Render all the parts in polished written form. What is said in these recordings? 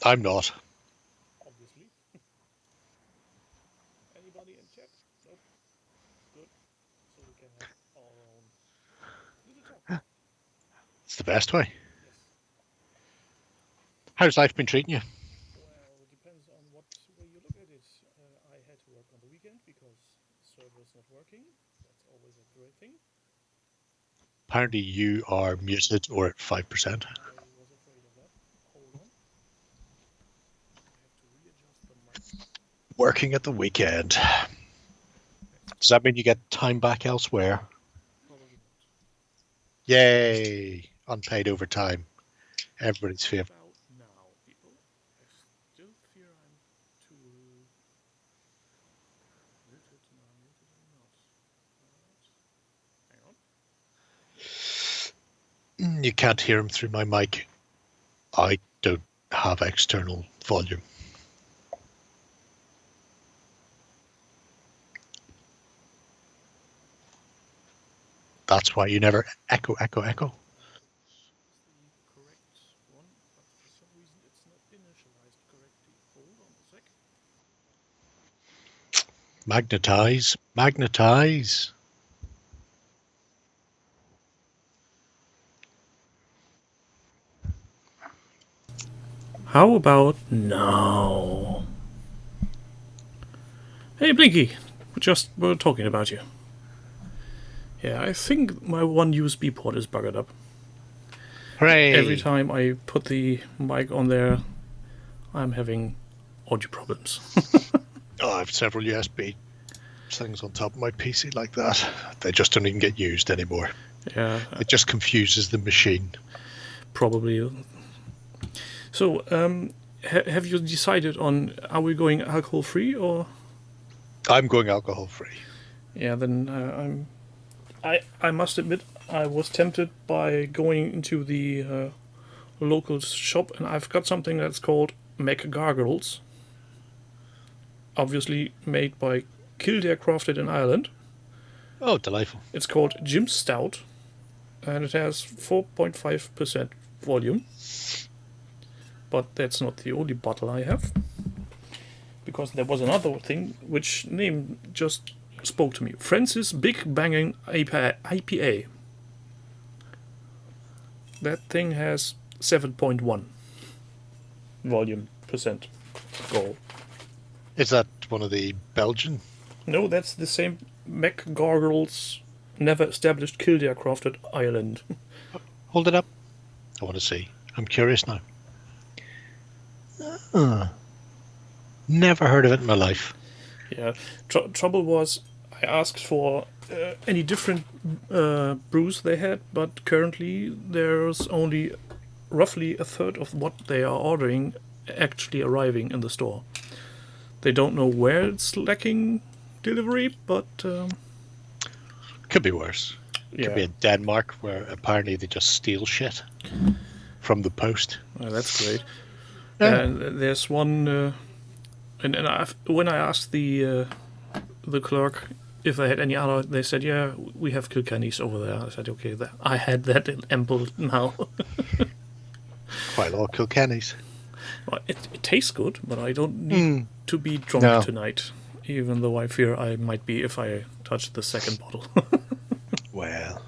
I'm not. Obviously. Anybody in chat? Nope. Good. So we can have our own little talk. It's the best way. Yes. How's life been treating you? Well, it depends on what way you look at it. I had to work on the weekend because the server is not working. That's always a great thing. Apparently you are muted or at 5%. I was afraid of that. Hold on. I have to readjust the mic. Working at the weekend. Does that mean you get time back elsewhere? Probably not. Yay! Unpaid overtime. Everybody's favorite. About now, people. I still fear I'm too muted. No, I'm muted or not. Hang on. You can't hear him through my mic. I don't have external volume. That's why you never echo. That is the correct one, but for some reason it's not initialized correctly. Hold on a sec. Magnetize. Magnetize. How about now? Hey Blinky, we're talking about you. Yeah, I think my one USB port is buggered up. Hooray! Every time I put the mic on there, I'm having audio problems. I have several USB things on top of my PC like that. They just don't even get used anymore. Yeah. It just confuses the machine. Probably. So, have you decided on, are we going alcohol free or? I'm going alcohol free. Yeah, then I must admit I was tempted by going into the local shop, and I've got something that's called Mac Gargles. Obviously made by Kildare Crafted in Ireland. Oh, delightful. It's called Jim Stout, and it has 4.5% volume. But that's not the only bottle I have, because there was another thing which name just spoke to me. Francis Big Banging IPA. That thing has 7.1 volume percent goal. Is that one of the Belgian? No, that's the same Mac Gargles, never established Kildare Crafted Ireland. Hold it up. I want to see. I'm curious now. Never heard of it in my life. Yeah, trouble was I asked for any different brews they had, but currently there's only roughly a third of what they are ordering actually arriving in the store. They don't know where it's lacking delivery, but could be worse. Yeah. Could be in Denmark, where apparently they just steal shit from the post. That's great. Yeah. And there's one, when I asked the clerk if they had any other, they said, yeah, we have Kilkenny's over there. I said, okay, I had that in ample now. Quite a lot of Kilkenny's. Well, it tastes good, but I don't need to be drunk tonight, even though I fear I might be if I touch the second bottle. Well,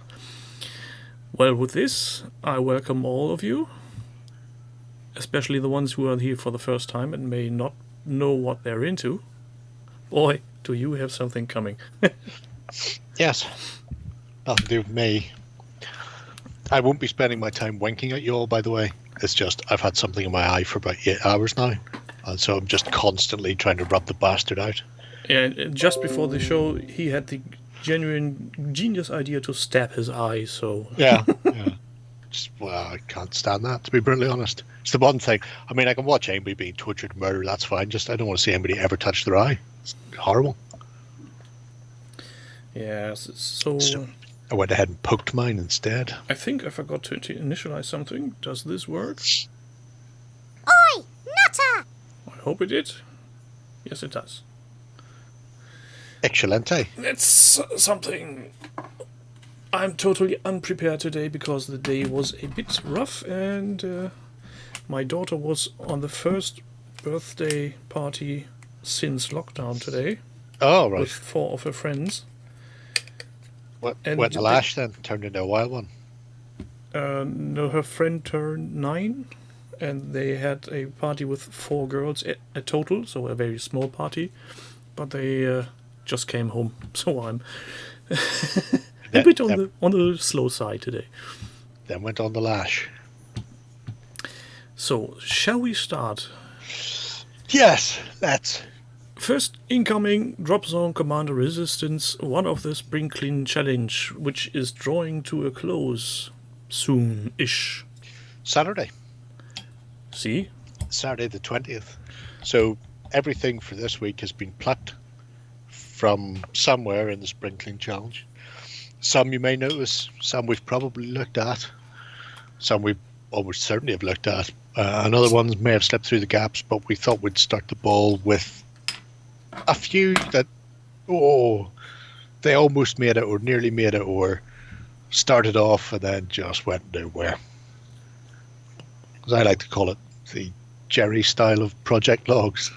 with this, I welcome all of you, especially the ones who are here for the first time and may not know what they're into. Boy, do you have something coming. Yes. That'll do me. I won't be spending my time winking at you all, by the way. It's just I've had something in my eye for about 8 hours now, and so I'm just constantly trying to rub the bastard out. Yeah, just before the show, he had the genuine genius idea to stab his eye, so... Yeah. Well, I can't stand that, to be brutally honest. It's the one thing. I mean, I can watch anybody being tortured and murdered, that's fine. Just I don't want to see anybody ever touch their eye. It's horrible. Yeah, so I went ahead and poked mine instead. I think I forgot to initialize something. Does this work? Oi, nutter! I hope it did. Yes, it does. Excelente. That's something. I'm totally unprepared today because the day was a bit rough, and My daughter was on the first birthday party since lockdown today Oh, right. with 4 of her friends. Went the lash then? Turned into a wild one? No, her friend turned 9, and they had a party with 4 girls a total, so a very small party. But they just came home, so I'm a bit on the slow side today. Then went on the lash. So, shall we start? Yes, let's. First, incoming drop zone commander resistance, one of the Spring Clean Challenge, which is drawing to a close soon-ish. Saturday. See? Saturday the 20th. So everything for this week has been plucked from somewhere in the Spring Clean Challenge. Some you may notice, some we've probably looked at, some we almost certainly have looked at, and other ones may have slipped through the gaps, but we thought we'd start the ball with a few that, they almost made it or nearly made it or started off and then just went nowhere. As I like to call it, the Jerry style of project logs.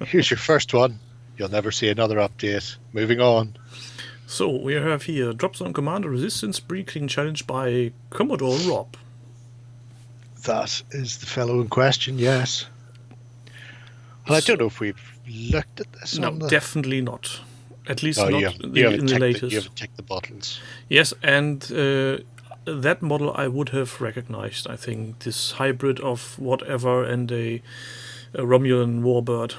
Here's your first one. You'll never see another update. Moving on. So we have here Drop Zone Commander Resistance Spring Clean Challenge by Commodore Rob. That is the fellow in question, yes. And I don't know if we've looked at this. No, definitely not. At least not you in the latest. You haven't ticked the bottles. Yes, and that model I would have recognized. I think this hybrid of whatever and a Romulan warbird.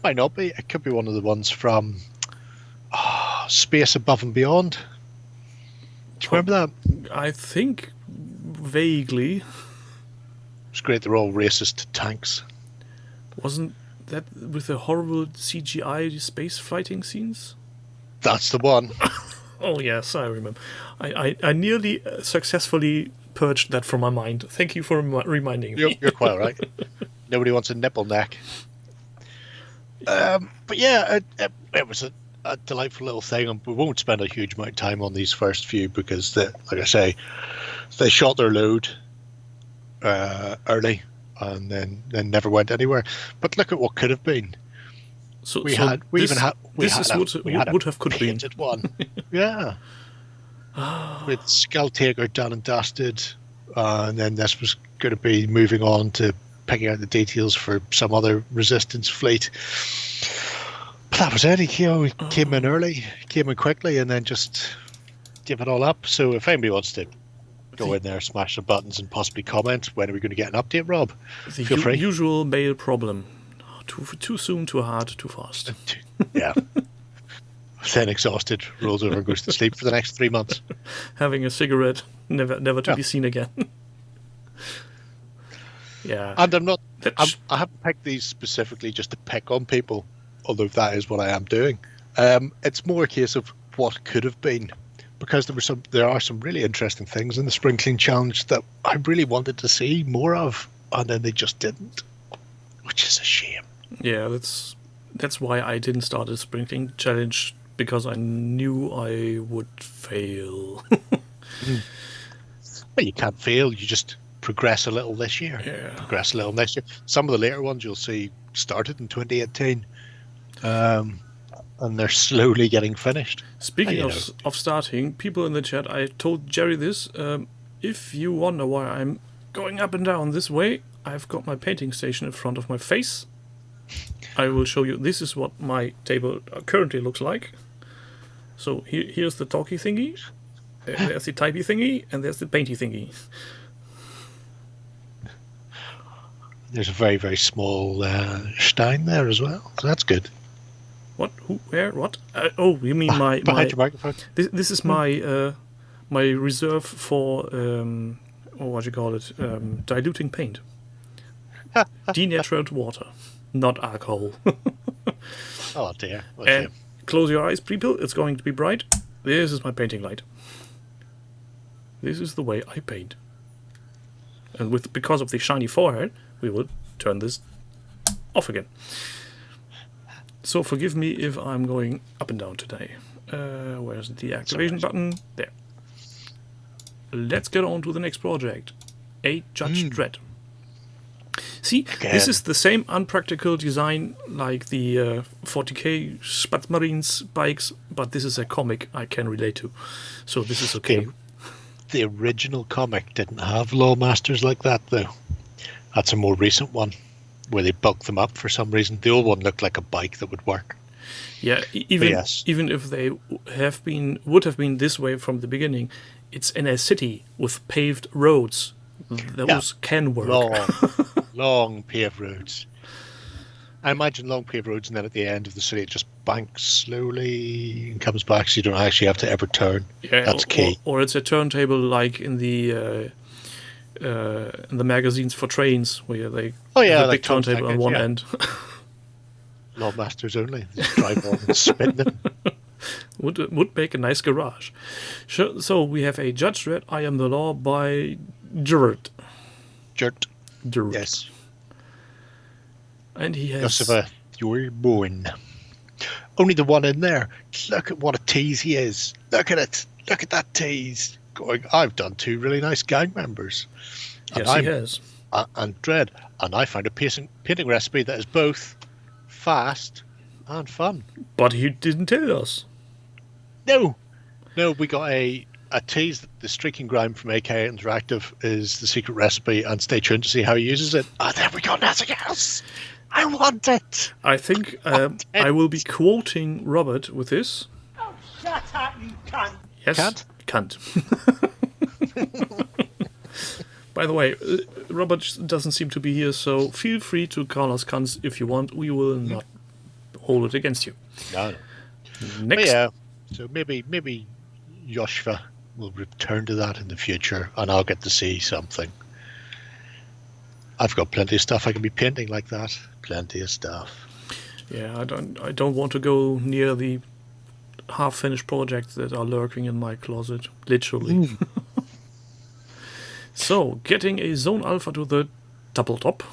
Might not be. It could be one of the ones from Space Above and Beyond. Do you remember that? I think vaguely. It's great. They're all racist tanks. Wasn't that with the horrible CGI space fighting scenes? That's the one. Oh yes, I remember. I nearly successfully purged that from my mind. Thank you for reminding me. You're quite right. Nobody wants a nipple neck. But yeah, it was a delightful little thing, and we won't spend a huge amount of time on these first few because, like I say, they shot their load early and then never went anywhere. But look at what could have been. We had painted one. Yeah. With Skull Taker done and dusted, and then this was going to be moving on to picking out the details for some other resistance fleet. But that was it. He came in early, came in quickly, and then just gave it all up. So if anybody wants to go in there, smash the buttons, and possibly comment, when are we going to get an update, Rob? Feel free. Usual mail problem. Too soon, too hard, too fast. Yeah. Then exhausted, rolls over and goes to sleep for the next 3 months. Having a cigarette, never to be seen again. Yeah. And I haven't picked these specifically just to pick on people, although that is what I am doing. It's more a case of what could have been, because there are some really interesting things in the Spring Clean Challenge that I really wanted to see more of, and then they just didn't, which is a shame. Yeah, that's why I didn't start a Spring Clean Challenge, because I knew I would fail. Well, you can't fail. You just progress a little this year. Yeah. Progress a little next year. Some of the later ones you'll see started in 2018. And they're slowly getting finished. Speaking of starting, people in the chat, I told Jerry this. If you wonder why I'm going up and down this way, I've got my painting station in front of my face. I will show you. This is what my table currently looks like. So here's the talkie thingy, there's the typey thingy, and there's the painty thingy. There's a very, very small Stein there as well, so that's good. What? Who? Where? What? Oh, you mean my behind your microphone? This is my my reserve for what do you call it? Diluting paint. Denatured water, not alcohol. Oh dear. And close your eyes, people. It's going to be bright. This is my painting light. This is the way I paint. And because of the shiny forehead, we will turn this off again. So forgive me if I'm going up and down today. Where's the activation button? There. Let's get on to the next project. a Judge Dredd. See, this is the same unpractical design like the 40k Spatmarines bikes, but this is a comic I can relate to. So this is okay. The original comic didn't have Lawmasters like that, though. That's a more recent one, where they bulked them up for some reason. The old one looked like a bike that would work. Yeah, even if they would have been this way from the beginning, it's in a city with paved roads. Those can work. Long paved roads. I imagine long paved roads, and then at the end of the city, it just banks slowly and comes back, so you don't actually have to ever turn. Yeah, that's key. Or it's a turntable like in the magazines for trains, where they have a big turntable on one end. Lawmasters only. Just drive on and spin them. Would make a nice garage. So we have a Judge Dredd, I Am the Law by Jurt. Yes. And he has... Josefa, you're born. Only the one in there. Look at what a tease he is. Look at it. Look at that tease. Going, I've done 2 really nice gang members. Yes, he has. And Dredd. And I found a painting recipe that is both fast and fun. But he didn't tell us. No, we got a tease that the streaking grime from AK Interactive is the secret recipe, and stay tuned to see how he uses it. And then we got nothing else. I want it. I think I will be quoting Robert with this. Oh, shut up, you cunt. Yes, cunt. By the way, Robert doesn't seem to be here, so feel free to call us cunts if you want. We will not hold it against you. No. Next. But yeah, so maybe Joshua will return to that in the future, and I'll get to see something. I've got plenty of stuff I can be painting like that. Plenty of stuff. Yeah, I don't want to go near the half-finished projects that are lurking in my closet, literally. So, getting a Zone Alpha to the double top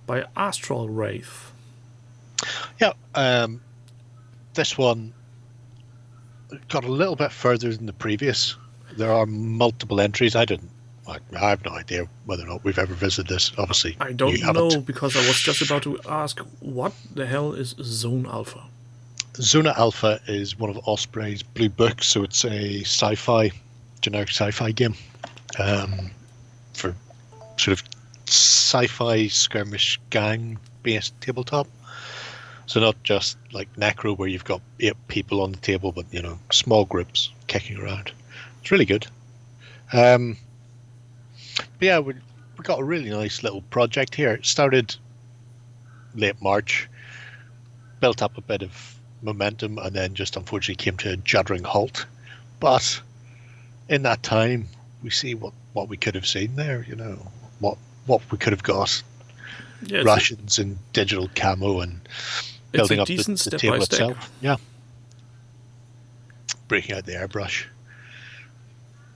by Astral Wraith. Yeah, this one got a little bit further than the previous. There are multiple entries. I have no idea whether or not we've ever visited this. Obviously, I don't know, because I was just about to ask, what the hell is Zone Alpha? Zona Alpha is one of Osprey's blue books, so it's a generic sci-fi game for sort of sci-fi skirmish gang-based tabletop. So not just like Necro, where you've got 8 people on the table, but small groups kicking around. It's really good. But yeah, we got a really nice little project here. It started late March, built up a bit of momentum, and then just unfortunately came to a juddering halt. But in that time, we see what we could have seen there. What we could have got. Yeah, Russians and digital camo and building up the table itself. Yeah. Breaking out the airbrush.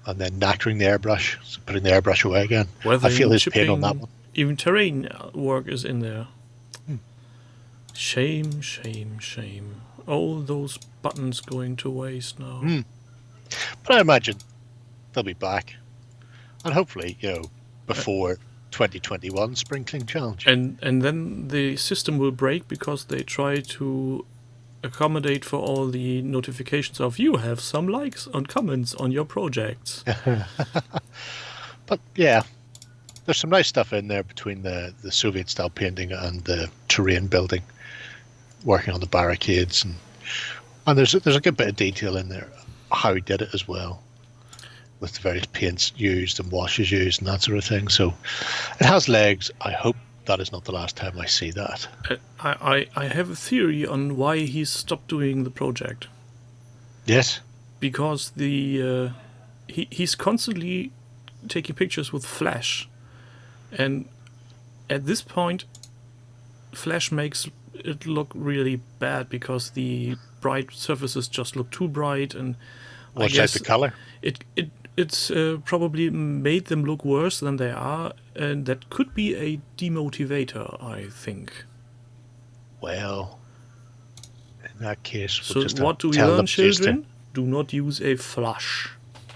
And then knackering the airbrush, so putting the airbrush away again. I feel his pain on that one. Even terrain work is in there. Shame, shame, shame. All those buttons going to waste now. But I imagine they'll be back. And hopefully, before 2021 Spring Clean Challenge. And then the system will break because they try to accommodate for all the notifications of you have some likes and comments on your projects. But yeah, there's some nice stuff in there between the Soviet style painting and the terrain building, working on the barricades, and there's a good bit of detail in there how he did it as well, with the various paints used and washes used and that sort of thing. So it has legs. I hope that is not the last time I see that. I have a theory on why he stopped doing the project. Yes. Because he's constantly taking pictures with Flash. And at this point, Flash makes it look really bad because the bright surfaces just look too bright. And I guess the color? It's probably made them look worse than they are, and that could be a demotivator, I think. Well, in that case, so what do we learn, children? Do not use a flash.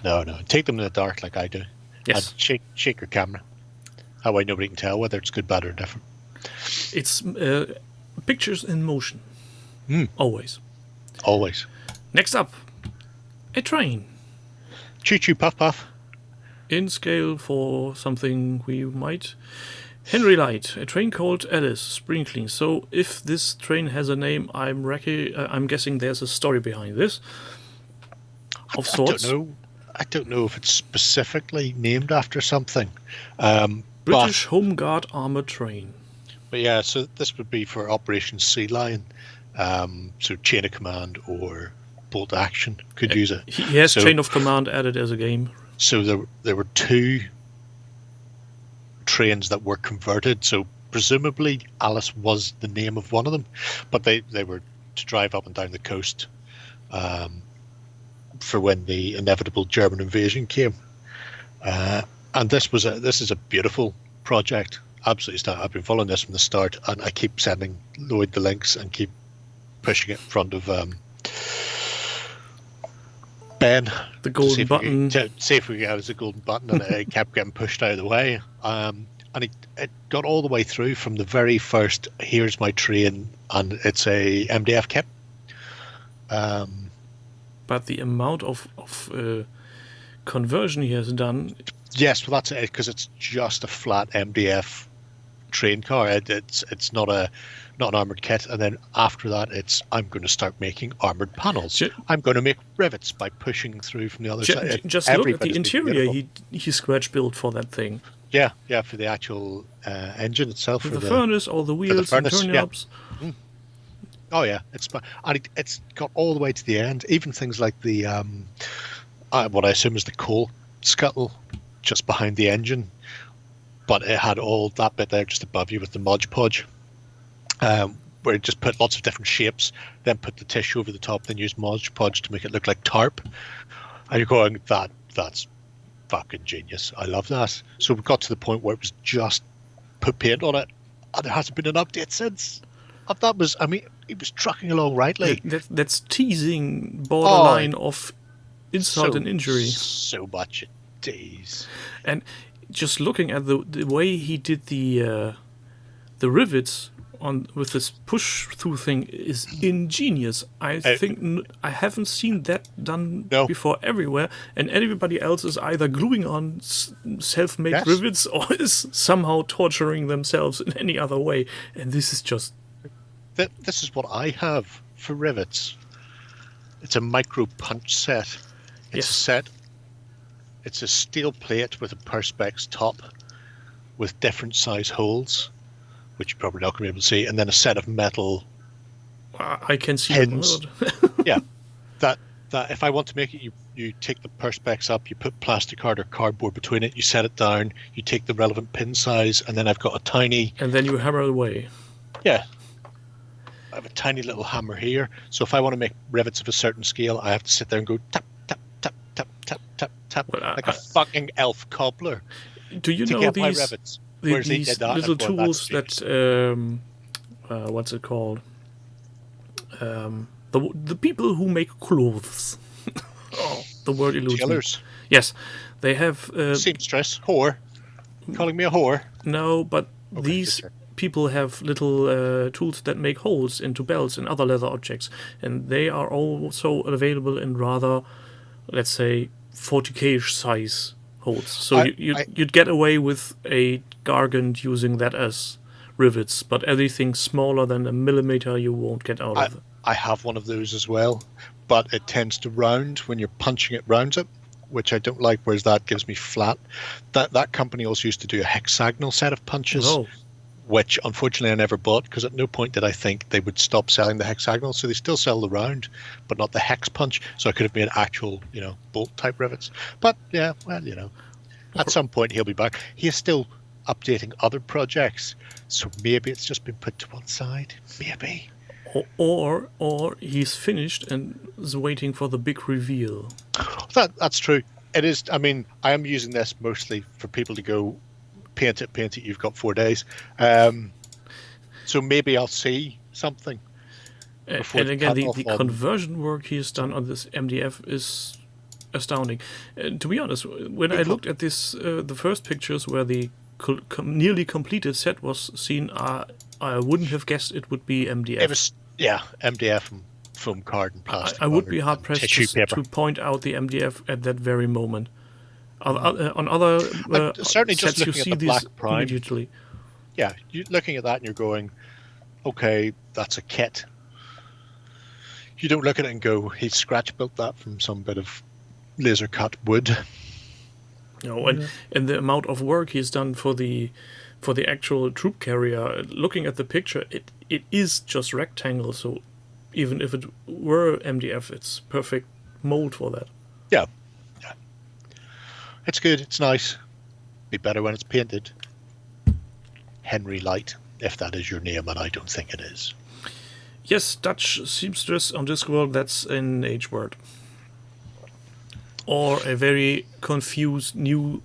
No, take them in the dark like I do. Yes. And shake your camera. That way nobody can tell whether it's good, bad, or different. It's pictures in motion. Always. Always. Next up, a train. Choo choo, puff puff. In scale for something we might. Henry Light, a train called Alice, spring clean. So if this train has a name, I'm guessing there's a story behind this. Of sorts. I don't know if it's specifically named after something. British Home Guard armored train. But yeah, so this would be for Operation Sea Lion. So chain of command or bolt action could use it. He has chain of command added as a game. So there were 2 trains that were converted. So presumably Alice was the name of one of them, but they were to drive up and down the coast for when the inevitable German invasion came. And this is a beautiful project. Absolutely stunning. I've been following this from the start, and I keep sending Lloyd the links and keep pushing it in front of Ben. The golden button. To see if we get it as a golden button, and it kept getting pushed out of the way. And it got all the way through from the very first, here's my train, and it's a MDF kit. But the amount of conversion he has done. Yes, well, that's it, because it's just a flat MDF train car. It's not an armored kit, and then after that, I'm going to start making armored panels. I'm going to make rivets by pushing through from the other side. Just look at the interior he scratch built for that thing. Yeah, for the actual engine itself. For the furnace, all the wheels, and turn-ups. Yeah. Oh yeah, it's got all the way to the end. Even things like the what I assume is the coal scuttle just behind the engine, but it had all that bit there just above you with the Mod Podge, where it just put lots of different shapes, then put the tissue over the top, then used Mod Podge to make it look like tarp. And you're going, that's fucking genius. I love that. So we got to the point where it was just put paint on it, and there hasn't been an update since. That was, I mean, it was trucking along rightly. That's teasing borderline of insult and injury. So much tease. And just looking at the way he did the rivets on with this push through thing is ingenious. I think I haven't seen that done before everywhere, and everybody else is either gluing on self-made rivets or is somehow torturing themselves in any other way. And this is just. This is what I have for rivets. It's a micro punch set. It's a set. It's a steel plate with a perspex top with different size holes, which you're probably not going to be able to see, and then a set of metal I can see pins. Yeah, that if I want to make it, you take the perspex up, you put plastic card or cardboard between it, you set it down, you take the relevant pin size, and then I've got a tiny. And then you hammer away. Yeah. I have a tiny little hammer here, so if I want to make rivets of a certain scale, I have to sit there and go tap, tap, tap, tap, tap, tap, tap, like a fucking elf cobbler. Do you know these little tools that, what's it called? The people who make clothes. The word eludes Tailors. me. Yes, they have... seamstress, whore. Calling me a whore? No, but these... people have little tools that make holes into belts and other leather objects, and they are also available in rather, let's say, 40k size holes. So you'd get away with a gargant using that as rivets, but anything smaller than a millimeter you won't get out of it. I have one of those as well, but it tends to round when you're punching it round it, which I don't like, whereas that gives me flat. That company also used to do a hexagonal set of punches. Oh. Which unfortunately I never bought, because at no point did I think they would stop selling the hexagonal. So they still sell the round, but not the hex punch. So I could have made actual, bolt type rivets. But yeah, well, at some point he'll be back. He is still updating other projects, so maybe it's just been put to one side. Maybe. Or he's finished and is waiting for the big reveal. That's true. It is. I mean, I am using this mostly for people to go. Paint it, you've got 4 days. So maybe I'll see something. And again, the conversion work he's done on this MDF is astounding. To be honest, when I looked at this, the first pictures where the nearly completed set was seen, I wouldn't have guessed it would be MDF. It was, MDF and foam card and plastic. I would be hard pressed to point out the MDF at that very moment. On other certainly sets, just you looking see at the these black prime immediately. Yeah, you're looking at that and you're going, okay, that's a kit. You don't look at it and go, he scratch built that from some bit of laser cut wood. No, and the amount of work he's done for the actual troop carrier. Looking at the picture, it is just rectangle. So even if it were MDF, it's perfect mold for that. Yeah. It's good. It's nice. Be better when it's painted. Henry Light, if that is your name, and I don't think it is. Yes, Dutch seamstress on Discworld, that's an H word. Or a very confused new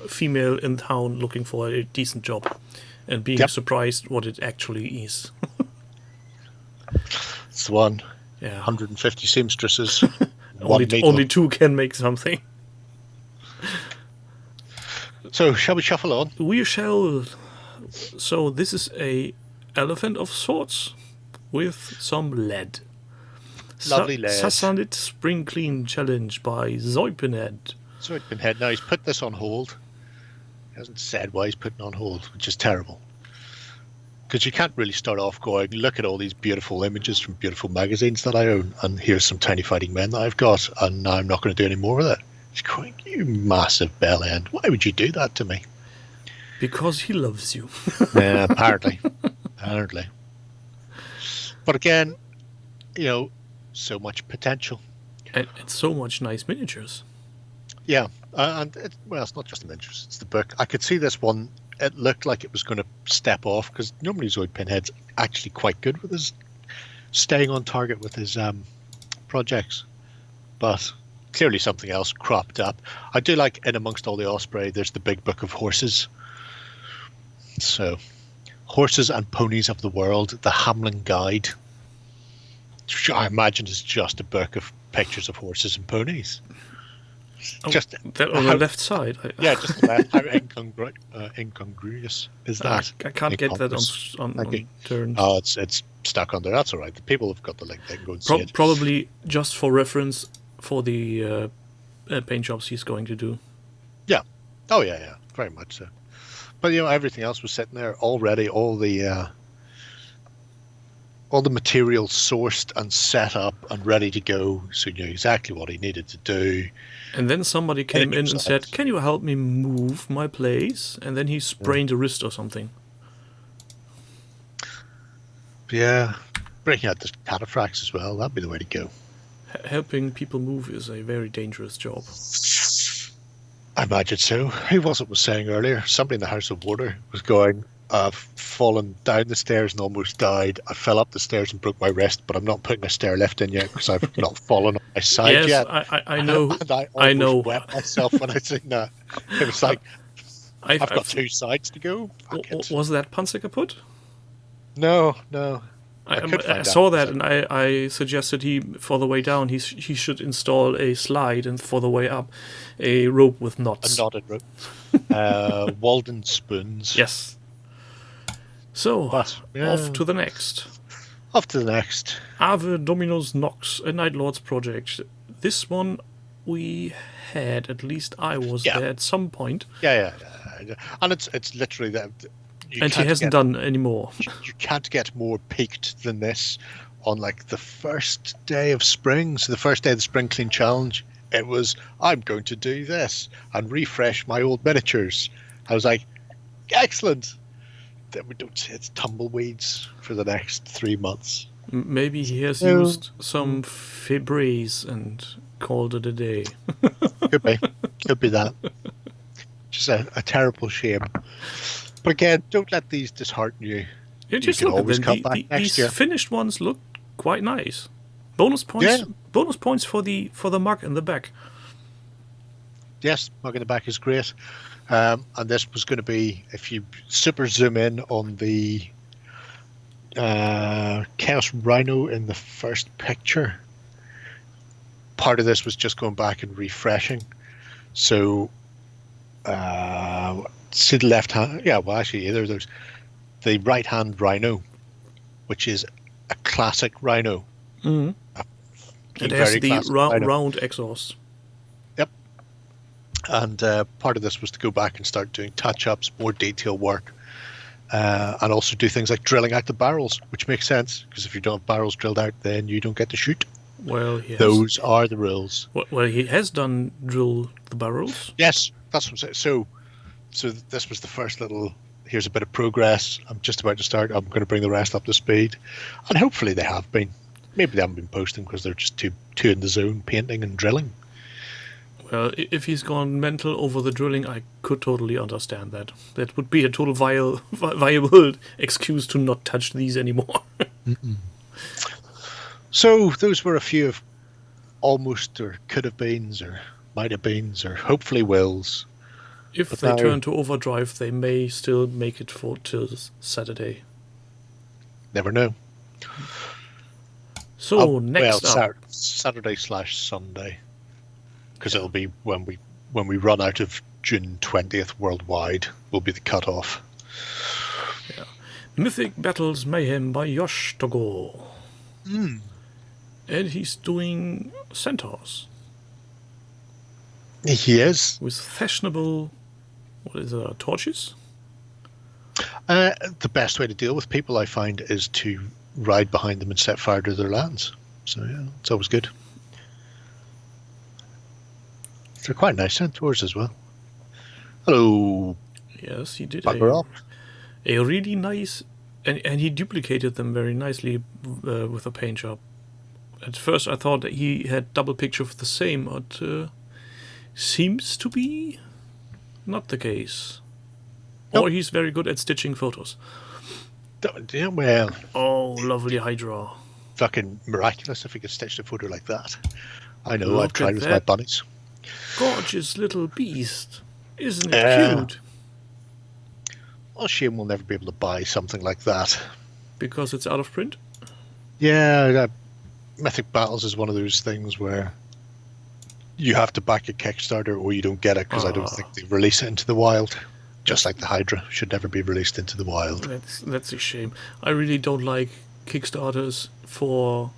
female in town looking for a decent job and being surprised what it actually is. It's the one. Yeah. 150 seamstresses. only two can make something. So, shall we shuffle on? We shall. So, this is a elephant of sorts with some lead. Lovely lead. Sassanit Spring Clean Challenge by Zoipinhead. Zoipinhead. Now, he's put this on hold. He hasn't said why he's putting on hold, which is terrible. Because you can't really start off going, look at all these beautiful images from beautiful magazines that I own, and here's some tiny fighting men that I've got, and now I'm not going to do any more with it. He's going, you massive bell end. Why would you do that to me? Because he loves you. Yeah, apparently. But again, so much potential. And so much nice miniatures. Yeah, and it's not just the miniatures, it's the book. I could see this one, it looked like it was going to step off, because normally Zoid Pinhead's actually quite good with his staying on target with his projects. But clearly something else cropped up. I do like, in amongst all the Osprey, there's the big book of horses. So, Horses and Ponies of the World, the Hamlin Guide. I imagine it's just a book of pictures of horses and ponies. Just that on the left side. Yeah, just the left. How incongruous is that? I can't get that on turn. Oh, it's stuck on there. That's all right. The people have got the link. They can go and see it. Probably just for reference for the paint jobs he's going to do. Yeah. Oh, yeah. Very much so. But, everything else was sitting there already. All the materials sourced and set up and ready to go, so he knew exactly what he needed to do. And then somebody came in and said, "Can you help me move my place?" And then he sprained a wrist or something. Yeah, breaking out the cataphracts as well, that'd be the way to go. Helping people move is a very dangerous job. I imagine so. Who was saying earlier? Somebody in the House of Water was going, I've fallen down the stairs and almost died. I fell up the stairs and broke my wrist, but I'm not putting a stair lift in yet because I've not fallen on my side yet. I know. And I almost wet myself when I seen that. It was like, I've got two sides to go. Was that Panzer kaputt? No. I saw that, and I suggested for the way down he should install a slide, and for the way up a rope with knots. A knotted rope. Walden spoons. Yes. So, off to the next. Ave Dominus Nox, a Night Lord's project. This one we had, at least I was there at some point. Yeah. And it's literally that. And he hasn't done any more. You can't get more peaked than this on like the first day of spring. So the first day of the Spring Clean Challenge, it was, I'm going to do this and refresh my old miniatures. I was like, excellent. Then we don't see it's tumbleweeds for the next 3 months. Maybe he has used some Febreze and called it a day. Could be that. Just a terrible shame. But again, don't let these dishearten you. Yeah, just look at them. These finished ones look quite nice. Bonus points. Yeah. Bonus points for the mug in the back. Yes, mug in the back is great. And this was going to be, if you super zoom in on the Chaos Rhino in the first picture, part of this was just going back and refreshing. So, see the left hand. Yeah, well, actually, there's the right hand Rhino, which is a classic Rhino. Mm-hmm. It has the round exhaust. Yep. And part of this was to go back and start doing touch-ups, more detail work, and also do things like drilling out the barrels, which makes sense, because if you don't have barrels drilled out, then you don't get to shoot. Well, those are the rules. Well, he has done drill the barrels. Yes, that's what I'm saying. So this was the first little. Here's a bit of progress. I'm just about to start. I'm going to bring the rest up to speed, and hopefully they have been. Maybe they haven't been posting because they're just too in the zone, painting and drilling. Well, if he's gone mental over the drilling, I could totally understand that. That would be a total viable excuse to not touch these anymore. So those were a few of almost or could have beens or might have beens or hopefully wills. If they turn to overdrive, they may still make it till Saturday. Never know. So next up, Saturday/Sunday, because it'll be when we run out of June 20th worldwide will be the cutoff. Yeah. Mythic Battles Mayhem by Yosh Togo. And he's doing centaurs. He is. With fashionable, torches? The best way to deal with people, I find, is to ride behind them and set fire to their lands. So, yeah, it's always good. They're quite nice centaurs as well. Hello. Yes, he did a really nice... And he duplicated them very nicely with a paint job. At first I thought that he had double picture of the same, but seems to be not the case. Nope. Or he's very good at stitching photos. Yeah, well... Oh, lovely Hydra. Fucking miraculous if he could stitch a photo like that. I know, I've tried with my bunnies. Gorgeous little beast. Isn't it cute? Well, shame we'll never be able to buy something like that. Because it's out of print? Yeah, Mythic Battles is one of those things where you have to back a Kickstarter or you don't get it, because I don't think they release it into the wild. Just like the Hydra should never be released into the wild. That's a shame. I really don't like Kickstarters for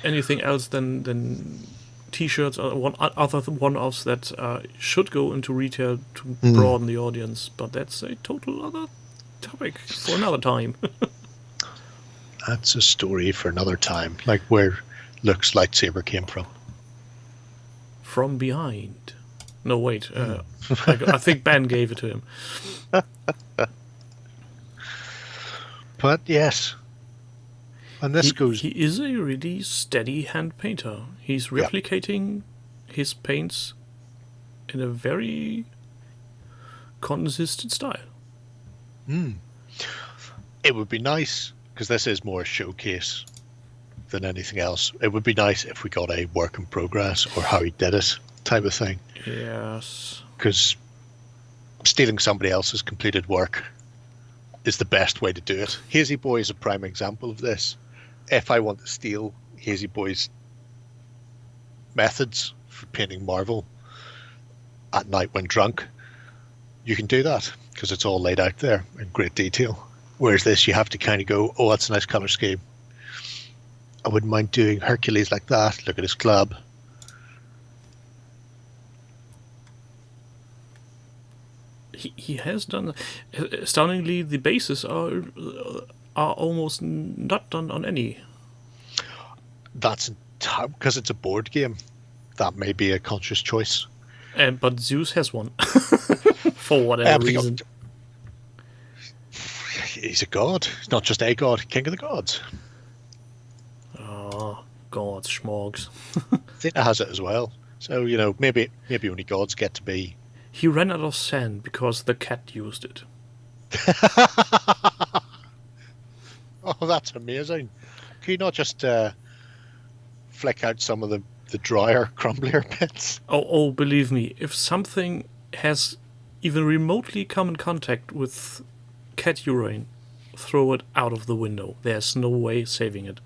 anything else than T-shirts or other one-offs that should go into retail to broaden the audience. But that's a total other topic for another time. That's a story for another time. Like where Luke's lightsaber came from. From behind. No, wait. I think Ben gave it to him. But yes. And this He is a really steady hand painter. He's replicating his paints in a very consistent style. It would be nice, because this is more a showcase than anything else. It would be nice if we got a work in progress or how he did it type of thing. Yes. Because stealing somebody else's completed work is the best way to do it. Hazy Boy is a prime example of this. If I want to steal Hazy Boy's methods for painting Marvel at night when drunk, you can do that because it's all laid out there in great detail. Whereas this, you have to kind of go, oh, that's a nice color scheme. I wouldn't mind doing Hercules like that. Look at his club. He has done... Astoundingly, the bases are almost not done on any. That's because it's a board game. That may be a conscious choice. But Zeus has one. For whatever reason. He's a god. He's not just a god. King of the gods. Oh, gods, schmogs. Theta has it as well. So, maybe only gods get to be... He ran out of sand because the cat used it. Oh, that's amazing. Can you not just flick out some of the drier, crumblier bits? Oh, believe me, if something has even remotely come in contact with cat urine, throw it out of the window. There's no way saving it.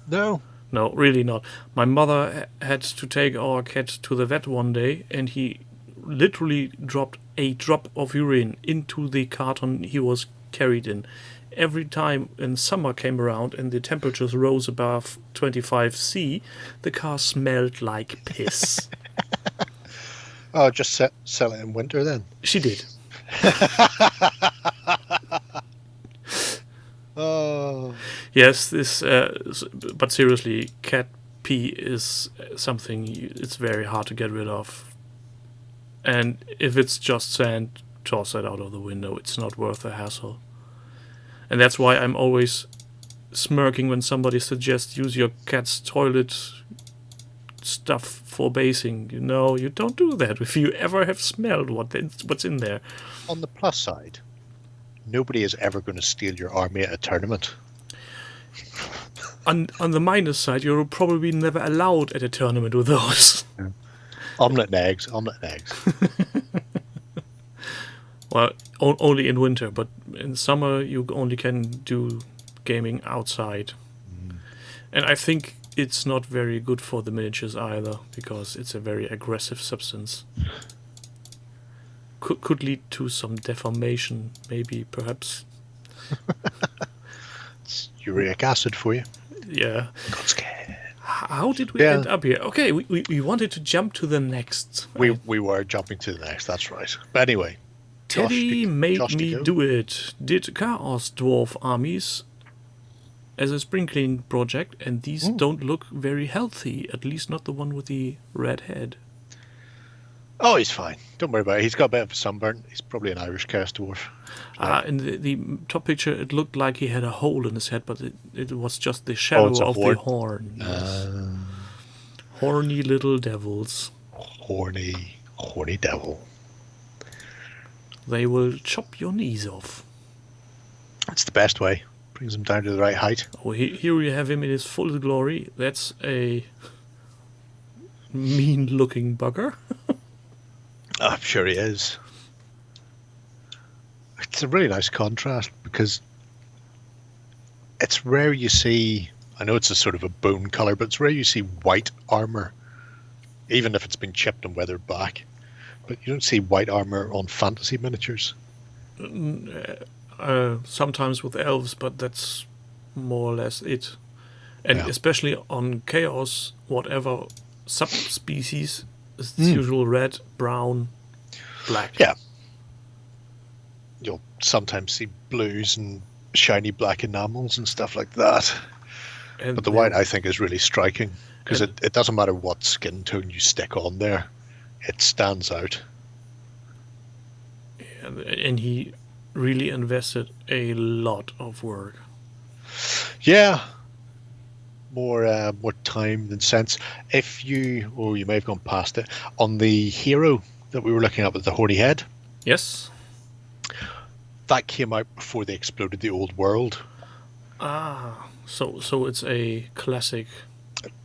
No. No, really not. My mother had to take our cat to the vet one day, and he literally dropped a drop of urine into the carton he was carried in. Every time when summer came around and the temperatures rose above 25°C, the car smelled like piss. Oh, just sell it in winter then. She did. Oh. Yes, this. But seriously, cat pee is something it's very hard to get rid of. And if it's just sand, toss it out of the window. It's not worth the hassle. And that's why I'm always smirking when somebody suggests use your cat's toilet stuff for basing. You know, you don't do that if you ever have smelled what's in there. On the plus side, nobody is ever going to steal your army at a tournament. On the minus side, you're probably never allowed at a tournament with those. Yeah. Omelette and eggs. Well, only in winter, but in summer you only can do gaming outside. And I think it's not very good for the miniatures either, because it's a very aggressive substance. Could lead to some deformation, maybe, perhaps. It's uric acid for you. Yeah. Got scared. How did we end up here? Okay, we wanted to jump to the next. We were jumping to the next, that's right. But anyway. Teddy made Josh, me do it. Did Chaos Dwarf armies as a spring cleaning project, and these don't look very healthy. At least not the one with the red head. Oh, he's fine. Don't worry about it. He's got a bit of sunburn. He's probably an Irish Chaos Dwarf. In the top picture, it looked like he had a hole in his head, but it was just the shadow of the horn. Yes. Horny little devils. Horny devil. They will chop your knees off. That's the best way. Brings him down to the right height. Oh, here you have him in his full glory. That's a mean-looking bugger. I'm sure he is. It's a really nice contrast because it's rare you see, I know it's a sort of a bone colour, but it's rare you see white armour, even if it's been chipped and weathered back. But you don't see white armour on fantasy miniatures. Sometimes with elves, but that's more or less it. And especially on Chaos, whatever subspecies, it's the usual red, brown, black. Yeah. You'll sometimes see blues and shiny black enamels and stuff like that. But the white, I think, is really striking because it doesn't matter what skin tone you stick on there. It stands out. Yeah, and he really invested a lot of work. Yeah. More time than sense. If you may have gone past it, on the hero that we were looking at with the horny head. Yes. That came out before they exploded the old world. So it's a classic.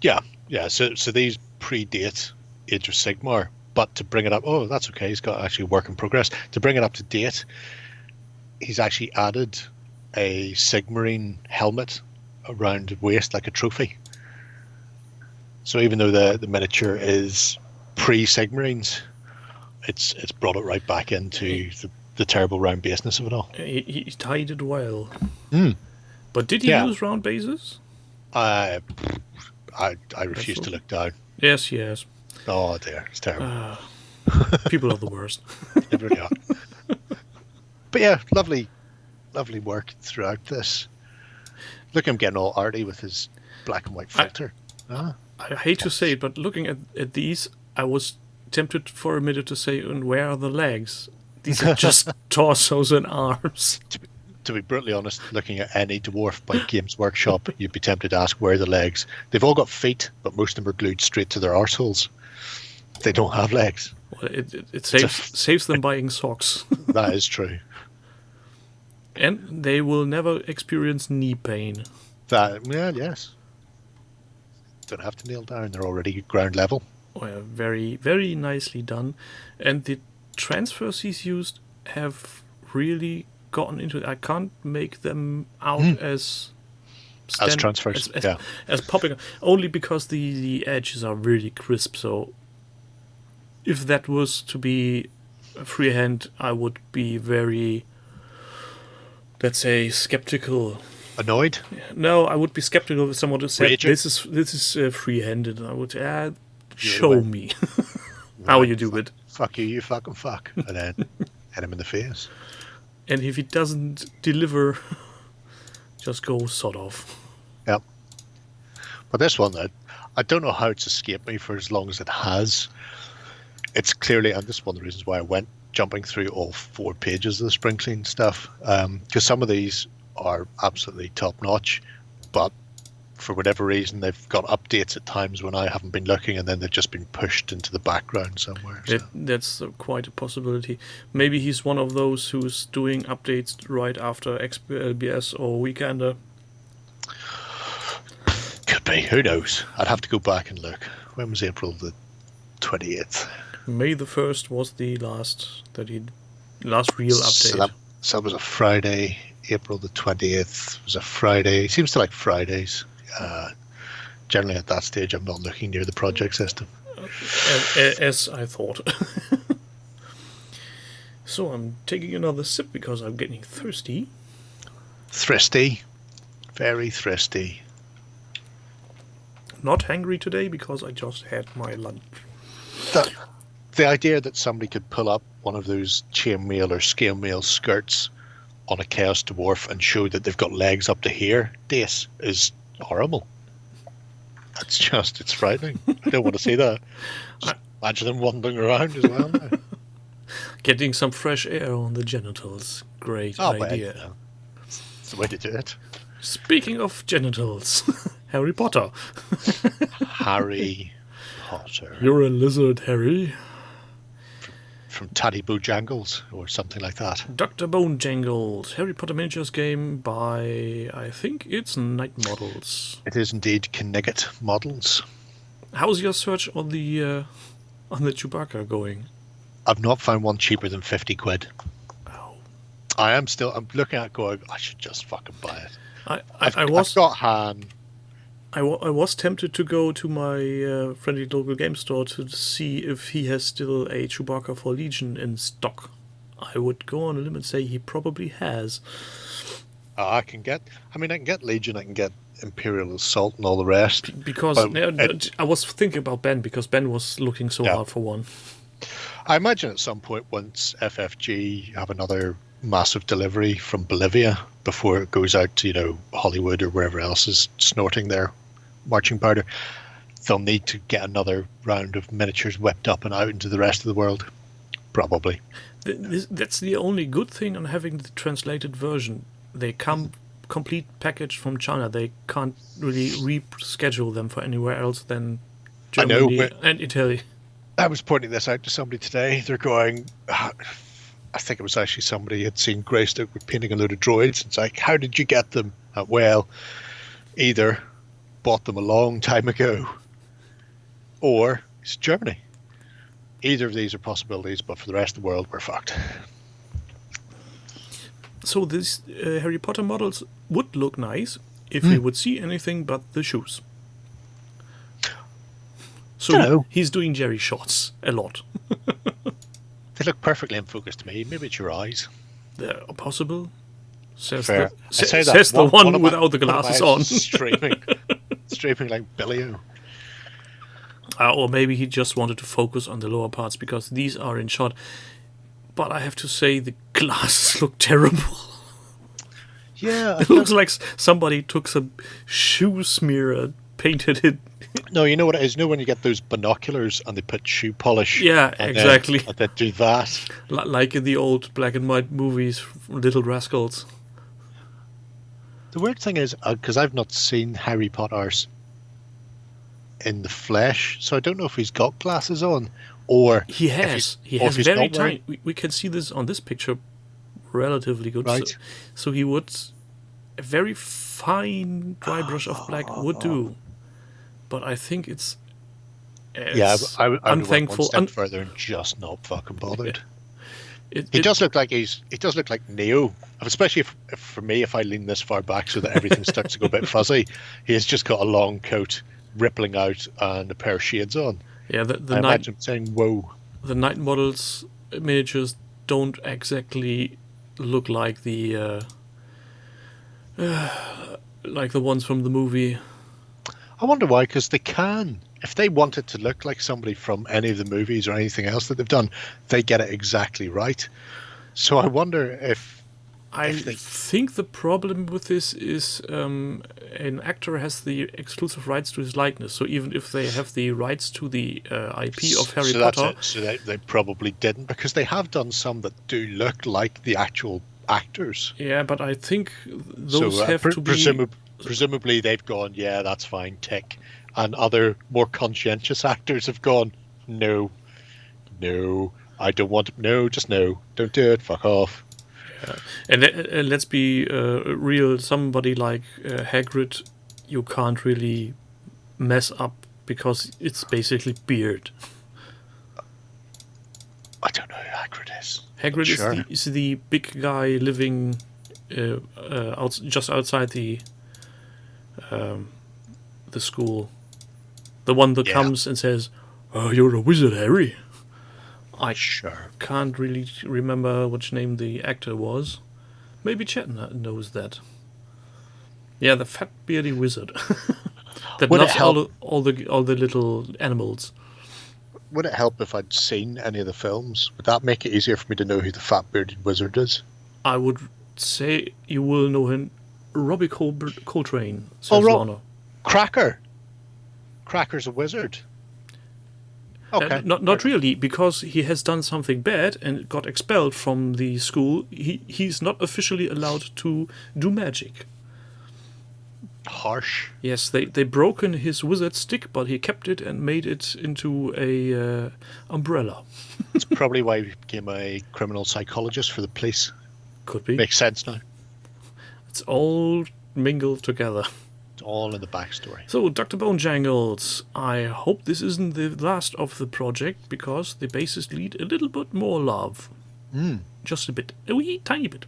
Yeah. So these predate Age of Sigmar, but to bring it up, that's okay. He's got actually work in progress. To bring it up to date, he's actually added a Sigmarine helmet around the waist like a trophy. So even though the miniature is pre-Sigmarines, it's brought it right back into the terrible round baseness of it all. He tied it well. But did he use round bases? I refuse to look down. Yes. Oh dear, it's terrible. People are the worst. They really are. But yeah, lovely work throughout this. Look at him getting all arty with his black and white filter. I hate to say it, but looking at these, I was tempted for a minute to say, and where are the legs? These are just torsos and arms. To be brutally honest, looking at any dwarf by Games Workshop, you'd be tempted to ask where are the legs. They've all got feet, but most of them are glued straight to their arseholes. They don't have legs. Well, it saves them buying socks. That is true. And they will never experience knee pain. Yes. Don't have to kneel down. They're already ground level. Well, very, very nicely done. And the transfers he's used have really gotten into it. I can't make them out as transfers, as popping, only because the edges are really crisp. So if that was to be freehand, I would be very, let's say, skeptical. Annoyed? No, I would be skeptical if someone said Raging? this is freehanded. I would show me how you do it. Fuck you, you fucking fuck, and then hit him in the face. And if he doesn't deliver, just go sod off. Yep. But this one, I don't know how it's escaped me for as long as it has. It's clearly, and this is one of the reasons why I went jumping through all 4 pages of the spring clean stuff, because some of these are absolutely top notch, but for whatever reason they've got updates at times when I haven't been looking, and then they've just been pushed into the background somewhere. So. That's quite a possibility. Maybe he's one of those who's doing updates right after LBS or Weekender. Could be, who knows? I'd have to go back and look. When was April the 28th? May the 1st was the last real update. So that was a Friday. April the 20th was a Friday. Seems to like Fridays. Generally at that stage I'm not looking near the project system. As I thought. So I'm taking another sip because I'm getting thirsty. Thirsty. Very thirsty. Not hungry today because I just had my lunch. The idea that somebody could pull up one of those chainmail or scale mail skirts on a Chaos Dwarf and show that they've got legs up to here, Dace, is horrible. It's frightening. I don't want to see that. Just imagine them wandering around as well now. Getting some fresh air on the genitals. Great idea. Well, it's the way to do it. Speaking of genitals, Harry Potter. Harry Potter. You're a lizard, Harry. From Taddy Bojangles or something like that. Dr. Bonejangles, Harry Potter miniatures game by, I think it's Night Models. It is indeed Knigget Models. How's your search on the Chewbacca going? I've not found one cheaper than 50 quid. Oh. I'm looking at it going, I should just fucking buy it. I've got Han. I was tempted to go to my friendly local game store to see if he has still a Chewbacca for Legion in stock. I would go on a limb and say he probably has. I can get Legion, I can get Imperial Assault and all the rest. Because I was thinking about Ben, because Ben was looking so hard for one. I imagine at some point once FFG have another massive delivery from Bolivia before it goes out to, Hollywood or wherever else is snorting their marching powder, they'll need to get another round of miniatures whipped up and out into the rest of the world. Probably. That's the only good thing on having the translated version. They come complete packaged from China. They can't really reschedule them for anywhere else than Germany and Italy. I was pointing this out to somebody today. They're going, I think it was actually somebody had seen Greystoke with painting a load of droids. It's like, how did you get them? Well, either bought them a long time ago, or it's Germany. Either of these are possibilities, but for the rest of the world, we're fucked. So these Harry Potter models would look nice if we would see anything but the shoes. So he's doing Jerry shots a lot. They look perfectly in focus to me. Maybe it's your eyes. They're possible. Says Fair. the one without the glasses on. Streaming like Billy-O. Or maybe he just wanted to focus on the lower parts because these are in shot. But I have to say the glasses look terrible. Yeah. It looks like somebody took some shoe smear and painted it. No, you know what it is? You know when you get those binoculars and they put shoe polish? Yeah, exactly. And they do that. Like in the old black and white movies, Little Rascals. The weird thing is, because I've not seen Harry Potter in the flesh, so I don't know if he's got glasses on, or he has. He has very tiny. We can see this on this picture relatively good. Right. So he would a very fine dry brush of black would do, but I think it's I would unthankful. One step further and just not fucking bothered. He does look like Neo, especially if for me, if I lean this far back so that everything starts to go a bit fuzzy. He has just got a long coat rippling out and a pair of shades on. Yeah, I imagine him saying "whoa." The night models miniatures don't exactly look like the ones from the movie. I wonder why, because they can. If they want it to look like somebody from any of the movies or anything else that they've done, they get it exactly right. So I wonder if I think the problem with this is an actor has the exclusive rights to his likeness. So even if they have the rights to the IP of Harry Potter... So they probably didn't, because they have done some that do look like the actual actors. Yeah, but I think those have to be... Presumably they've gone, yeah, that's fine, tick. And other more conscientious actors have gone, no, I don't want to, no, just no, don't do it, fuck off. Yeah. And let's be real, somebody like Hagrid, you can't really mess up because it's basically beard. I don't know who Hagrid is. Hagrid is the big guy living just outside the school. The one that comes and says, "Oh, you're a wizard, Harry." I can't really remember which name the actor was. Maybe Chet knows that. Yeah, the fat beardy wizard that loves all the little animals. Would it help if I'd seen any of the films? Would that make it easier for me to know who the fat bearded wizard is? I would say you will know him. Robbie Coltrane, says Lorna. Cracker's a wizard. Okay. Not really, because he has done something bad and got expelled from the school. He's not officially allowed to do magic. Harsh. Yes, they broken his wizard stick, but he kept it and made it into a umbrella. That's probably why he became a criminal psychologist for the police. Could be. Makes sense now. It's all mingled together. It's all in the backstory. So, Dr. Bonejangles, I hope this isn't the last of the project, because the bases need a little bit more love. Just a bit. A wee tiny bit.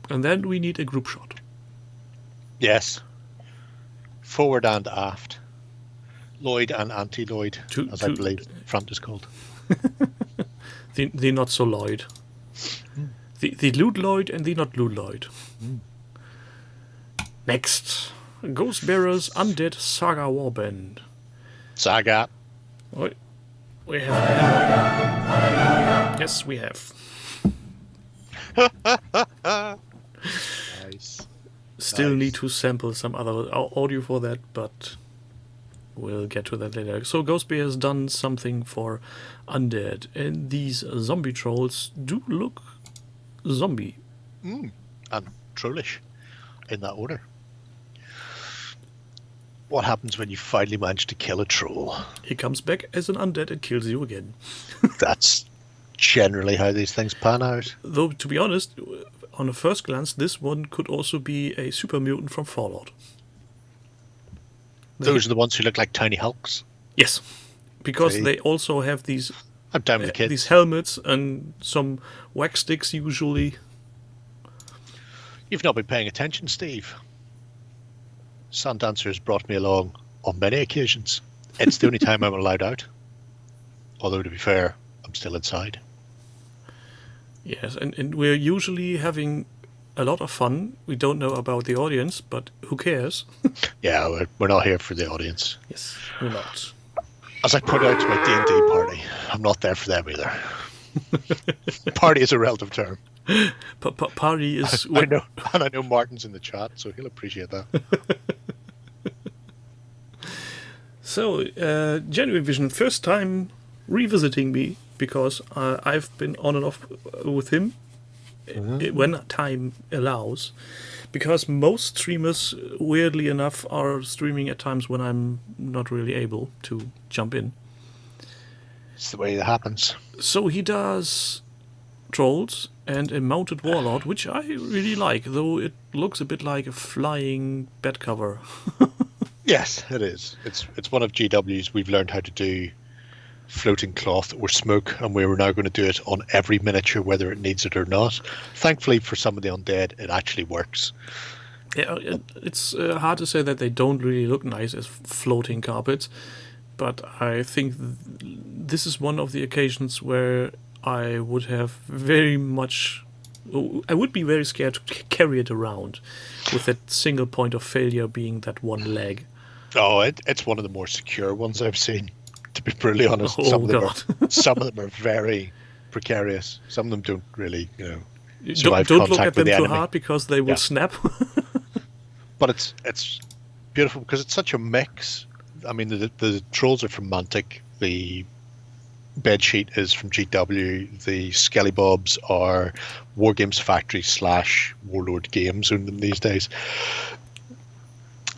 And then we need a group shot. Yes. Forward and aft. Lloyd and anti-Lloyd, as I believe front is called. the not so Lloyd. The Lude Lloyd and the not Lude Lloyd. Next, Ghost Bearers Undead Saga Warband. Saga. We have. Yes, we have. Nice. Still need to sample some other audio for that, but we'll get to that later. So Ghost Bear has done something for Undead, and these zombie trolls do look zombie. And trollish, in that order. What happens when you finally manage to kill a troll? He comes back as an undead and kills you again. That's generally how these things pan out. Though, to be honest, on a first glance, this one could also be a super mutant from Fallout. Those are the ones who look like tiny hulks? Yes, because they also have these I'm down with the kids. These helmets and some wax sticks usually. You've not been paying attention, Steve. Sundancer has brought me along on many occasions. It's the only time I'm allowed out. Although, to be fair, I'm still inside. Yes, and we're usually having a lot of fun. We don't know about the audience, but who cares? Yeah, we're not here for the audience. Yes, we're not. As I put out to my D&D party, I'm not there for them either. Party is a relative term. Party is... I know, and I know Martin's in the chat, so he'll appreciate that. So, Genuine Vision, first time revisiting me, because I've been on and off with him when time allows. Because most streamers, weirdly enough, are streaming at times when I'm not really able to jump in. It's the way it happens. So he does trolls and a mounted warlord, which I really like, though it looks a bit like a flying bed cover. Yes, it is. It's one of GW's we've learned how to do floating cloth or smoke, and we were now going to do it on every miniature, whether it needs it or not. Thankfully, for some of the undead, it actually works. Yeah, it's hard to say that they don't really look nice as floating carpets, but I think this is one of the occasions where I would be very scared to carry it around, with that single point of failure being that one leg. Oh, it's one of the more secure ones I've seen, to be brutally honest. Oh, Some of them are very precarious. Some of them don't really, Don't survive look contact at them with the too enemy. hard because they will snap. But it's beautiful because it's such a mix. I mean, the trolls are from Mantic, the bedsheet is from GW, the Skellybobs are Wargames Factory / Warlord Games own them these days.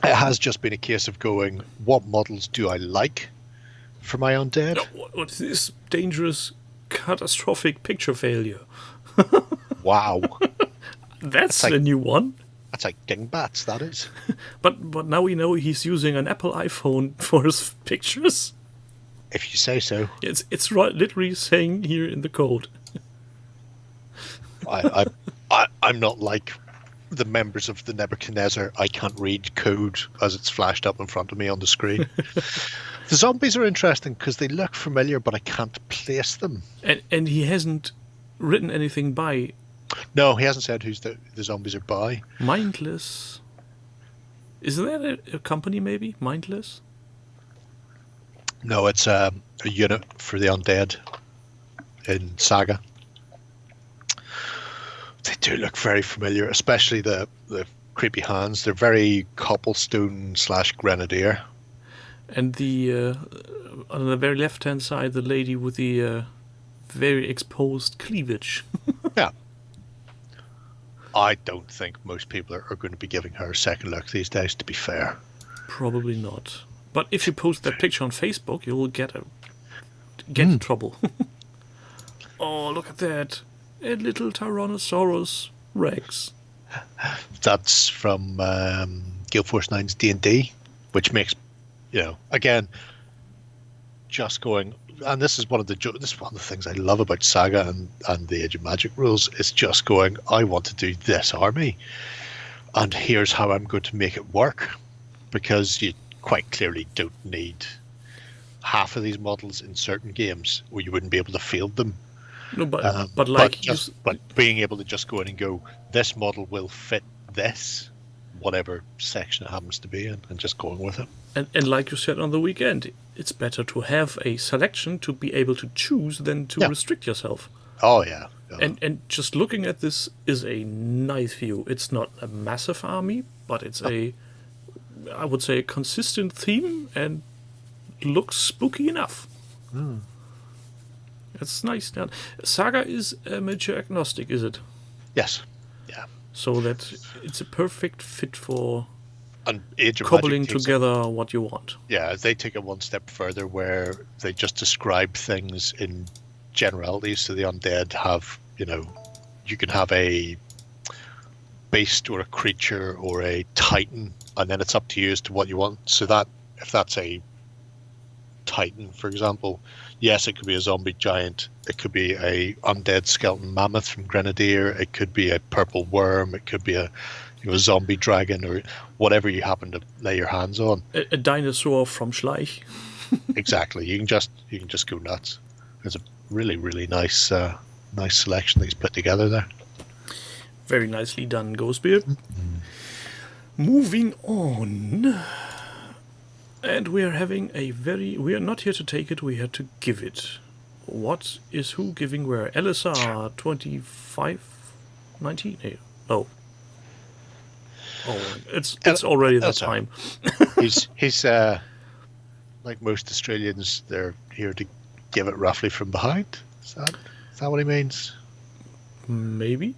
It has just been a case of going, what models do I like for my undead? What is this dangerous, catastrophic picture failure? Wow. That's like- a new one. That's like dingbats, that is. But now we know he's using an Apple iPhone for his pictures. If you say so. It's literally saying here in the code. I'm not like the members of the Nebuchadnezzar. I can't read code as it's flashed up in front of me on the screen. The zombies are interesting because they look familiar, but I can't place them. And he hasn't written anything by. No, he hasn't said who's the zombies are by. Mindless. Isn't that a company maybe? Mindless? No, it's a unit for the undead in Saga. They do look very familiar, especially the creepy hands. They're very cobblestone / grenadier. And the on the very left-hand side, the lady with the very exposed cleavage. Yeah. I don't think most people are going to be giving her a second look these days, to be fair. Probably not. But if you post that picture on Facebook, you'll get in trouble. Oh, look at that. A little Tyrannosaurus Rex. That's from Guild Force 9's D&D, which makes, again, just going, and this is one of the things I love about Saga and the Age of Magic rules, is just going, I want to do this army, and here's how I'm going to make it work, because you quite clearly don't need half of these models in certain games, or you wouldn't be able to field them. No, but being able to just go in and go, this model will fit this, whatever section it happens to be in, and just going with it. And like you said on the weekend, it's better to have a selection to be able to choose than to restrict yourself. Oh, yeah. And just looking at this is a nice view. It's not a massive army, but it's I would say, a consistent theme and looks spooky enough. It's nice. Now, Saga is miniature agnostic, is it? Yes. Yeah. So that it's a perfect fit for and Age of cobbling Magic together what you want. Yeah, they take it one step further where they just describe things in generalities. So the undead have, you can have a beast or a creature or a titan, and then it's up to you as to what you want. So that if that's a titan, for example, yes, it could be a zombie giant, it could be a undead skeleton mammoth from Grenadier, it could be a purple worm, it could be a zombie dragon, or whatever you happen to lay your hands on. A dinosaur from Schleich. Exactly. You can just go nuts. It's a really, really nice selection that he's put together there. Very nicely done, Ghostbeard. Moving on. And we are having we are not here to take it, we are to give it. What is who giving where? LSR 2519? No. Oh, it's already that time. He's like most Australians, they're here to give it roughly from behind. Is that what he means? Maybe.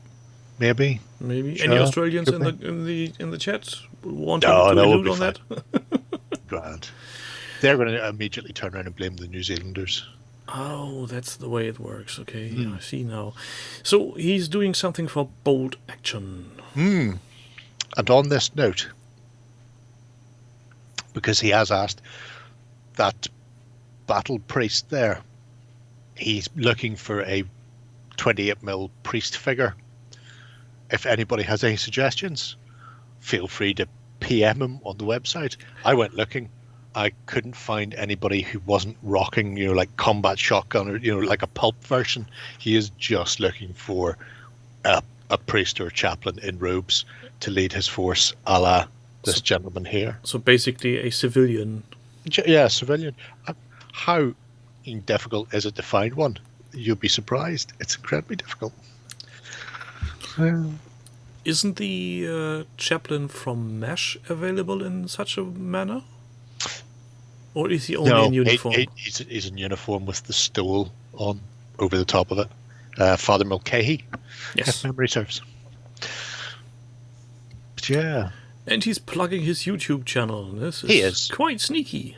Maybe. Sure. Any Australians in the chat wanting to allude on that? Grand. They're going to immediately turn around and blame the New Zealanders. Oh, that's the way it works. Okay, yeah, I see now. So he's doing something for bold action. And on this note, because he has asked that battle priest there. He's looking for a 28mm priest figure. If anybody has any suggestions, feel free to PM him on the website. I went looking. I couldn't find anybody who wasn't rocking, like combat shotgun or, like a pulp version. He is just looking for a priest or a chaplain in robes to lead his force, a la this gentleman here. So basically a civilian. Yeah, civilian. How difficult is it to find one? You'll be surprised. It's incredibly difficult. Isn't the chaplain from MASH available in such a manner? Or is he only in uniform? He's in uniform with the stole on over the top of it. Father Mulcahy, yes, if memory serves. But yeah. And he's plugging his YouTube channel. This is quite sneaky.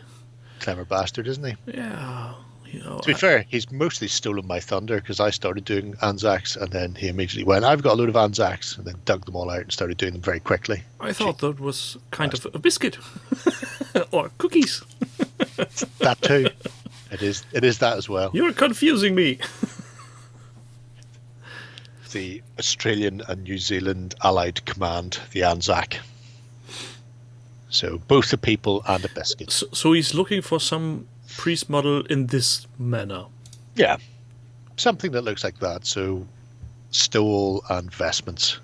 Clever bastard, isn't he? Yeah. To be fair, he's mostly stolen my thunder because I started doing Anzacs and then he immediately went, I've got a load of Anzacs, and then dug them all out and started doing them very quickly. I thought that was kind of a biscuit. Or cookies. That too. It is that as well. You're confusing me. The Australian and New Zealand Allied Command, the Anzac. So both a people and a biscuit. So he's looking for some priest model in this manner. Yeah. Something that looks like that. So stole and vestments.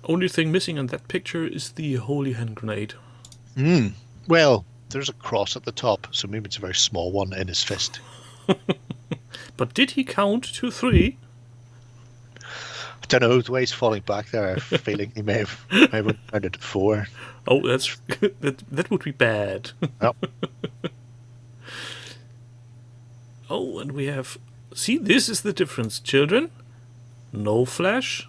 Only thing missing in that picture is the holy hand grenade. Well, there's a cross at the top, so maybe it's a very small one in his fist. But did he count to 3? I don't know, the way he's falling back there, I have a feeling he may have counted to 4. Oh, that would be bad. Yep. Oh, and we have... See, this is the difference, children. No flash.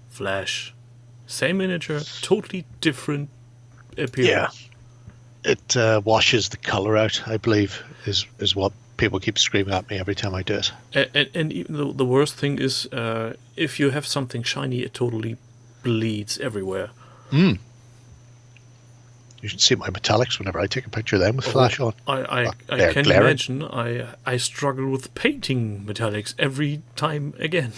Flash. Same miniature, totally different appearance. Yeah. It washes the colour out, I believe, is what people keep screaming at me every time I do it. And even the worst thing is, if you have something shiny, it totally bleeds everywhere. You should see my metallics whenever I take a picture of them with flash on. I can imagine. I struggle with painting metallics every time again.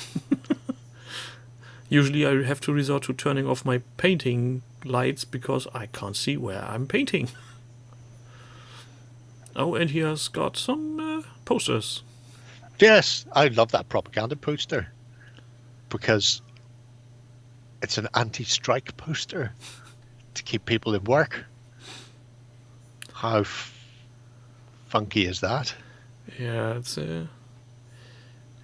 Usually I have to resort to turning off my painting lights because I can't see where I'm painting. Oh, and he has got some posters. Yes, I love that propaganda poster because it's an anti-strike poster to keep people in work. How funky is that? Yeah,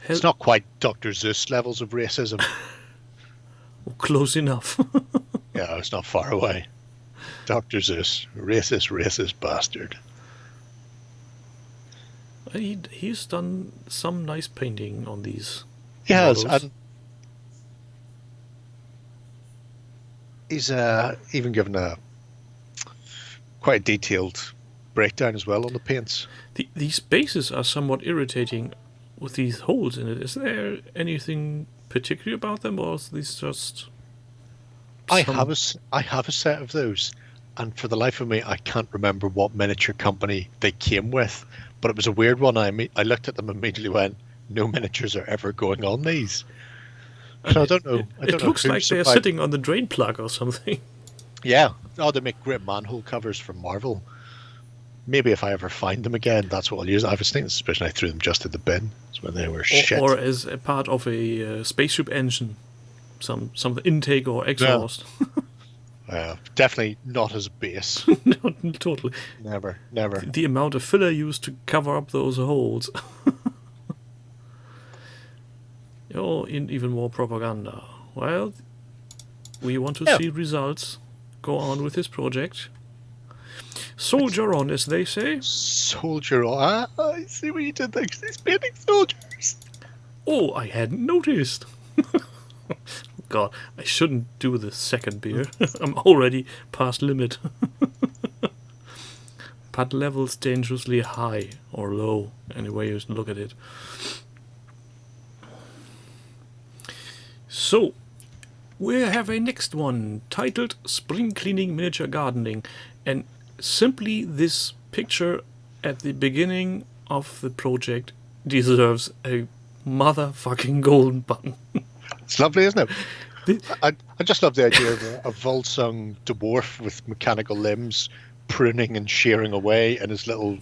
it's not quite Dr. Zeus levels of racism. Close enough. Yeah, it's not far away. Dr. Zeus, racist bastard. He's done some nice painting on these. He has, models. and he's even given a quite detailed breakdown as well on the paints. These bases are somewhat irritating with these holes in it. Is there anything particular about them, or is this just... I have a set of those, and for the life of me, I can't remember what miniature company they came with, but it was a weird one. I looked at them and immediately went, no miniatures are ever going on these. So I don't know. It looks like they're sitting on the drain plug or something. Yeah. Oh, they make great manhole covers from Marvel. Maybe if I ever find them again, that's what I'll use. I was thinking, suspicion I threw them just in the bin. That's when they were shit. Or as a part of a spaceship engine. Some intake or exhaust. Definitely not as a base. No, totally. Never. The amount of filler used to cover up those holes. Oh, even more propaganda. Well, we want to see results. Go on with this project. Soldier on, as they say. Soldier on. I see what you did there. He's painting soldiers. Oh, I hadn't noticed. God, I shouldn't do the second beer. I'm already past limit. Put levels dangerously high or low, any way you look at it. So, we have a next one titled Spring Cleaning Miniature Gardening. And simply this picture at the beginning of the project deserves a motherfucking golden button. It's lovely, isn't it? The- I just love the idea of a Volsung dwarf with mechanical limbs pruning and shearing away, and his little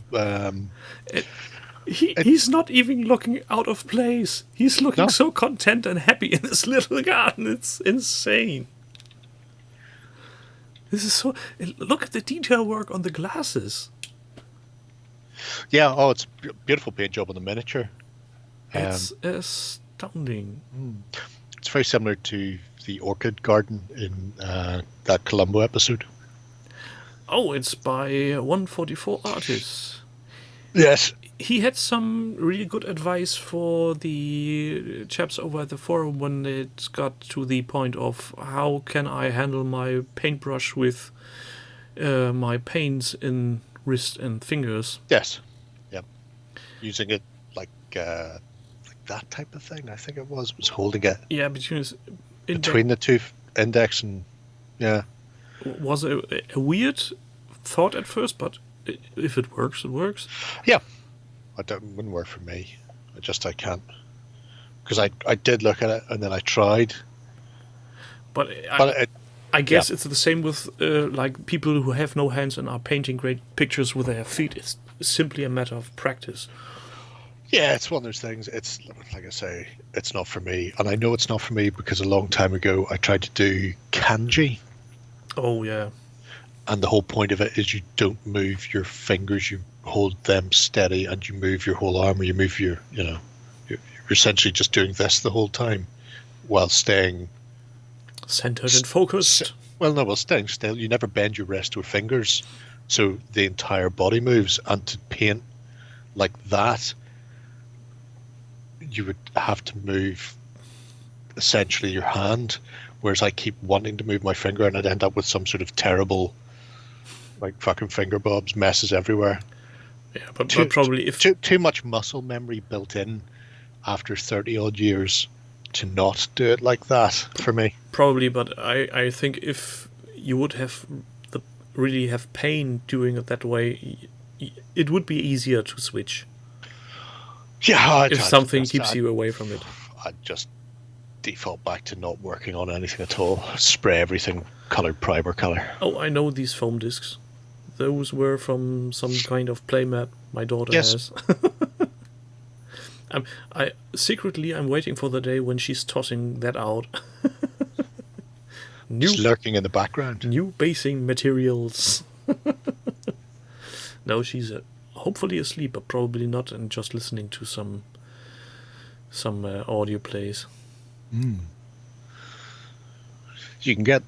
He's not even looking out of place. He's looking No. so content and happy in this little garden. It's insane. This is so. Look at the detail work on the glasses. yeah. Oh, it's a beautiful paint job on the miniature. It's astounding. It's very similar to the orchid garden in that Columbo episode. Oh, it's by 144 artists. Yes. He had some really good advice for the chaps over at the forum when it got to the point of how can I handle my paintbrush with my paints in wrist and fingers. Yes. Yep. Using it like that type of thing. I think it was holding it Yeah, between the two index and yeah. was a weird thought at first, but if it works, it works. Yeah. Wouldn't work for me. I can't. Because I did look at it and then I tried. But I guess it's the same with like people who have no hands and are painting great pictures with their feet. It's simply a matter of practice. Yeah, it's one of those things. It's like I say, it's not for me. And I know it's not for me because a long time ago I tried to do kanji. Oh, yeah. And the whole point of it is you don't move your fingers, you hold them steady, and you move your whole arm, or you move your, you're essentially just doing this the whole time while staying centered and focused. Well, staying still. You never bend your wrist or fingers, so the entire body moves. And to paint like that, you would have to move essentially your hand, whereas I keep wanting to move my finger and I'd end up with some sort of terrible like fucking finger bobs, messes everywhere. Yeah, but probably if too much muscle memory built in after 30 odd years to not do it like that for me. Probably, but I think if you would really have pain doing it that way, it would be easier to switch. Yeah, if something keeps you away from it. I'd just default back to not working on anything at all. Spray everything colored primer color. Oh, I know these foam discs. Those were from some kind of playmat my daughter has. I'm waiting for the day when she's tossing that out. Just lurking in the background. New basing materials. No, she's hopefully asleep, but probably not, and just listening to some audio plays. You can get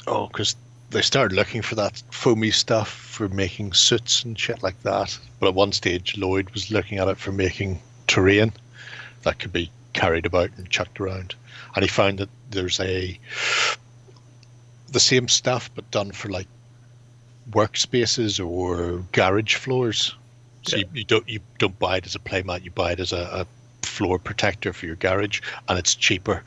because they started looking for that foamy stuff for making suits and shit like that. But at one stage, Lloyd was looking at it for making terrain that could be carried about and chucked around. And he found that there's the same stuff, but done for like workspaces or garage floors. So you don't buy it as a playmat, you buy it as a floor protector for your garage, and it's cheaper.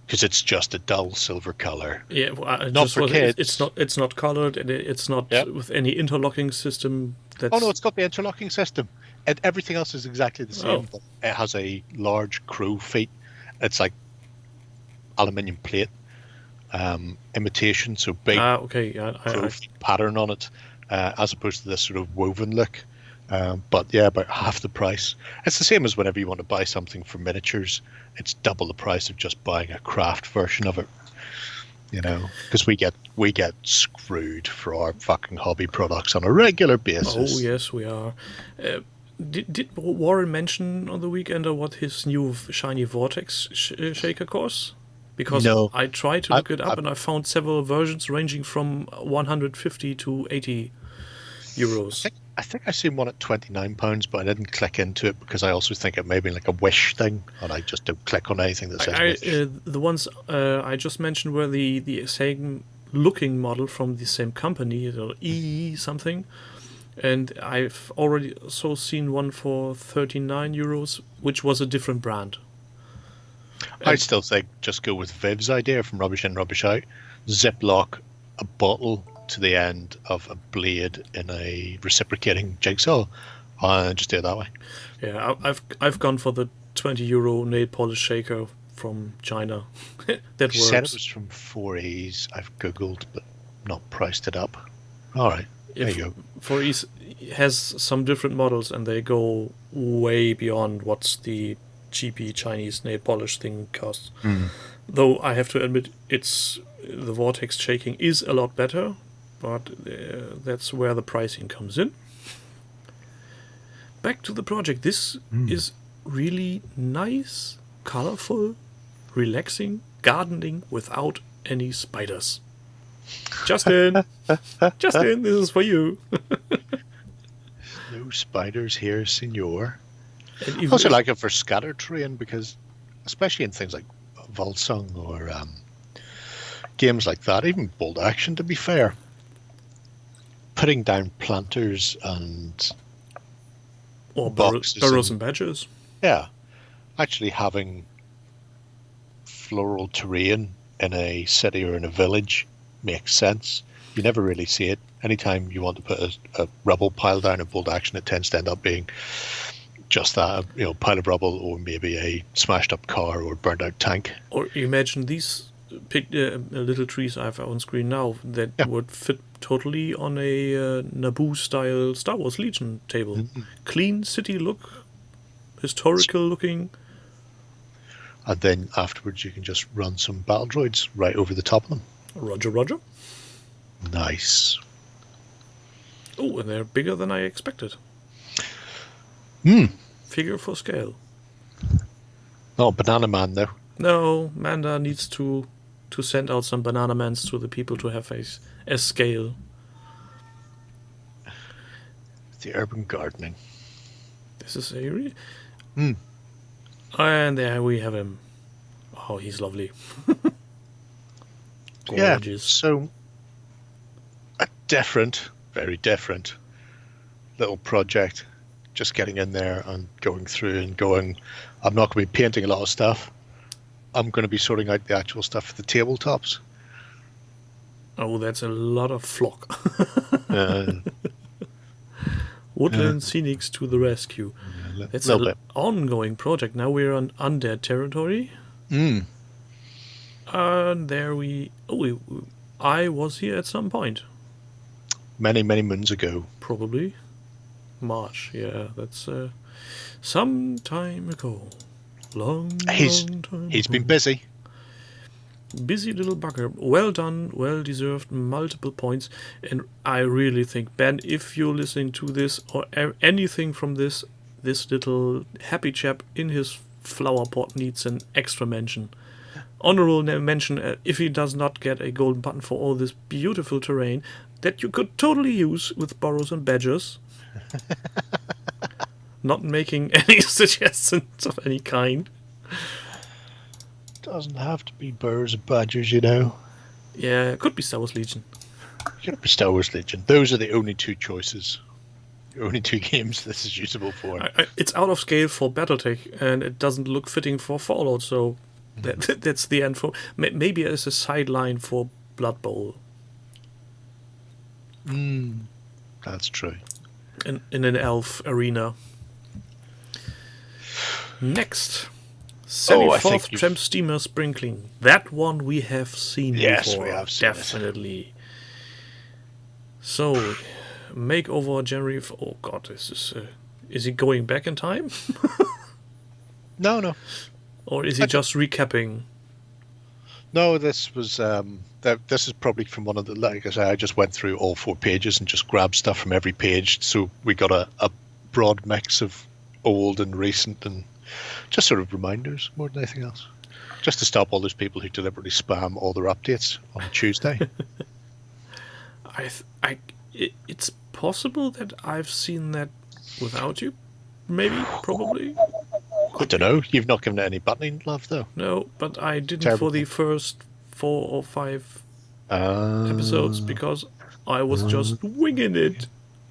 Because it's just a dull silver color. Yeah, well, not for kids. It's not colored, and it's not with any interlocking system. Oh no, it's got the interlocking system. And everything else is exactly the same. But it has a large crow feet. It's like aluminium plate imitation, so big crow feet pattern on it, as opposed to this sort of woven look. But yeah, about half the price. It's the same as whenever you want to buy something for miniatures. It's double the price of just buying a craft version of it. Because we get screwed for our fucking hobby products on a regular basis. Oh yes, we are. Did Warren mention on the weekend what his new shiny Vortex shaker costs? Because no. I tried to look it up and I found several versions ranging from 150 to 80 euros. I think I seen one at £29, but I didn't click into it because I also think it may be like a Wish thing, and I just don't click on anything that says Wish. The ones I just mentioned were the same looking model from the same company, E something, and I've already also seen one for 39 euros, which was a different brand. I still think just go with Viv's idea from Rubbish In, Rubbish Out. Ziplock a bottle to the end of a blade in a reciprocating jigsaw and just do it that way. Yeah, I've gone for the €20 nail polish shaker from China. That You said it works. was from 4E's. I've Googled, but not priced it up. All right, there you go. For Ease has some different models, and they go way beyond what's the cheapy Chinese nail polish thing costs. Though I have to admit, the vortex shaking is a lot better, but that's where the pricing comes in. Back to the project. This is really nice, colorful, relaxing gardening without any spiders. Justin, Justin, this is for you. No spiders here, senor. And I even also if- like it for scatter terrain because, especially in things like Volsung or games like that, even Bolt Action, to be fair, putting down planters and or boxes burrows and- and badgers. yeah, actually having floral terrain in a city or in a village makes sense. You never really see it. Anytime you want to put a rubble pile down in Bolt Action, it tends to end up being just that, pile of rubble or maybe a smashed up car or burnt out tank. Or imagine these little trees I have on screen now that Yeah. would fit totally on a Naboo-style Star Wars Legion table. Clean city look, historical looking. And then afterwards you can just run some battle droids right over the top of them. Roger, roger. Nice. Oh, and they're bigger than I expected. Figure for scale. Oh, Banana Man though. No, Manda needs to send out some banana mans to the people to have a scale. The urban gardening. This is a And there we have him. Oh, he's lovely. Yeah, Gorgeous. so a different, very different little project. Just getting in there and going through and going, I'm not going to be painting a lot of stuff. I'm going to be sorting out the actual stuff for the tabletops. Oh, that's a lot of flock. Uh, Woodland Scenics to the rescue. a That's little an bit. ongoing project. Now we're on undead territory. And there I was here at some point. Many, many moons ago. Probably March. Yeah, that's some time ago. Long time He's ago. been busy. Busy little bugger. Well done, well deserved, multiple points. And I really think, Ben, if you're listening to this or anything from this little happy chap in his flower pot needs an extra mention. Honorable mention if he does not get a golden button for all this beautiful terrain that you could totally use with burrows and badgers. Not making any suggestions of any kind. Doesn't have to be birds and badgers, you know. Yeah, it could be Star Wars Legion. Could be Star Wars Legion. Those are the only two choices. The only two games this is usable for. It's out of scale for BattleTech, and it doesn't look fitting for Fallout, so that's the end for... Maybe as a sideline for Blood Bowl. That's true. In an elf arena. Next. I think 74th you've- Tramp Steamer Sprinkling. That one we have seen Yes, before. we have seen it. Definitely. So, makeover January... Oh god, this is he going back in time? No. Or is he just recapping? No, this was this is probably from one of the, like I say, I just went through all 4 pages and just grabbed stuff from every page, so we got a broad mix of old and recent and just sort of reminders more than anything else, just to stop all those people who deliberately spam all their updates on Tuesday. It's possible that I've seen that without you, maybe, probably. I don't know. You've not given it any buttoning love though. No, but I didn't Terrible for the thing. first 4 or 5 episodes because I was just winging it.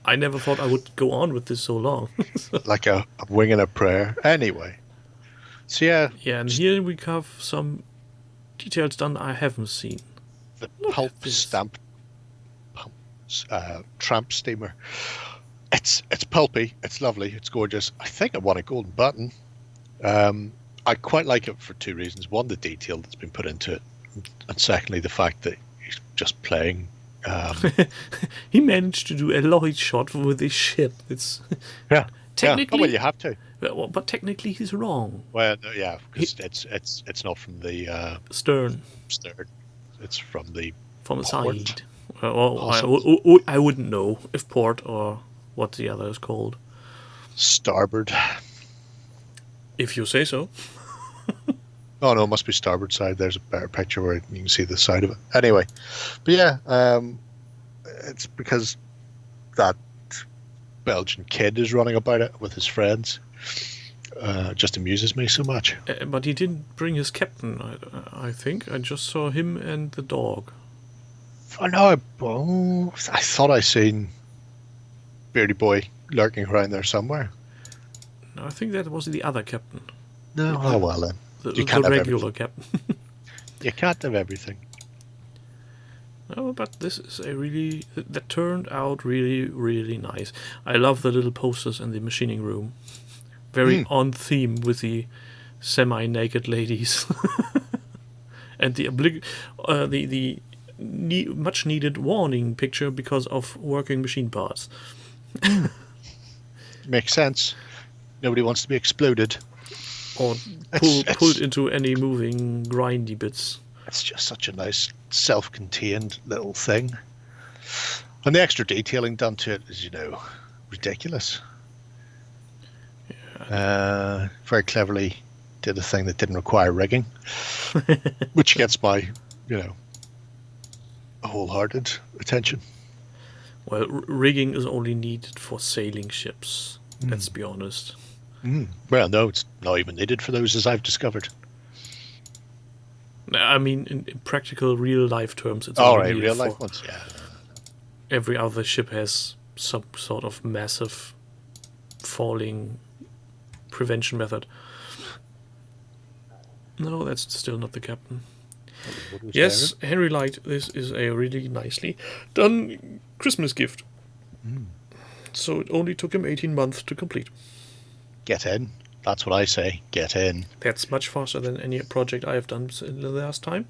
I never thought I would go on with this so long. Like a wing and a prayer. Anyway, so yeah, Yeah, and here we have some details done I haven't seen. the Look pulp at this. stamp. tramp steamer. It's pulpy. It's lovely. It's gorgeous. I think I want a golden button. I quite like it for two reasons. One, the detail that's been put into it, and secondly, the fact that he's just playing. He managed to do a Lloyd shot with his ship. It's Yeah. technically, Yeah. Oh, well, you have to. but technically he's wrong. Well, no, yeah, because it's not from the Stern stern. It's from the from the port. side. Well, I wouldn't know if port or what the other is called. starboard. If you say so. Oh no, it must be starboard side. There's a better picture where you can see the side of it. Anyway, but yeah, it's because that Belgian kid is running about it with his friends. It just amuses me so much. But he didn't bring his captain, I think. I just saw him and the dog. Oh no, I thought I seen Beardy Boy lurking around there somewhere. No, I think that was the other captain. No, oh well then. The regular captain. You can't have everything. No, but this is that turned out really, really nice. I love the little posters in the machining room. Very on theme with the semi-naked ladies. And the much needed warning picture because of working machine parts. Makes sense. Nobody wants to be exploded. Or pulled into any moving grindy bits. It's just such a nice self-contained little thing. And the extra detailing done to it is, ridiculous. Yeah. Very cleverly did a thing that didn't require rigging, which gets my, wholehearted attention. Well, rigging is only needed for sailing ships. Let's be honest. Well, no, it's not even needed for those, as I've discovered. I mean, in practical, real-life terms, it's all only right, needed real-life for ones, yeah. every other ship has some sort of massive falling prevention method. No, that's still not the captain. Yes, Henry liked this is a really nicely done Christmas gift. So it only took him 18 months to complete. Get in. That's what I say. Get in. That's much faster than any project I have done in the last time.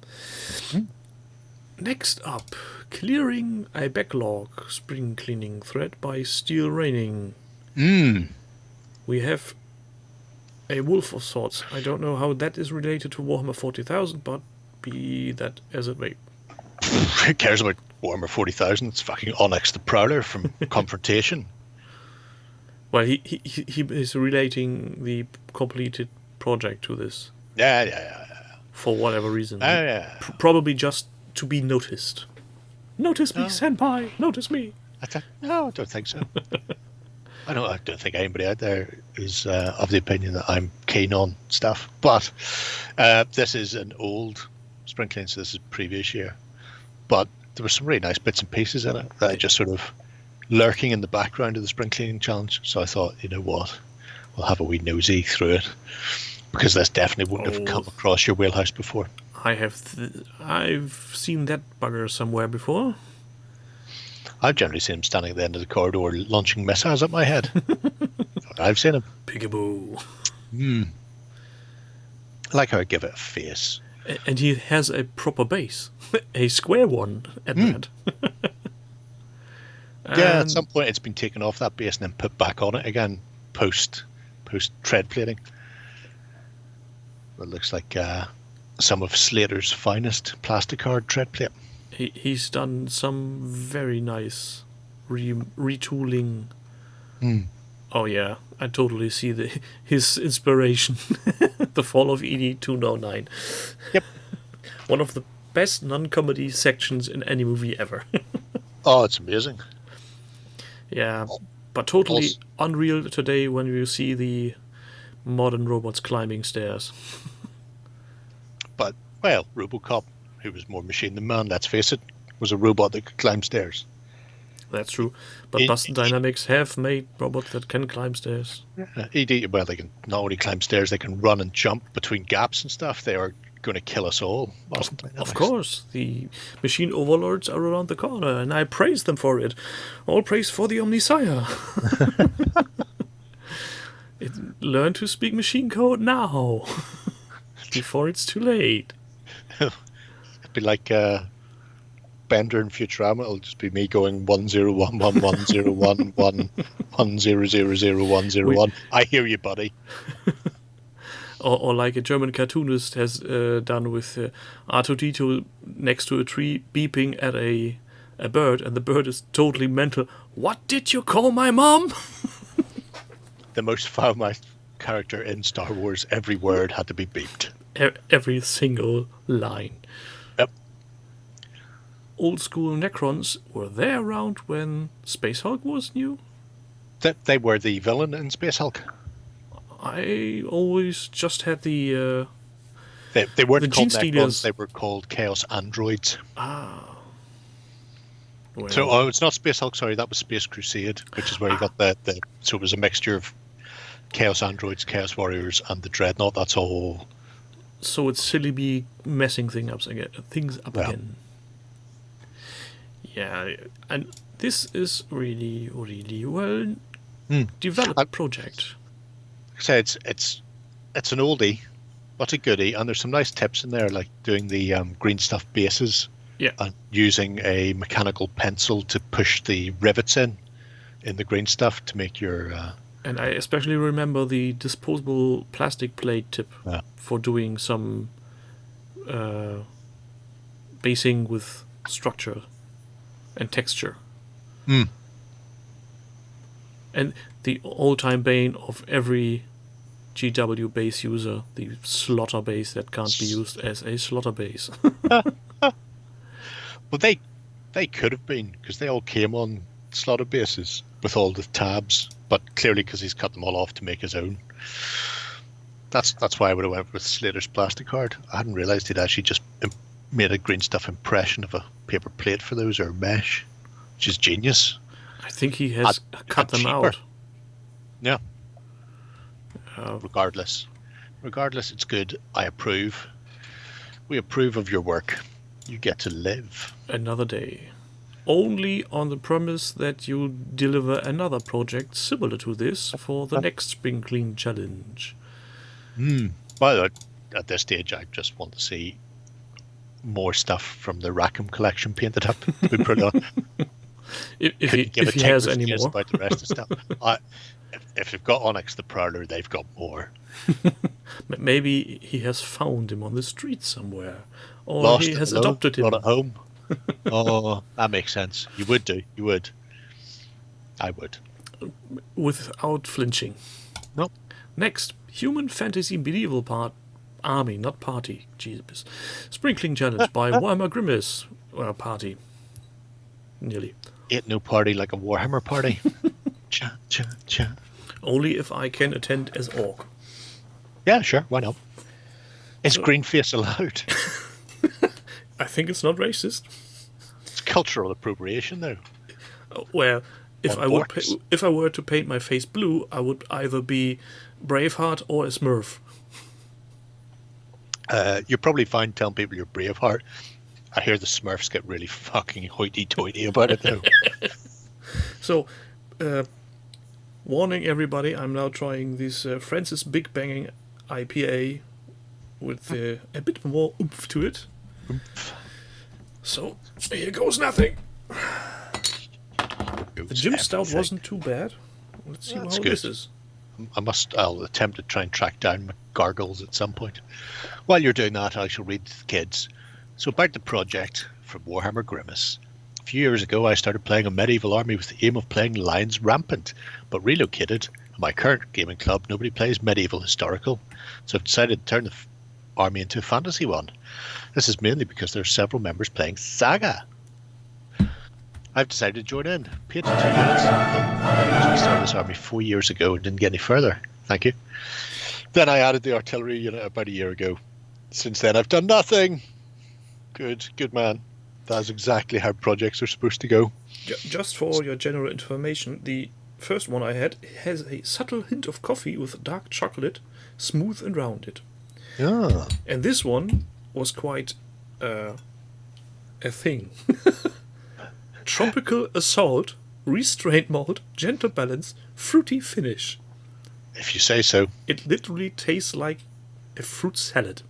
Next up, clearing a backlog spring cleaning thread by Steel Raining. We have a wolf of sorts. I don't know how that is related to Warhammer 40,000, but be that as it may. Who cares about Warhammer 40,000? It's fucking Onyx the Prowler from Confrontation. Well, he is relating the completed project to this. Yeah. For whatever reason. Yeah. Probably just to be noticed. Notice me, senpai! Notice me! No, I don't think so. I don't think anybody out there is of the opinion that I'm keen on stuff. But this is an old spring clean, so this is previous year. But there were some really nice bits and pieces in it that are just sort of lurking in the background of the spring cleaning challenge. So I thought, you know what, we'll have a wee nosy through it, because this definitely wouldn't have come across your wheelhouse before. I've seen that bugger somewhere before. I've generally seen him standing at the end of the corridor launching missiles at my head. I've seen him. Peekaboo. I like how I give it a face. And he has a proper base. A square one at that. Yeah, at some point it's been taken off that base and then put back on it again post tread plating. It looks like some of Slater's finest plasticard tread plate. He's done some very nice retooling. Oh yeah, I totally see his inspiration. The Fall of ED 209. Yep. One of the best non-comedy sections in any movie ever. Oh, it's amazing. Yeah, but totally unreal today when you see the modern robots climbing stairs. But, well, RoboCop, who was more machine than man, let's face it, was a robot that could climb stairs. That's true. But Boston Dynamics have made robots that can climb stairs. ED, well, they can not only climb stairs, they can run and jump between gaps and stuff. They are going to kill us all, wasn't it? Of course, the machine overlords are around the corner, and I praise them for it. All praise for the Omnisire. Learn to speak machine code now, before it's too late. It'd be like Bender in Futurama. It'll just be me going 1011101110000101. I hear you, buddy. Or like a German cartoonist has done with R2D2 next to a tree beeping at a bird, and the bird is totally mental. What did you call my mom? The most foul-mouthed character in Star Wars, every word had to be beeped. Every single line. Yep. Old school Necrons, were they around when Space Hulk was new? They were the villain in Space Hulk. I always just had the They weren't the called Gene Necrons, Stealers. they were called Chaos Androids. Well, So, it's not Space Hulk, sorry, that was Space Crusade, which is where you got the so it was a mixture of Chaos Androids, Chaos Warriors, and the Dreadnought. That's all. so it's silly me messing things up Well. again. Yeah, and this is really, really well developed project. So it's an oldie, but a goodie, and there's some nice tips in there, like doing the green stuff bases. Yeah. And using a mechanical pencil to push the rivets in the green stuff to make your... And I especially remember the disposable plastic plate tip Yeah. for doing some basing with structure and texture. And the all-time bane of every GW base user, the slaughter base that can't be used as a slaughter base. Well, they could have been, because they all came on slotted bases with all the tabs, but clearly because he's cut them all off to make his own. That's why I would have went with Slater's plastic card. I hadn't realised he'd actually just made a green stuff impression of a paper plate for those, or mesh, which is genius. I think he has cut them cheaper. out. Yeah. Regardless, it's good. I approve. We approve of your work. You get to live. Another day. Only on the premise that you deliver another project similar to this for the next Spring Clean Challenge. Well, at this stage, I just want to see more stuff from the Rackham collection painted up. To be put on. If Couldn't give he a has tinker's any guess more. about the rest of stuff. If you've got Onyx the Prowler, they've got more. Maybe he has found him on the street somewhere. Or Lost he it has alone, adopted him. not at home. Oh, that makes sense. You would do. You would. I would. Without flinching. Nope. Next, Human Fantasy Medieval Army, not Party. Jesus. Sprinkling Challenge by Warhammer Grimace. Well, Party. Nearly. Ain't no party like a Warhammer party. Cha, cha, cha. Only if I can attend as Orc. Yeah, sure. Why not? Is greenface allowed? I think it's not racist. It's cultural appropriation, though. Well, if On orcs. if I were to paint my face blue, I would either be Braveheart or a Smurf. You're probably fine telling people you're Braveheart. I hear the Smurfs get really fucking hoity-toity about it, though. So, warning everybody, I'm now trying this Francis Big Banging IPA with a bit more oomph to it. So, here goes nothing. The Jim Stout wasn't too bad. Let's see That's how good. this is. I'll attempt to try and track down McGargles at some point. While you're doing that, I shall read to the kids. So about the project from Warhammer Grimace. A few years ago, I started playing a medieval army with the aim of playing Lions Rampant, but relocated. In my current gaming club, nobody plays medieval historical, so I've decided to turn the army into a fantasy one. This is mainly because there are several members playing Saga. I've decided to join in. Paid 2 units. I originally started this army 4 years ago and didn't get any further. Thank you. Then I added the artillery unit about a year ago. Since then, I've done nothing. Good man. That's exactly how projects are supposed to go. Just for your general information, the first one I had has a subtle hint of coffee with dark chocolate, smooth and rounded. Yeah. And this one was quite a thing. Tropical assault, restrained malt, gentle balance, fruity finish. If you say so. It literally tastes like a fruit salad.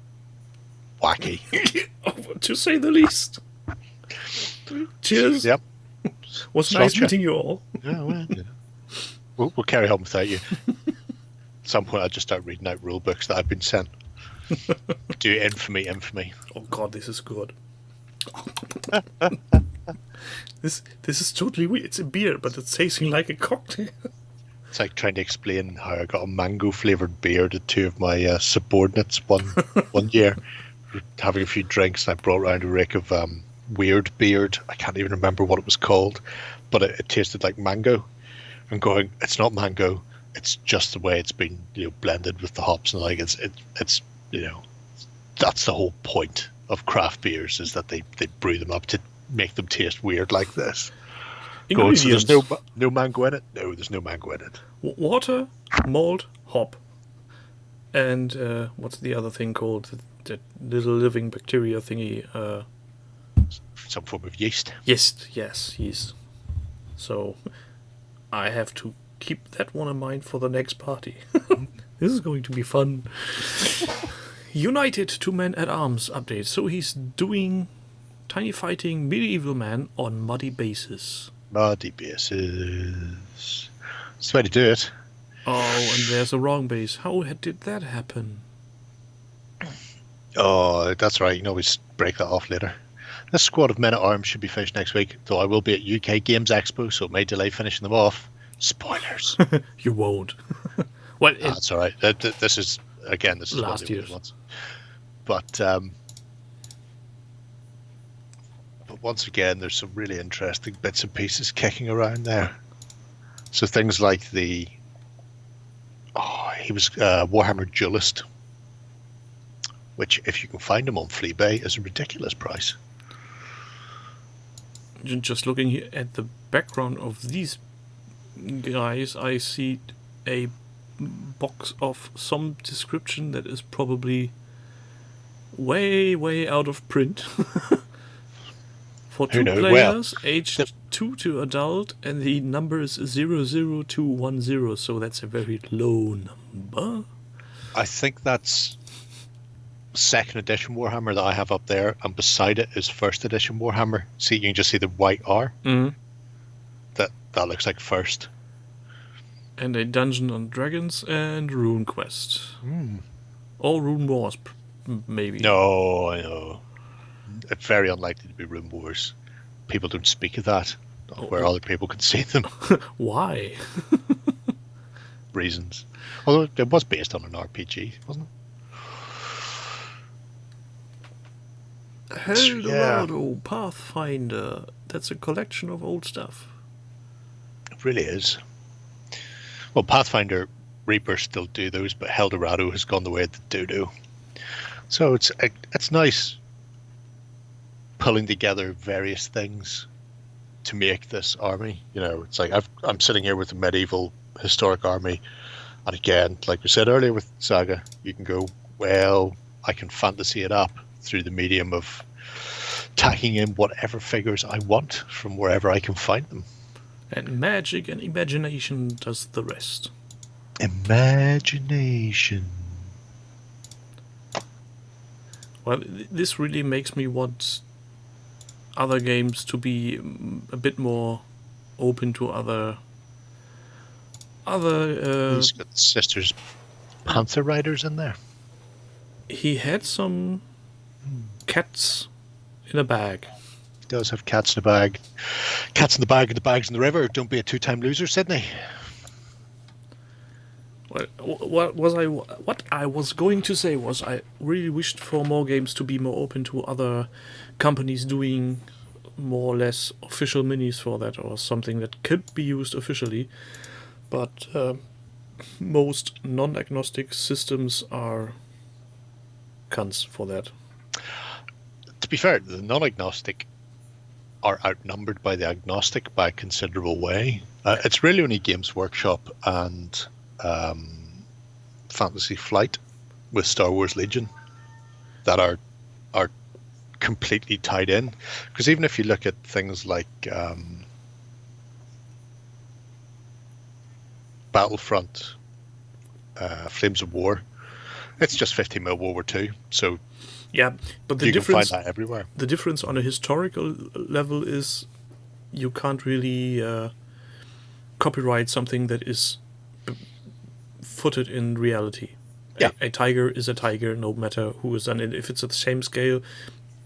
Wacky. To say the least. Cheers. Yep. Was nice meeting you all. Yeah, well, yeah. We'll carry on without you. At some point, I'll just start reading out rule books that I've been sent. Do infamy. Oh God, this is good. This is totally weird. It's a beer, but it's tasting like a cocktail. It's like trying to explain how I got a mango flavored beer to two of my subordinates one year. Having a few drinks, and I brought around a rake of weird beard. I can't even remember what it was called, but it tasted like mango. I'm going, it's not mango. It's just the way it's been, blended with the hops, and like it's that's the whole point of craft beers, is that they brew them up to make them taste weird like this. Going, so there's no mango in it? No, there's no mango in it. Water, malt, hop, and what's the other thing called? That little living bacteria thingy. Some form of yeast. Yeast, yes, yeast. So I have to keep that one in mind for the next party. This is going to be fun. United Two Men at Arms update. So he's doing tiny fighting medieval man on muddy bases. Muddy bases. That's the way to do it. Oh, and there's a wrong base. How did that happen? Oh, that's right. You can always break that off later. This squad of men at arms should be finished next week, though I will be at UK Games Expo, so it may delay finishing them off. Spoilers. You won't. Well, that's all right. This is last year's ones. But once again, there's some really interesting bits and pieces kicking around there. So things like he was Warhammer Duelist, which, if you can find them on Fleabay, is a ridiculous price. Just looking here at the background of these guys, I see a box of some description that is probably way out of print. For two players, aged 2 to adult, and the number is 00210, so that's a very low number. I think that's second edition Warhammer that I have up there, and beside it is first edition Warhammer. See, you can just see the white R. Mm-hmm. That looks like first. And a Dungeon and Dragons and Rune Quest. Or Rune Wars, maybe. No, I know. It's very unlikely to be Rune Wars. People don't speak of that, where other people can see them. Why? Reasons. Although it was based on an RPG, wasn't it? Eldorado Pathfinder. That's a collection of old stuff. It really is. Well, Pathfinder Reaper still do those, but Eldorado has gone the way of the dodo. So it's nice pulling together various things to make this army. It's like I'm sitting here with a medieval historic army, and again, like we said earlier with Saga, you can go, well, I can fantasy it up through the medium of tacking in whatever figures I want from wherever I can find them. And magic and imagination does the rest. Imagination. Well, this really makes me want other games to be a bit more open to other. He's got Sisters Panther Riders in there. He had some cats in a bag. He does have cats in a bag. Cats in the bag and the bags in the river. Don't be a two-time loser, Sydney. Well, what I was going to say was I really wished for more games to be more open to other companies doing more or less official minis for that, or something that could be used officially. But most non-agnostic systems are cunts for that. To be fair, the non-agnostic are outnumbered by the agnostic by a considerable way. It's really only Games Workshop and Fantasy Flight with Star Wars Legion that are completely tied in. Because even if you look at things like Battlefront, Flames of War, it's just 50mm World War II. So Yeah, but the you can difference find that everywhere. the difference on a historical level is you can't really copyright something that is footed in reality. Yeah. A tiger is a tiger, no matter who is done it. If it's at the same scale,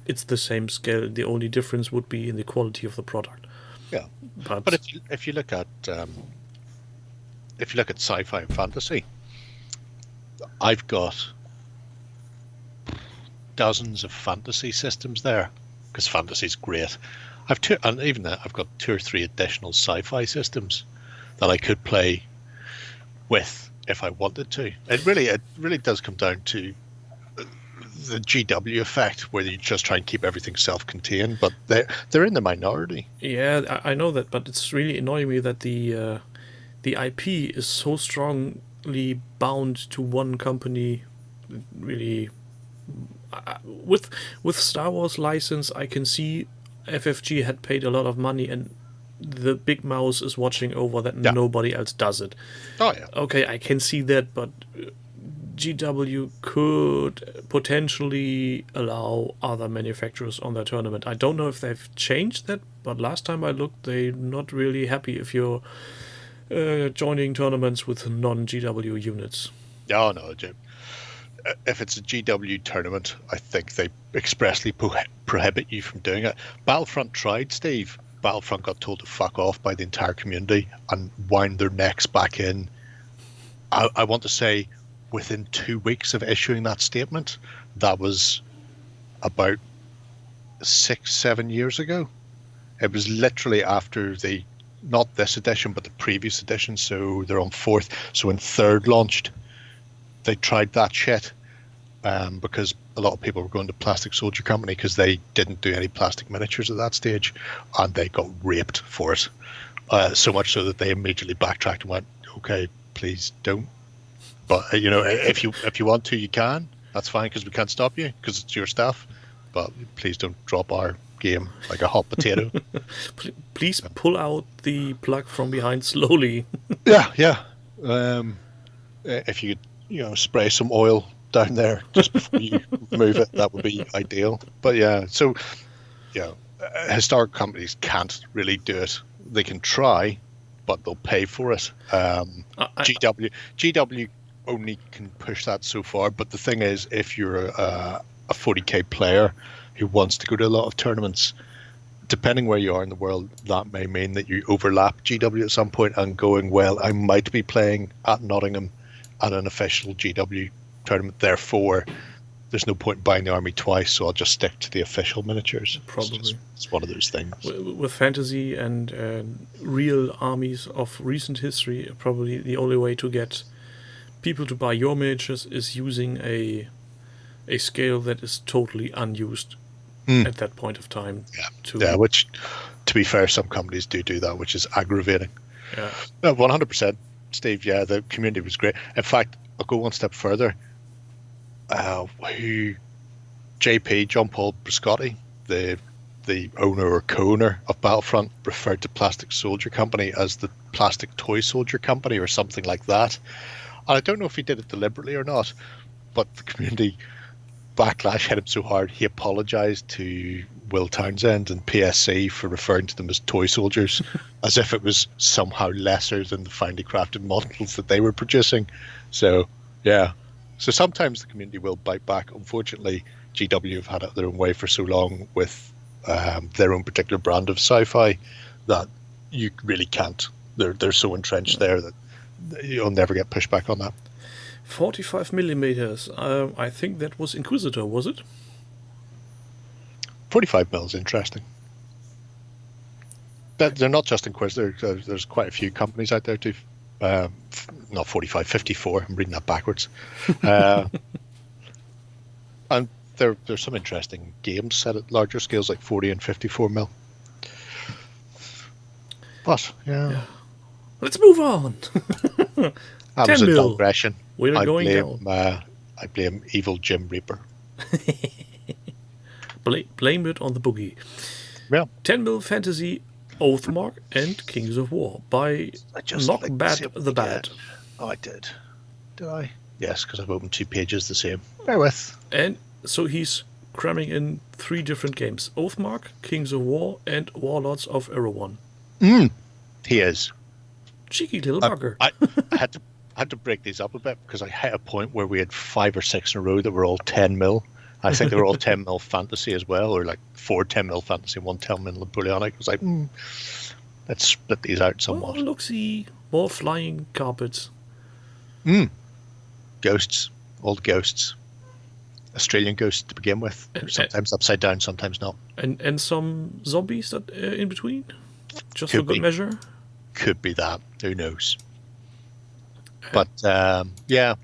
it's the same scale. The only difference would be in the quality of the product. Yeah, But if you look at sci-fi and fantasy, I've got dozens of fantasy systems there because fantasy's great. I've got 2 or 3 additional sci-fi systems that I could play with if I wanted to. It really does come down to the GW effect, where you just try and keep everything self-contained, but they're in the minority. yeah, I know that, but it's really annoying me that the IP is so strongly bound to one company. Really, with Star Wars license, I can see FFG had paid a lot of money, and the big mouse is watching over that. Yeah. Nobody else does it. Oh yeah, Okay, I can see that, but GW could potentially allow other manufacturers on their tournament. I don't know if they've changed that, but last time I looked, they're not really happy if you're joining tournaments with non-GW units. oh no, Jim. If it's a GW tournament, I think they expressly prohibit you from doing it. Battlefront tried, Steve. Battlefront got told to fuck off by the entire community and wind their necks back in. I want to say within 2 weeks of issuing that statement. That was about 6-7 years ago. It was literally after not this edition, but the previous edition. So they're on 4th. So when 3rd launched, they tried that shit because a lot of people were going to Plastic Soldier Company because they didn't do any plastic miniatures at that stage, and they got raped for it. So much so that they immediately backtracked and went, "Okay, please don't." But if you want to, you can. That's fine because we can't stop you because it's your stuff. But please don't drop our game like a hot potato. Please pull out the plug from behind slowly. Yeah. If you could, spray some oil down there just before you move it, that would be ideal. But yeah, so historic companies can't really do it. They can try, but they'll pay for it. GW only can push that so far. But the thing is, if you're a 40k player who wants to go to a lot of tournaments, depending where you are in the world, that may mean that you overlap GW at some point and going, well, I might be playing at Nottingham at an official GW tournament. Therefore, there's no point in buying the army twice, so I'll just stick to the official miniatures. Probably. It's one of those things. With fantasy and real armies of recent history, probably the only way to get people to buy your miniatures is using a scale that is totally unused at that point of time. Yeah, which, to be fair, some companies do that, which is aggravating. Yeah. No, 100%, Steve. Yeah, the community was great. In fact, I'll go one step further. John Paul Briscotti, the owner or co-owner of Battlefront, referred to Plastic Soldier Company as the Plastic Toy Soldier Company or something like that. And I don't know if he did it deliberately or not, but the community backlash hit him so hard he apologized to Will Townsend and PSC for referring to them as toy soldiers, as if it was somehow lesser than the finely crafted models that they were producing. So yeah, so sometimes the community will bite back. Unfortunately, GW have had it their own way for so long with their own particular brand of sci-fi that you really can't. They're so entrenched there that you'll never get pushback on that. 45 millimeters. I think that was Inquisitor, was it? 45 mil is interesting. But they're not just Inquisitor. There's quite a few companies out there too. Not 45, 54. I'm reading that backwards. And there's some interesting games set at larger scales like 40 and 54 mil. But yeah. Let's move on. That was a digression. We're going down. I blame evil Jim Reaper. Blame it on the boogie. Yeah. 10mm Fantasy, Oathmark, and Kings of War by I just Not like Bad same the Bad. again. Oh, I did. Did I? Yes, because I've opened 2 pages the same. Bear with. And so he's cramming in 3 different games. Oathmark, Kings of War, and Warlords of Erewhon. He is. Cheeky little bugger. I had to break these up a bit because I hit a point where we had 5 or 6 in a row that were all 10mm. I think they were all 10mm fantasy as well, or like 4 10mm fantasy and 1 10mm Napoleonic. I was like, let's split these out Oh, somewhat. look, see, more flying carpets. Ghosts, old ghosts, Australian ghosts to begin with. Sometimes upside down, sometimes not. And some zombies that in between, just Could for good be. measure. Could be that. Who knows? But yeah,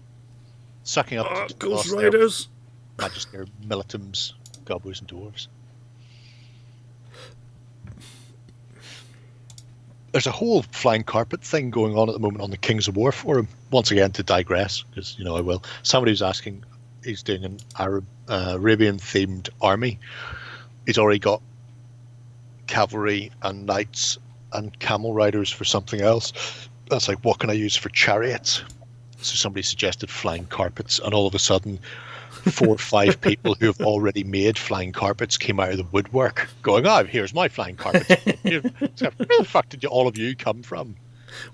sucking up to Ghost their Riders. Magister Militums, Gobos and Dwarves. There's a whole flying carpet thing going on at the moment on the Kings of War forum. Once again, to digress, because I will. Somebody was asking, he's doing an Arabian-themed army. He's already got cavalry and knights and camel riders for something else. That's like, what can I use for chariots? So somebody suggested flying carpets, and all of a sudden 4 or 5 people who have already made flying carpets came out of the woodwork going, here's my flying carpet. Where the fuck did all of you come from?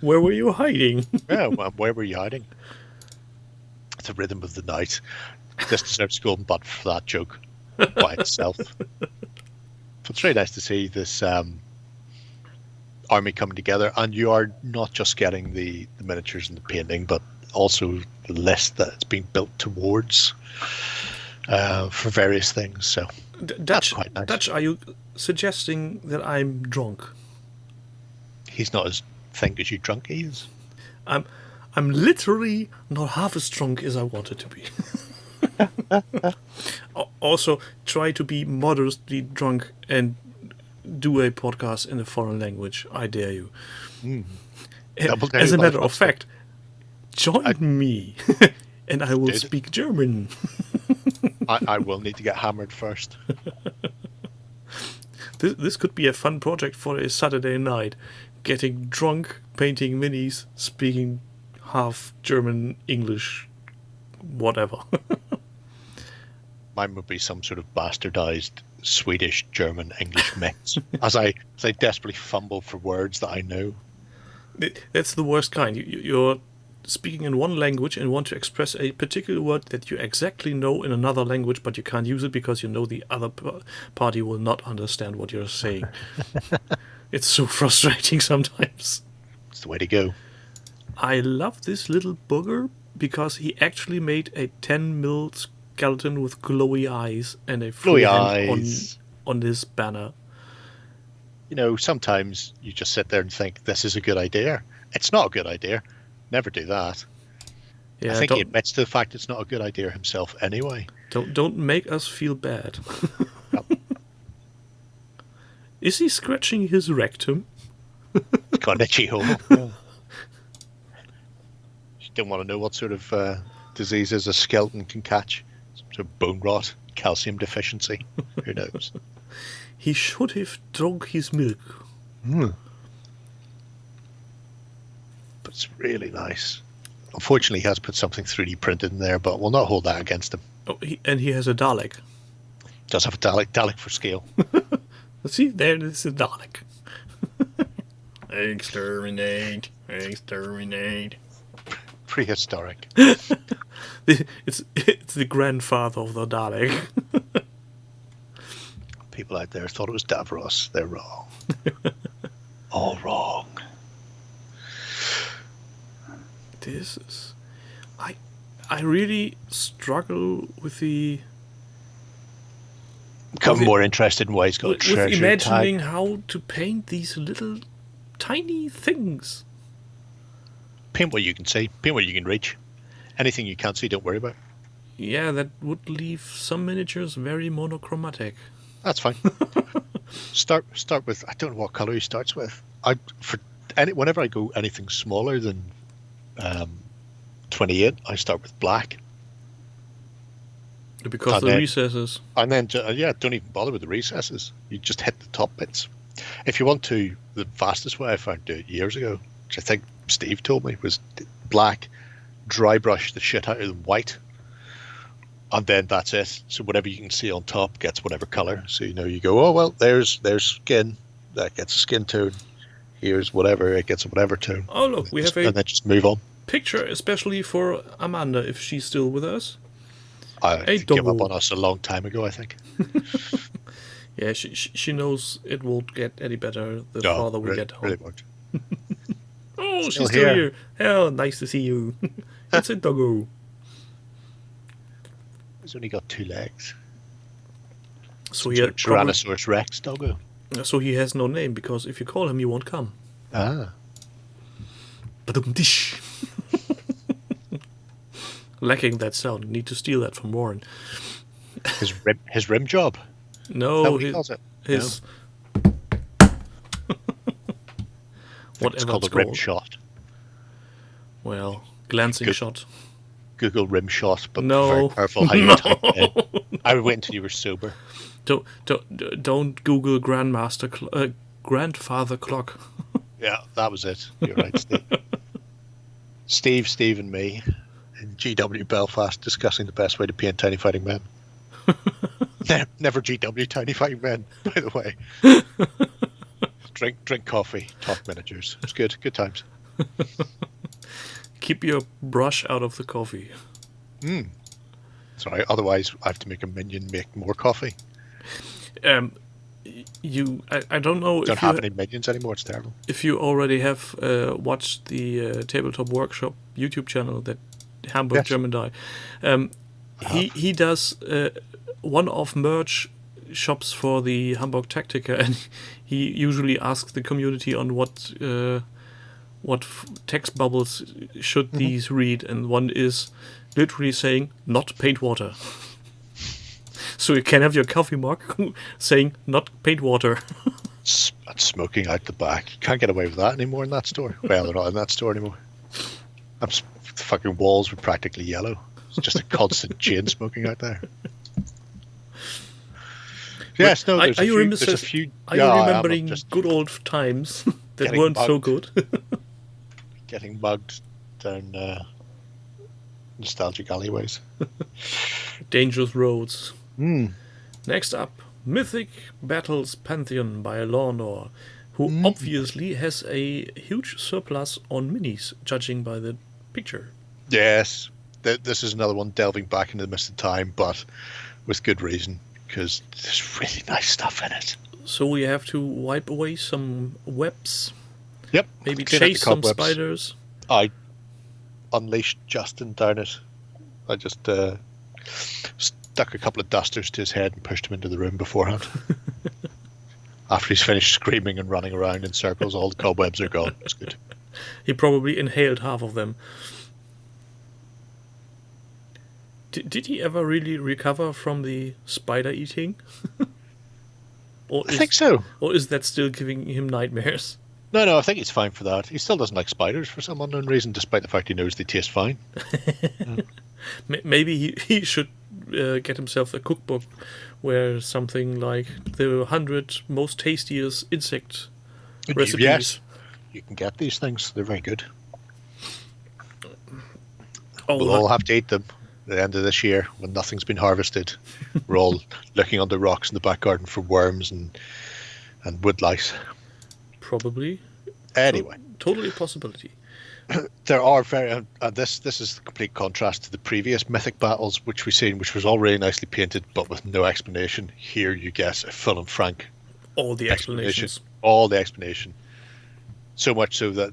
Where were you hiding? Yeah, well, where were you hiding? It's a rhythm of the night. This deserves a golden button for that joke by itself. But it's very nice to see this army coming together, and you are not just getting the miniatures and the painting, but also the list that it's being built towards for various things. So that's quite nice. Dutch, are you suggesting that I'm drunk? He's not as think as you drunk he is. I'm literally not half as drunk as I wanted to be. Also, try to be moderately drunk and do a podcast in a foreign language. I dare you. As a matter of fact, join me, and I will speak German. I will need to get hammered first. This could be a fun project for a Saturday night. Getting drunk, painting minis, speaking half German, English, whatever. Mine would be some sort of bastardized Swedish, German, English mix as I desperately fumble for words that I know. That's the worst kind. You're speaking in one language and want to express a particular word that you exactly know in another language, but you can't use it because you know the other party will not understand what you're saying. It's so frustrating sometimes. It's the way to go. I love this little booger because he actually made a 10mm skeleton with glowy eyes and a free hand on this banner. Sometimes you just sit there and think, this is a good idea. It's not a good idea. Never do that. Yeah, I think he admits to the fact it's not a good idea himself anyway. Don't make us feel bad. Yep. Is he scratching his rectum? Got an itchy hole. Yeah. You don't want to know what sort of diseases a skeleton can catch. Some sort of bone rot, calcium deficiency. Who knows? He should have drunk his milk. But it's really nice. Unfortunately, he has put something 3D printed in there, but we'll not hold that against him. Oh, and he has a Dalek. Does have a Dalek for scale. See, there is a Dalek. Exterminate. Prehistoric. It's the grandfather of the Dalek. People out there thought it was Davros. They're wrong. All wrong. This is... I really struggle with the... Become more interested in why he's got a treasure with imagining tag. how to paint these little tiny things. Paint what you can see. Paint what you can reach. Anything you can't see, don't worry about. Yeah, that would leave some miniatures very monochromatic. That's fine. Start with, I don't know what colour he starts with. Whenever I go anything smaller than 28, I start with black. Because And the then- recesses. And then, don't even bother with the recesses. You just hit the top bits. If you want to, the fastest way I found to do it years ago, which I think Steve told me, was black, dry brush the shit out of the white, and then that's it. So whatever you can see on top gets whatever color. So you go, oh well, there's skin, that gets a skin tone. Here's whatever, it gets a whatever tone. Oh look, we have a And then just move on. picture especially for Amanda, if she's still with us. I Hey, gave up doggo. on us a long time ago, I think. Yeah, she knows it won't get any better the No, farther we really, get home. really won't. Oh, Still she's still here. here. Hell, nice to see you. It's a doggo. He's only got 2 legs. So Some he, sort of Tyrannosaurus Rex doggo. so he has no name, because if you call him, he won't come. Ah. Ba-dum-dish. Lacking that sound. Need to steal that from Warren. His rim job. Is that No, what he calls it? his It's whatever called it's a rim called. shot. Well, glancing Good. shot. Google rim shot, but No. be very careful how you No. type it in. I would wait until you were sober. Don't Google grandfather clock. Yeah, that was it. You're right, Steve. Steve, and me in GW Belfast discussing the best way to paint Tiny Fighting Men. Never GW Tiny Fighting Men, by the way. Drink coffee, talk miniatures. It's good times. Keep your brush out of the coffee. Sorry, otherwise I have to make a minion make more coffee. I don't know Don't have any minions anymore. It's terrible. if you already have watched the Tabletop Workshop YouTube channel that Hamburg Yes. German Die. He does one-off merch shops for the Hamburg Taktiker, and he usually asks the community on what text bubbles should these read, and one is literally saying not paint water. So you can have your coffee mug saying not paint water. And smoking out the back. You can't get away with that anymore in that store. Well, they're not in that store anymore. The fucking walls were practically yellow. It's just a constant chain smoking out there. Yes, no, there's a few. Are you remembering good old times that getting weren't so mugged. good? getting mugged down nostalgic alleyways. Dangerous roads. Mm. Next up, Mythic Battles Pantheon by Lawnor, who obviously has a huge surplus on minis, judging by the picture. Yes, this is another one delving back into the mist of time, but with good reason, because there's really nice stuff in it. So we have to wipe away some webs, Yep. maybe Clean out chase the some cobwebs. spiders. I unleashed Justin down it. I just stuck a couple of dusters to his head and pushed him into the room beforehand. After he's finished screaming and running around in circles, all the cobwebs are gone. It's good. He probably inhaled half of them. Did he ever really recover from the spider eating? I think so. Or is that still giving him nightmares? No, I think he's fine for that. He still doesn't like spiders for some unknown reason, despite the fact he knows they taste fine. Maybe he should get himself a cookbook where something like the 100 most tastiest insect recipes. Yes, you can get these things. They're very good. Oh, We'll all have to eat them at the end of this year when nothing's been harvested. We're all looking under rocks in the back garden for worms and woodlice. probably. Anyway, Totally a possibility. there are very this is the complete contrast to the previous mythic battles which we've seen, which was all really nicely painted but with no explanation. Here you get a full and frank All the explanations. all the explanation, so much so that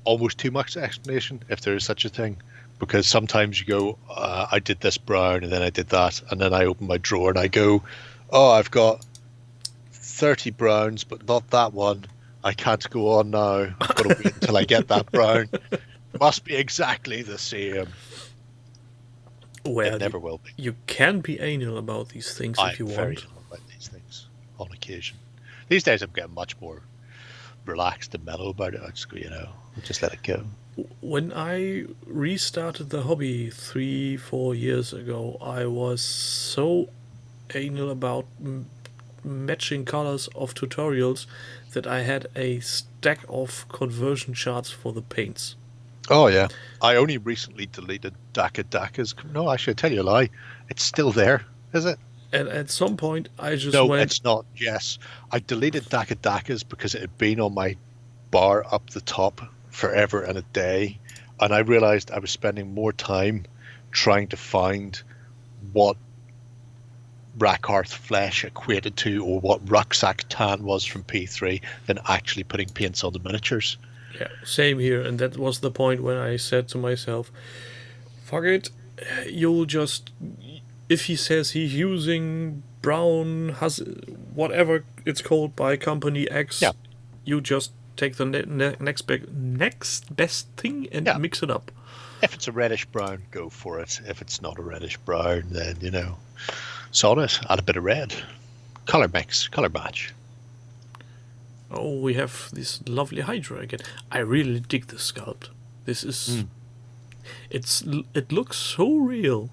almost too much explanation, if there is such a thing, because sometimes you go, I did this brown and then I did that, and then I open my drawer and I go, oh, I've got 30 browns but not that one. I can't go on now. I've got to wait until I get that brown. Must be exactly the same. Well, It never will be. you can be anal about these things if you I'm very want. anal about these things on occasion. These days I'm getting much more relaxed and mellow about it. I just go, just let it go. When I restarted the hobby 3-4 years ago, I was so anal about matching colors of tutorials that I had a stack of conversion charts for the paints. Oh yeah, I only recently deleted Daka's. No, actually, I tell you a lie. It's still there, is it? And at some point, I just No, went. it's not. Yes, I deleted Daka's because it had been on my bar up the top forever and a day, and I realized I was spending more time trying to find what Rakarth flesh equated to, or what rucksack tan was from P3, than actually putting paints on the miniatures. Yeah, same here. And that was the point when I said to myself, fuck it, you'll just, if he says he's using brown, whatever it's called by company X, Yeah. you just take the next best thing and mix it up. If it's a reddish brown, go for it. If it's not a reddish brown, then, sod it, add a bit of red. Color mix, color match. Oh, we have this lovely Hydra again. I really dig this sculpt. This is... It looks so real.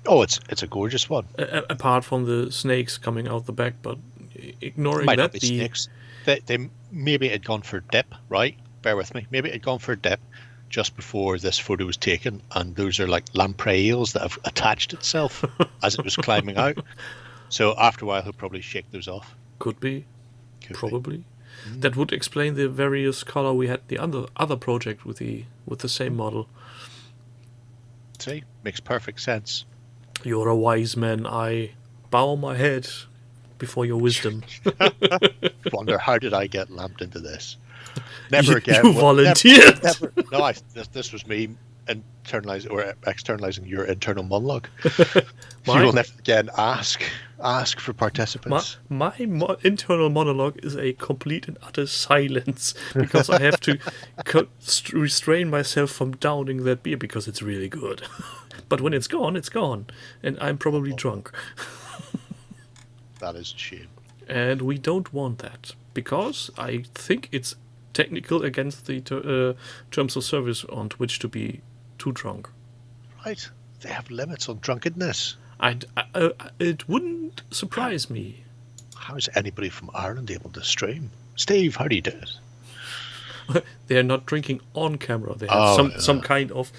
Oh, it's a gorgeous one. Apart from the snakes coming out the back, but ignoring Might that... not be snakes. They maybe it had gone for a dip, right? Bear with me. Maybe it had gone for a dip just before this photo was taken, and those are like lamprey eels that have attached itself as it was climbing out. So after a while, he'll probably shake those off. Could be. Probably. That would explain the various color we had the other project with the same model. See, makes perfect sense. You're a wise man. I bow my head before your wisdom. Wonder how did I get lamped into this? Never again. You volunteered. Never. No, this was me internalizing or externalizing your internal monologue. You will never again ask for participants. My internal monologue is a complete and utter silence because I have to restrain myself from downing that beer because it's really good. But when it's gone, and I'm probably drunk. That is a shame. And we don't want that because I think it's technical against the terms of service on Twitch to be too drunk. Right. They have limits on drunkenness. It wouldn't surprise me. How is anybody from Ireland able to stream? Steve, how do you do it? They are not drinking on camera. They have some kind of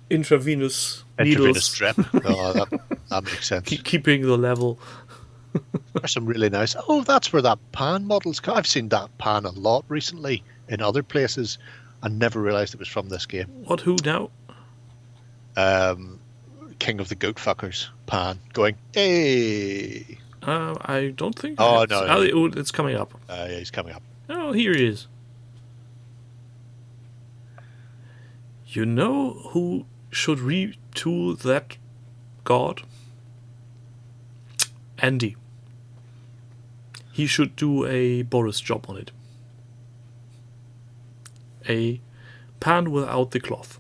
intravenous needles. Drip. Oh, that makes sense. Keeping the level. There's some really nice. Oh, that's where that pan model's come. I've seen that pan a lot recently in other places. I never realised it was from this game. What? Who now? King of the Goat Fuckers pan going. Hey. I don't think. Oh no, it's coming up. Yeah, he's coming up. Oh, here he is. You know who should retool that god? Andy. He should do a Boris job on it. A pan without the cloth.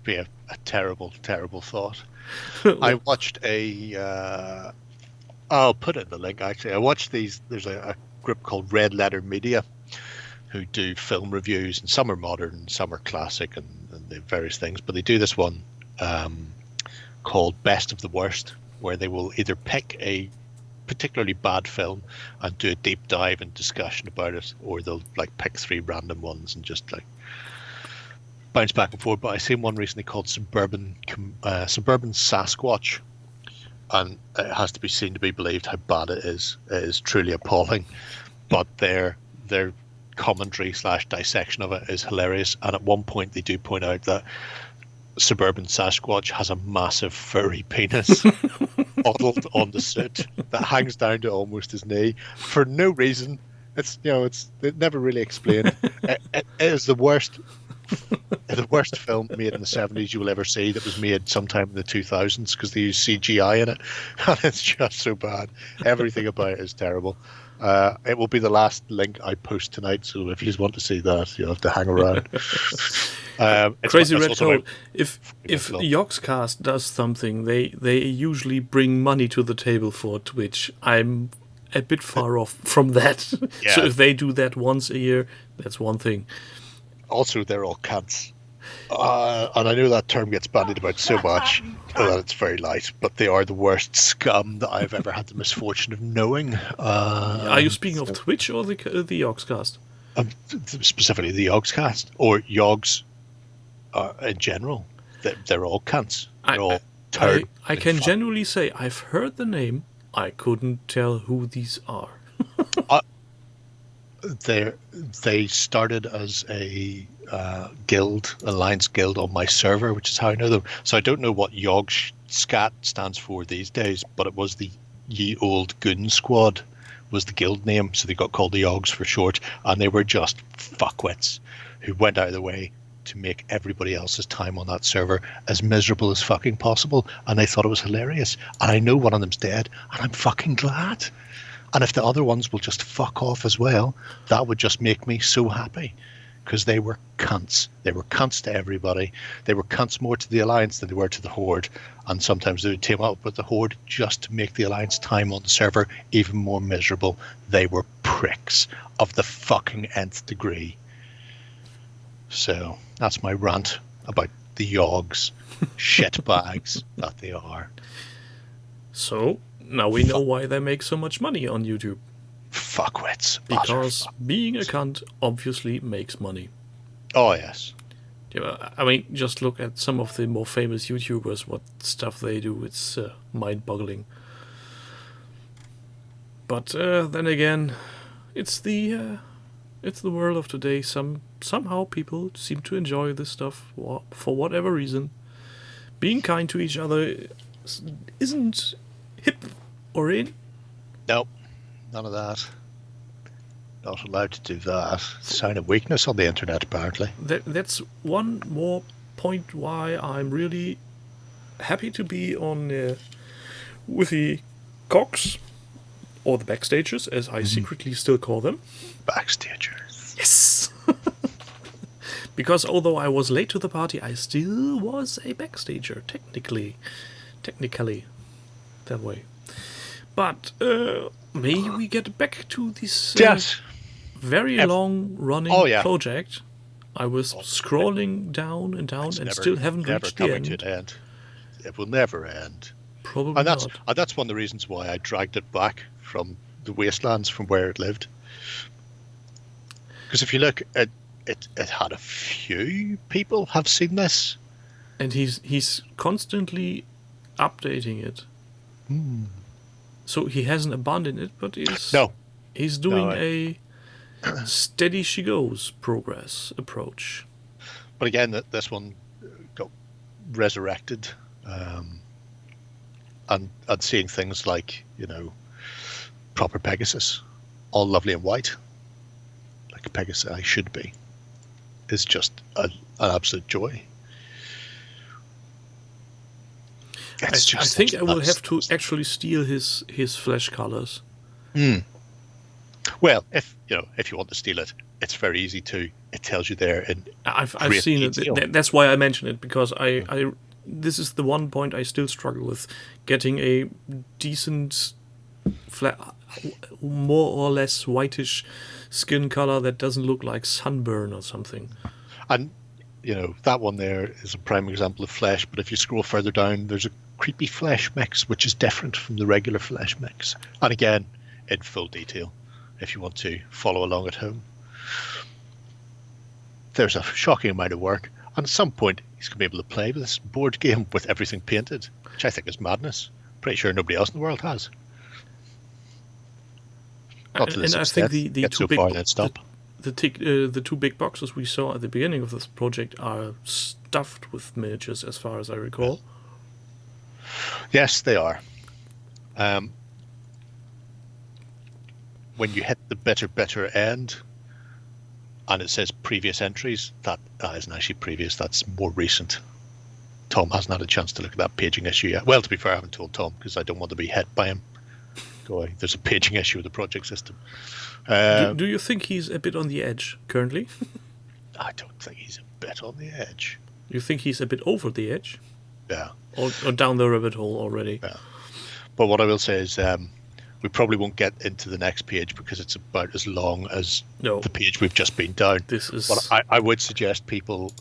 Be a terrible, terrible thought. I watched I'll put it in the link actually. I watched these. There's a group called Red Letter Media who do film reviews, and some are modern, some are classic, and they various things. But they do this one called Best of the Worst, where they will either pick a particularly bad film and do a deep dive and discussion about it, or they'll like pick 3 random ones and just like bounce back and forth. But I seen one recently called Suburban Sasquatch, and it has to be seen to be believed how bad it is. It is truly appalling, but their commentary / dissection of it is hilarious. And at one point they do point out that Suburban Sasquatch has a massive furry penis modeled on the suit that hangs down to almost his knee for no reason. It's never really explained. It is the worst film made in the 70s you will ever see, that was made sometime in the 2000s, because they use CGI in it, and it's just so bad. Everything about it is terrible. It will be the last link I post tonight, so if you just want to see that, you'll have to hang around. Crazy Red Code. If Yogscast does something, they usually bring money to the table for Twitch. I'm a bit far off from that. So Yeah. if they do that once a year, that's one thing. Also, they're all cunts. And I know that term gets bandied about so much that it's very light, but they are the worst scum that I've ever had the misfortune of knowing. Are you speaking of Twitch or the Yogscast? Specifically the Yogscast, or Yogs in general. They're all cunts. They're all turd. I can genuinely say I've heard the name. I couldn't tell who these are. They started as a guild, alliance guild on my server, which is how I know them. So I don't know what Yogscat stands for these days, but it was the Ye Old Goon Squad was the guild name, so they got called the Yogs for short, and they were just fuckwits who went out of their way to make everybody else's time on that server as miserable as fucking possible, and they thought it was hilarious. And I know one of them's dead, and I'm fucking glad. And if the other ones will just fuck off as well, that would just make me so happy, because they were cunts. They were cunts to everybody. They were cunts more to the Alliance than they were to the Horde, and sometimes they would team up with the Horde just to make the Alliance time on the server even more miserable. They were pricks of the fucking nth degree. So that's my rant about the Yogs, shitbags that they are. So now we know why they make so much money on YouTube. Fuckwits. Because being a cunt obviously makes money. Oh, yes. Yeah, I mean, just look at some of the more famous YouTubers, what stuff they do. It's mind-boggling. But then again, it's the world of today. Somehow people seem to enjoy this stuff for whatever reason. Being kind to each other isn't hip or in. Nope. None of that. Not allowed to do that. Sign of weakness on the internet, apparently. That's one more point why I'm really happy to be on with the Cox, or the Backstagers, as I secretly still call them. Backstagers. Yes! Because although I was late to the party, I still was a Backstager, technically. That way. But may we get back to this Yes. very long-running project. I was scrolling down and still haven't reached the end. To an end. It will never end. Probably and that's, not. And that's one of the reasons why I dragged it back from the wastelands, from where it lived. Because if you look at it, it had a few people have seen this. And he's constantly updating it. So he hasn't abandoned it, but he's doing a steady she goes progress approach. But again, this one got resurrected, and seeing things like, proper Pegasus, all lovely and white, like a Pegasus I should be, is just an absolute joy. I think I will have to actually steal his flesh colors. Well, if you want to steal it, it's very easy to. It tells you there in I've seen detail. it. That's why I mention it, because I this is the one point I still struggle with, getting a decent more or less whitish skin color that doesn't look like sunburn or something. And that one there is a prime example of flesh. But if you scroll further down, there's a creepy flesh mix, which is different from the regular flesh mix. And again, in full detail, if you want to follow along at home. There's a shocking amount of work, and at some point he's going to be able to play with this board game with everything painted, which I think is madness. Pretty sure nobody else in the world has. Not to this extent. I think the two big boxes we saw at the beginning of this project are stuffed with miniatures, as far as I recall. Yes, they are. When you hit the bitter end, and it says previous entries, that isn't actually previous, that's more recent. Tom hasn't had a chance to look at that paging issue yet. Well, to be fair, I haven't told Tom, because I don't want to be hit by him. Going, there's a paging issue with the project system. Do you think he's a bit on the edge currently? I don't think he's a bit on the edge. You think he's a bit over the edge? Yeah. Or down the rabbit hole already? Yeah. But what I will say is, we probably won't get into the next page because it's about as long as No. the page we've just been down. This is. But I would suggest people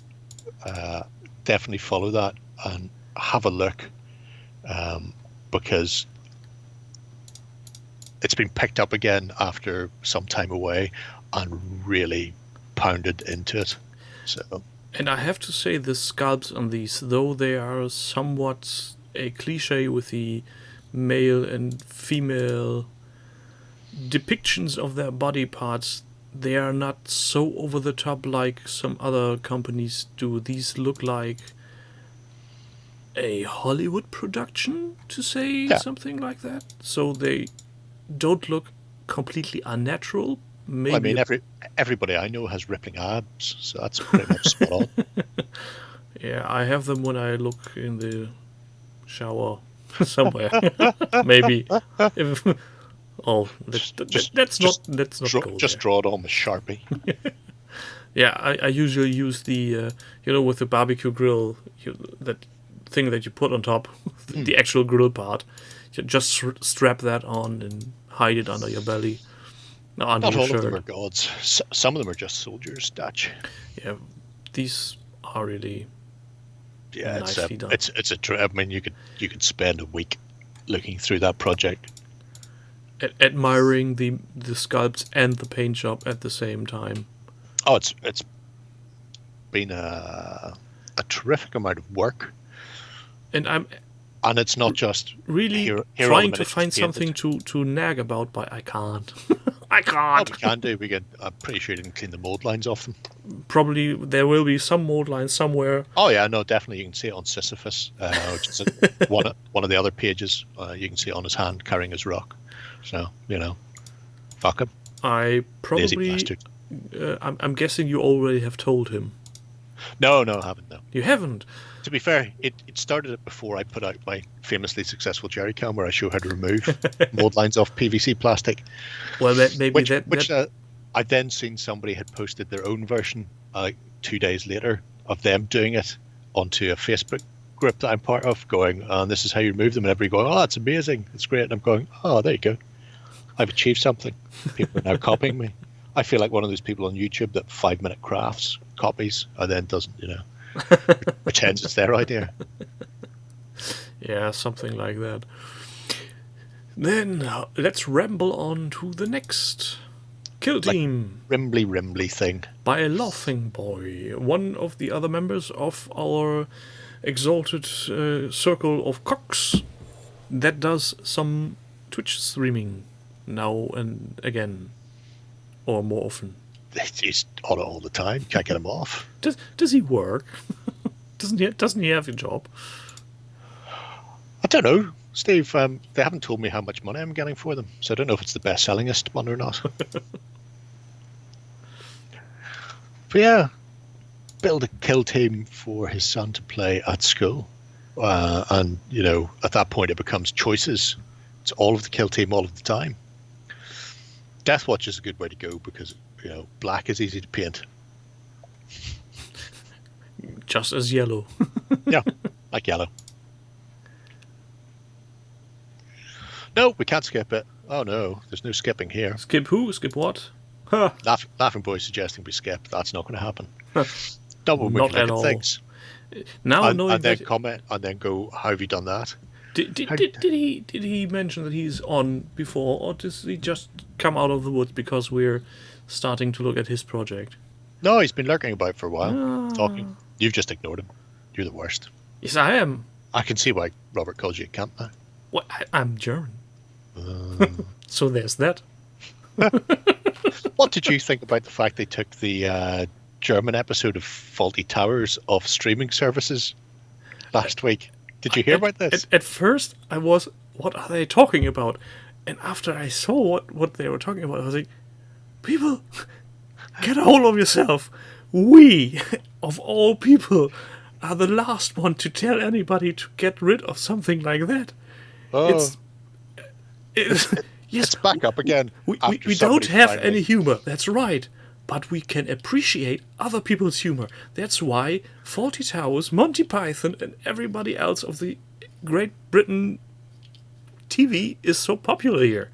definitely follow that and have a look, because it's been picked up again after some time away and really pounded into it. So. And I have to say, the sculpts on these, though they are somewhat a cliche with the male and female depictions of their body parts, they are not so over the top like some other companies do. These look like a Hollywood production, to say something like that. So they don't look completely unnatural. Maybe Well, I mean, everybody I know has rippling abs, so that's pretty much spot on. Yeah, I have them when I look in the shower somewhere. Maybe. If, let's not go Just there. draw it on with Sharpie. Yeah, I usually use the with the barbecue grill, that thing that you put on top, the actual grill part. You just strap that on and hide it under your belly. Under Not your all shirt. of them are gods. Some of them are just soldiers, Dutch. Yeah, these are really Yeah, nicely done. it's a. I mean, you could spend a week looking through that project. Admiring the sculpts and the paint job at the same time. Oh, it's been a terrific amount of work, And I'm and it's not just really here all trying the to find miniatures something to nag about, but I can't. I Oh, can't. we can do. I'm pretty sure you didn't clean the mold lines off them. Probably there will be some mold lines somewhere. Oh yeah, no, definitely. You can see it on Sisyphus, which is one of the other pages. You can see it on his hand carrying his rock. So fuck him. I Lazy probably. bastard. I'm guessing you already have told him. No, I haven't. No. You haven't. To be fair, it started it before I put out my famously successful jerry can, where I show how to remove mold lines off PVC plastic. Well, maybe Which that I then seen somebody had posted their own version 2 days later of them doing it onto a Facebook group that I'm part of, going, this is how you remove them, and everybody going, oh, that's amazing, it's great. And I'm going, oh, there you go. I've achieved something. People are now copying me. I feel like one of those people on YouTube that 5-minute crafts copies and then doesn't, pretends it's their idea. Yeah, something like that. Then let's ramble on to the next kill team Rimbly thing. by a laughing boy, one of the other members of our exalted circle of cocks that does some Twitch streaming now and again, or more often. He's on it all the time. Can't get him off. Does he work? Doesn't he have a job? I don't know, Steve. They haven't told me how much money I'm getting for them, so I don't know if it's the best-sellingest one or not. But yeah, build a kill team for his son to play at school, and at that point it becomes choices. It's all of the kill team all of the time. Deathwatch is a good way to go because black is easy to paint. Just as yellow. Yeah, like yellow. No, we can't skip it. Oh no, there's no skipping here. Skip who? Skip what? Huh. Laughing Boy suggesting we skip. That's not going to happen. Not when Not we're at looking all. things. Now And knowing then that, comment and then go, how have you done that? did he mention that he's on before, or does he just come out of the woods because we're starting to look at his project? No, he's been lurking about for a while, talking. You've just ignored him. You're the worst. Yes, I am. I can see why Robert calls you a camp now. What? I'm German. So there's that. What did you think about the fact they took the German episode of Faulty Towers off streaming services last week? Did you hear about this? At first, I was, what are they talking about? And after I saw what they were talking about, I was like, people, get a hold of yourself. We, of all people, are the last one to tell anybody to get rid of something like that. Oh, Yes, it's back up again. we after don't somebody have finally- any humor, that's right. But we can appreciate other people's humor. That's why Faulty Towers, Monty Python, and everybody else of the Great Britain TV is so popular here.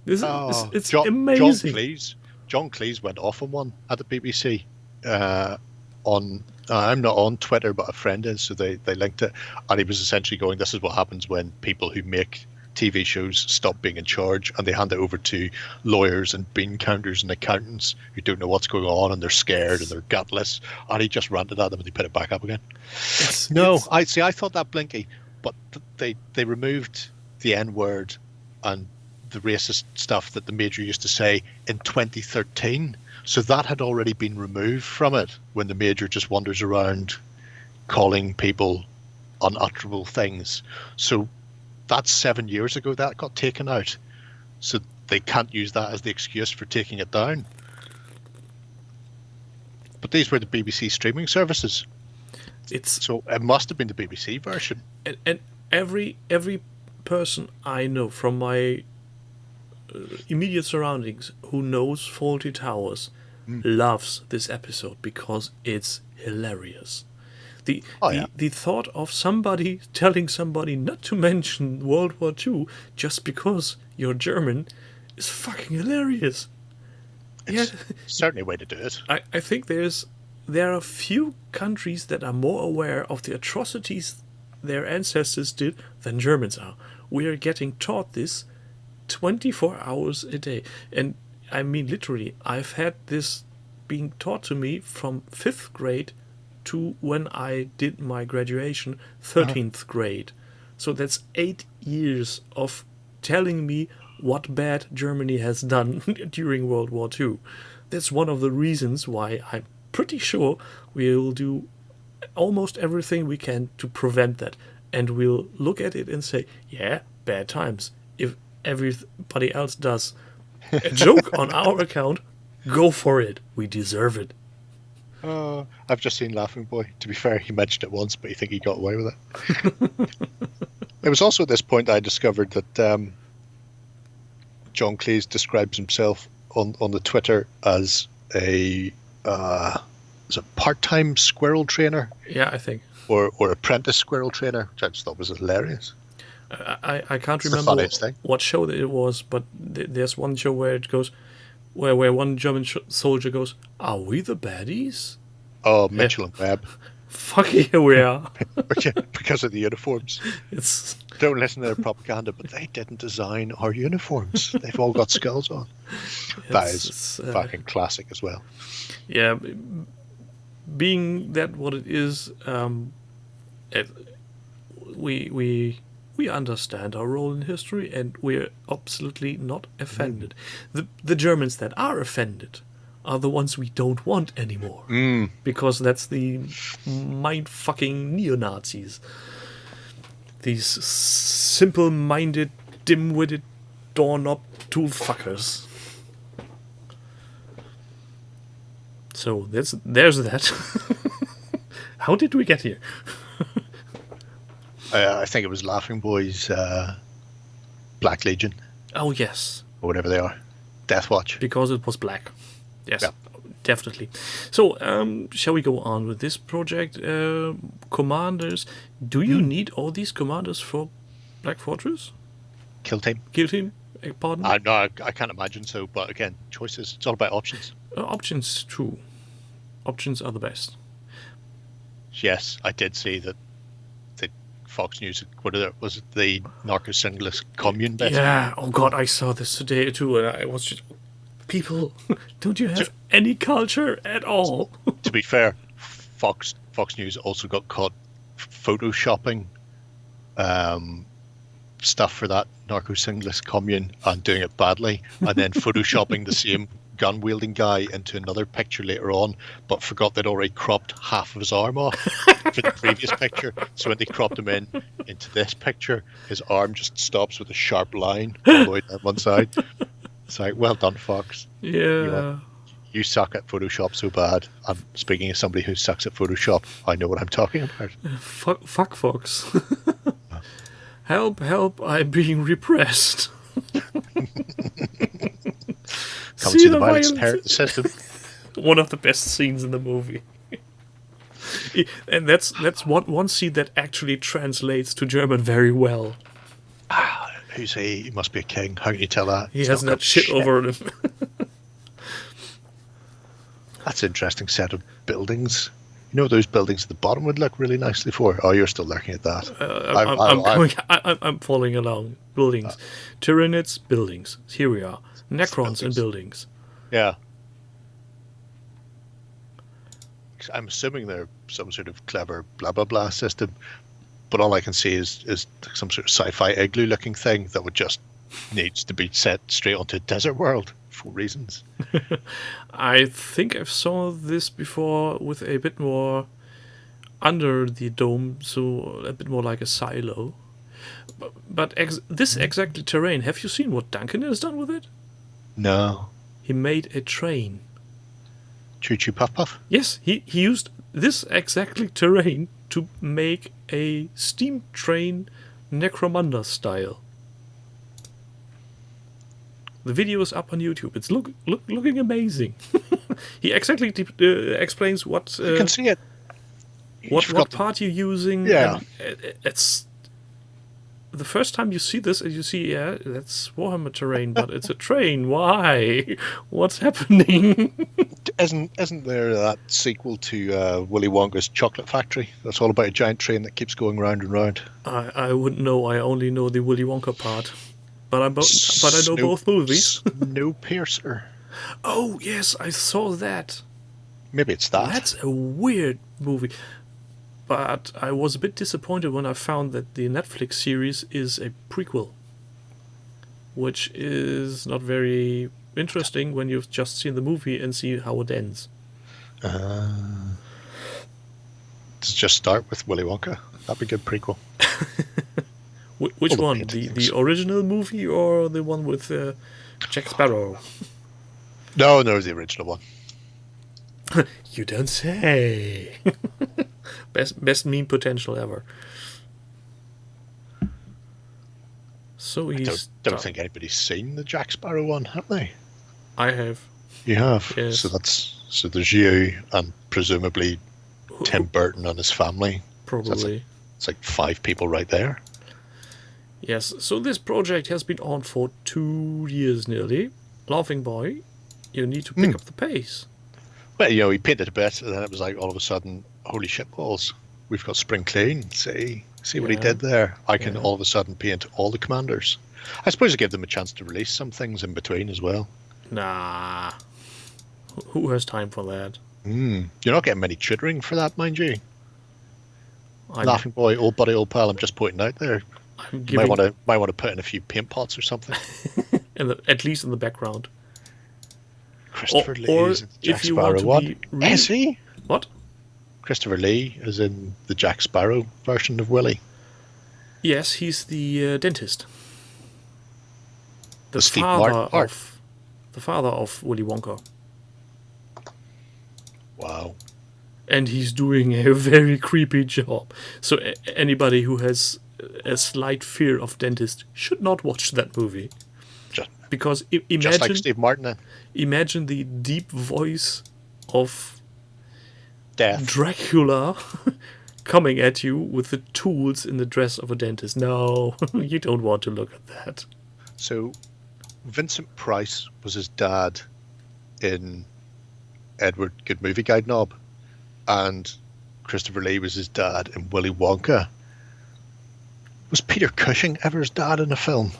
This Oh, it's John amazing. Cleese. John Cleese went off on one at the BBC. On I'm not on Twitter, but a friend is, so they linked it, and he was essentially going, "This is what happens when people who make TV shows stop being in charge, and they hand it over to lawyers and bean counters and accountants who don't know what's going on, and they're scared and they're gutless." And he just ranted at them, and he put it back up again. I see. I thought that blinky, but they removed the N word and the racist stuff that the Major used to say in 2013. So that had already been removed from it when the Major just wanders around calling people unutterable things. So that's 7 years ago that got taken out. So they can't use that as the excuse for taking it down. But these were the BBC streaming services. So it must have been the BBC version. And every person I know from my immediate surroundings who knows Faulty Towers loves this episode because it's hilarious. The thought of somebody telling somebody not to mention World War II just because you're German is fucking hilarious. It's certainly a way to do it. I think there are few countries that are more aware of the atrocities their ancestors did than Germans are. We are getting taught this 24 hours a day. And I mean literally, I've had this being taught to me from 5th grade to when I did my graduation, 13th grade. So that's 8 years of telling me what bad Germany has done during World War II. That's one of the reasons why I'm pretty sure we'll do almost everything we can to prevent that. And we'll look at it and say, yeah, bad times. If everybody else does a joke on our account, go for it. We deserve it. I've just seen Laughing Boy. To be fair, he mentioned it once, but you think he got away with it. It was also at this point I discovered that John Cleese describes himself on the Twitter as a part-time squirrel trainer. Yeah, I think. Or apprentice squirrel trainer, which I just thought was hilarious. I can't remember what show it was, but there's one show where it goes, where one German soldier goes, "Are we the baddies?" Oh, Mitchell and Webb. Fuck yeah, we are. Because of the uniforms. Don't listen to their propaganda, but they didn't design our uniforms. They've all got skulls on. That is fucking classic as well. Yeah, being that what it is, we understand our role in history, and we're absolutely not offended. The Germans that are offended are the ones we don't want anymore. Because that's the mind-fucking neo-Nazis. These simple-minded, dim-witted, doorknob tool fuckers. So there's that. How did we get here? I think it was Laughing Boy's Black Legion. Oh, yes. Or whatever they are. Death Watch. Because it was black. Yes, yeah. Definitely. So, shall we go on with this project? Commanders. Do you need all these commanders for Black Fortress? Kill Team. Kill Team? Pardon? No, I can't imagine so. But again, choices. It's all about options. Options, true. Options are the best. Yes, I did see that the Fox News, was it the narco-singles commune bit? Yeah, oh god, I saw this today too, and I was just, people, don't you have any culture at all? To be fair, Fox News also got caught photoshopping stuff for that narco-singles commune and doing it badly, and then photoshopping the same gun-wielding guy into another picture later on, but forgot they'd already cropped half of his arm off for the previous picture. So when they cropped him into this picture, his arm just stops with a sharp line all the way down one side. It's like, well done, Fox. Yeah. You suck at Photoshop so bad. I'm speaking as somebody who sucks at Photoshop. I know what I'm talking about. Fuck Fox. Help, I'm being repressed. Come see the violence parent system. One of the best scenes in the movie. And that's one scene that actually translates to German very well. Who's he? He must be a king. How can you tell that? He He's hasn't not had got shit over him. That's an interesting set of buildings. You know, those buildings at the bottom would look really nicely for. Oh, you're still looking at that. I'm following along. Buildings, Tyranids, buildings. Here we are. Necrons and buildings. Yeah. I'm assuming they're some sort of clever blah blah blah system, but all I can see is some sort of sci-fi igloo looking thing that would just needs to be set straight onto a desert world for reasons. I think I've saw this before with a bit more under the dome, so a bit more like a silo. But this exactly terrain, have you seen what Duncan has done with it? No. He made a train. Choo choo puff puff? Yes, he used this exactly terrain to make a steam train Necromunda style. The video is up on YouTube. It's looking amazing. He exactly explains what You can see it. what part you're using. Yeah. It's the first time you see this, and you see, yeah, that's Warhammer terrain, but it's a train. Why? What's happening? Isn't there that sequel to Willy Wonka's Chocolate Factory? That's all about a giant train that keeps going round and round. I wouldn't know. I only know the Willy Wonka part. But I know both movies. Snowpiercer. Oh, yes, I saw that. Maybe it's that. That's a weird movie. But I was a bit disappointed when I found that the Netflix series is a prequel, which is not very interesting when you've just seen the movie and see how it ends. Does it just start with Willy Wonka? That'd be a good prequel. Which one? The original movie or the one with Jack Sparrow? No, the original one. You don't say. Best meme potential ever. So I don't think anybody's seen the Jack Sparrow one, have they? I have. You have? Yes. So there's you and presumably Tim Burton and his family. Probably. So it's like 5 people right there. Yes, so this project has been on for 2 years nearly. Laughing boy, you need to pick up the pace. Well, he painted a bit, and then it was like all of a sudden, holy shit balls, we've got spring clean. See what he did there. I can all of a sudden paint all the commanders. I suppose it gave them a chance to release some things in between as well. Nah. Who has time for that? You're not getting many tutoring for that, mind you. Laughing boy, old buddy, old pal, I'm just pointing out there. You might want to put in a few paint pots or something. At least in the background. Christopher Lee or is in the Jack if you Sparrow want to one. be Is he? What? Christopher Lee is in the Jack Sparrow version of Willy. Yes, he's the dentist. The Steve father Martin part. the father of Willy Wonka. Wow. And he's doing a very creepy job. So anybody who has a slight fear of dentists should not watch that movie. Because imagine, just like Steve Martin then. Imagine the deep voice of Death. Dracula coming at you with the tools in the dress of a dentist. No, you don't want to look at that. So, Vincent Price was his dad in Edward Good Movie Guide Knob, and Christopher Lee was his dad in Willy Wonka. Was Peter Cushing ever his dad in a film?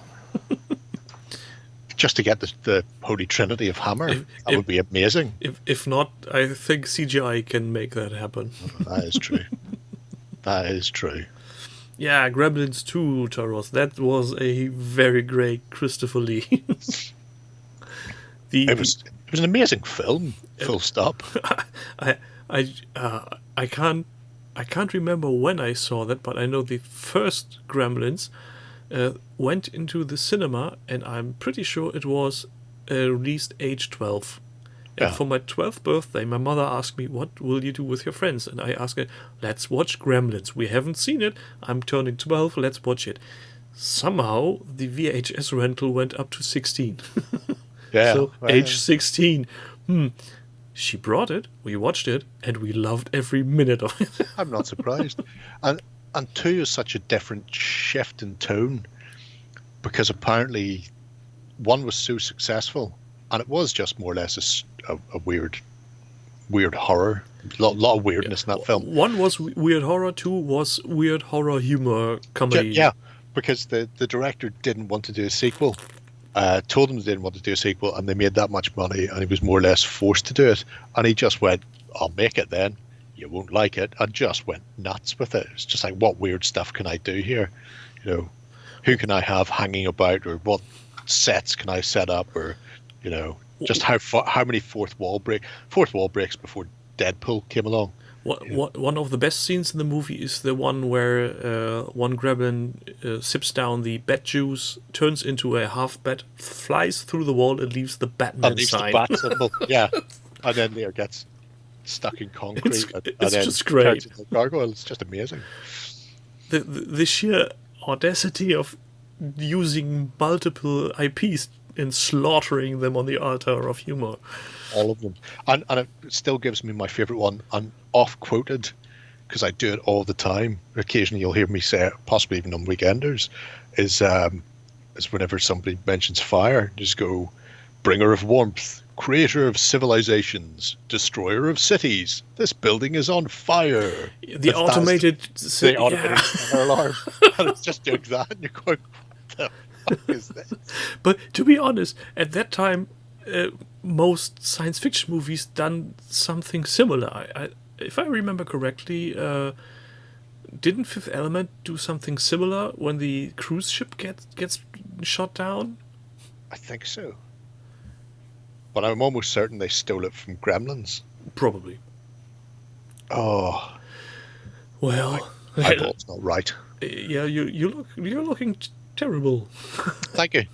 Just to get the Holy Trinity of Hammer. That would be amazing. If not, I think CGI can make that happen. That is true. That is true. Yeah, Gremlins 2, Taros. That was a very great Christopher Lee. It was an amazing film. Full stop. I can't remember when I saw that, but I know the first Gremlins went into the cinema, and I'm pretty sure it was released age 12. And for my 12th birthday, my mother asked me, what will you do with your friends? And I asked her, let's watch Gremlins. We haven't seen it. I'm turning 12. Let's watch it. Somehow, the VHS rental went up to 16. Yeah. So, age 16. She brought it, we watched it, and we loved every minute of it. I'm not surprised. And 2 is such a different shift in tone. because apparently one was so successful, and it was just more or less a weird horror. Lot of weirdness in that film. One was weird horror, two was weird horror humor comedy. Yeah, because the director didn't want to do a sequel. Told him they didn't want to do a sequel, and they made that much money, and he was more or less forced to do it. And he just went, "I'll make it then. You won't like it," and just went nuts with it. It's just like, what weird stuff can I do here? You know, who can I have hanging about, or what sets can I set up, or just how many fourth wall breaks before Deadpool came along. One of the best scenes in the movie is the one where one gremlin sips down the bat juice, turns into a half bat, flies through the wall, and leaves the Batman sign. The bat symbol. Yeah, and then there gets stuck in concrete. It's then just great. turns into a gargoyle. It's just amazing. The sheer audacity of using multiple IPs and slaughtering them on the altar of humor. All of them. And it still gives me my favourite one, and off-quoted, because I do it all the time. Occasionally you'll hear me say it, possibly even on Weekenders, is whenever somebody mentions fire, just go, "Bringer of warmth, creator of civilizations, destroyer of cities. This building is on fire." The automated fire alarm. And it's just doing that, and you're going, "What the fuck is this?" But to be honest, at that time, most science fiction movies done something similar. If I remember correctly, didn't Fifth Element do something similar when the cruise ship gets shot down? I think so. But I'm almost certain they stole it from Gremlins. Probably. Oh. Well, my ball's not right. Yeah, you're looking terrible. Thank you.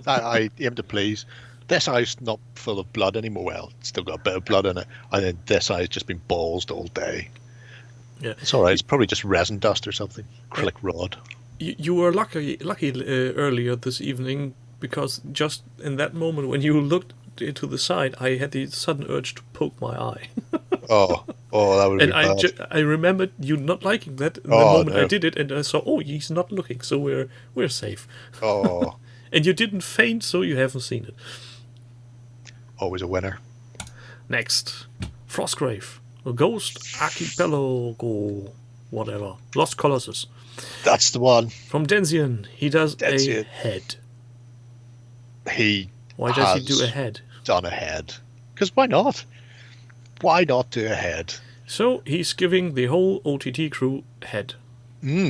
I aim to please. This eye's not full of blood anymore. Well, it's still got a bit of blood in it. And then this eye's just been ballsed all day. Yeah, it's all right. It's probably just resin dust or something. Acrylic rod. You were lucky earlier this evening, because just in that moment when you looked into the side, I had the sudden urge to poke my eye. oh, that would be bad. And I remembered you not liking that in the moment I did it, and I saw, he's not looking, so we're safe. Oh. And you didn't faint, so you haven't seen it. Always a winner. Next, Frostgrave, a Ghost Archipelago, whatever, Lost Colossus. That's the one. From Denzian, he does a head. Why does he do a head? Done a head. Because why not? Why not do a head? So he's giving the whole OTT crew head.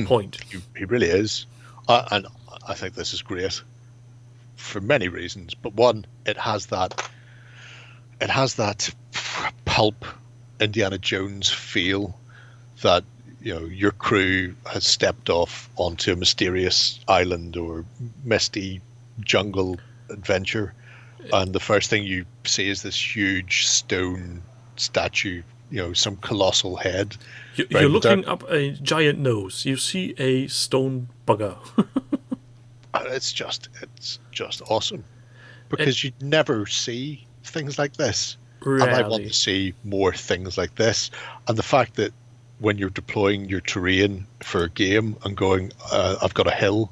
Point. He really is. And I think this is great for many reasons. But one, it has that pulp Indiana Jones feel that your crew has stepped off onto a mysterious island or misty jungle adventure, and the first thing you see is this huge stone statue, some colossal head. You're looking up a giant nose. You see a stone bugger. It's just awesome, because you never see things like this. Rarely. And I want to see more things like this. And the fact that when you're deploying your terrain for a game and going, I've got a hill,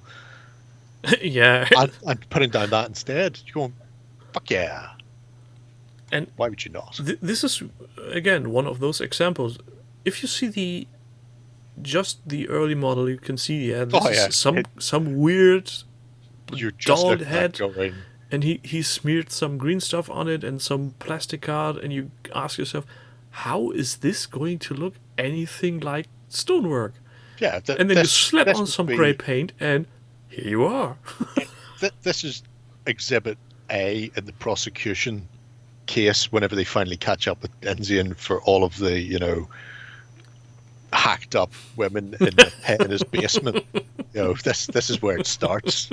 yeah, and putting down that instead, you're going, fuck yeah. And why would you not? This is again one of those examples. If you see the early model, you can see is some weird dolled head, and he smeared some green stuff on it and some plastic card, and you ask yourself, how is this going to look anything like stonework? Yeah, and then you slap on some grey paint, and here you are. This is Exhibit A in the prosecution case whenever they finally catch up with Denzian for all of the, hacked up women in his basement. This is where it starts.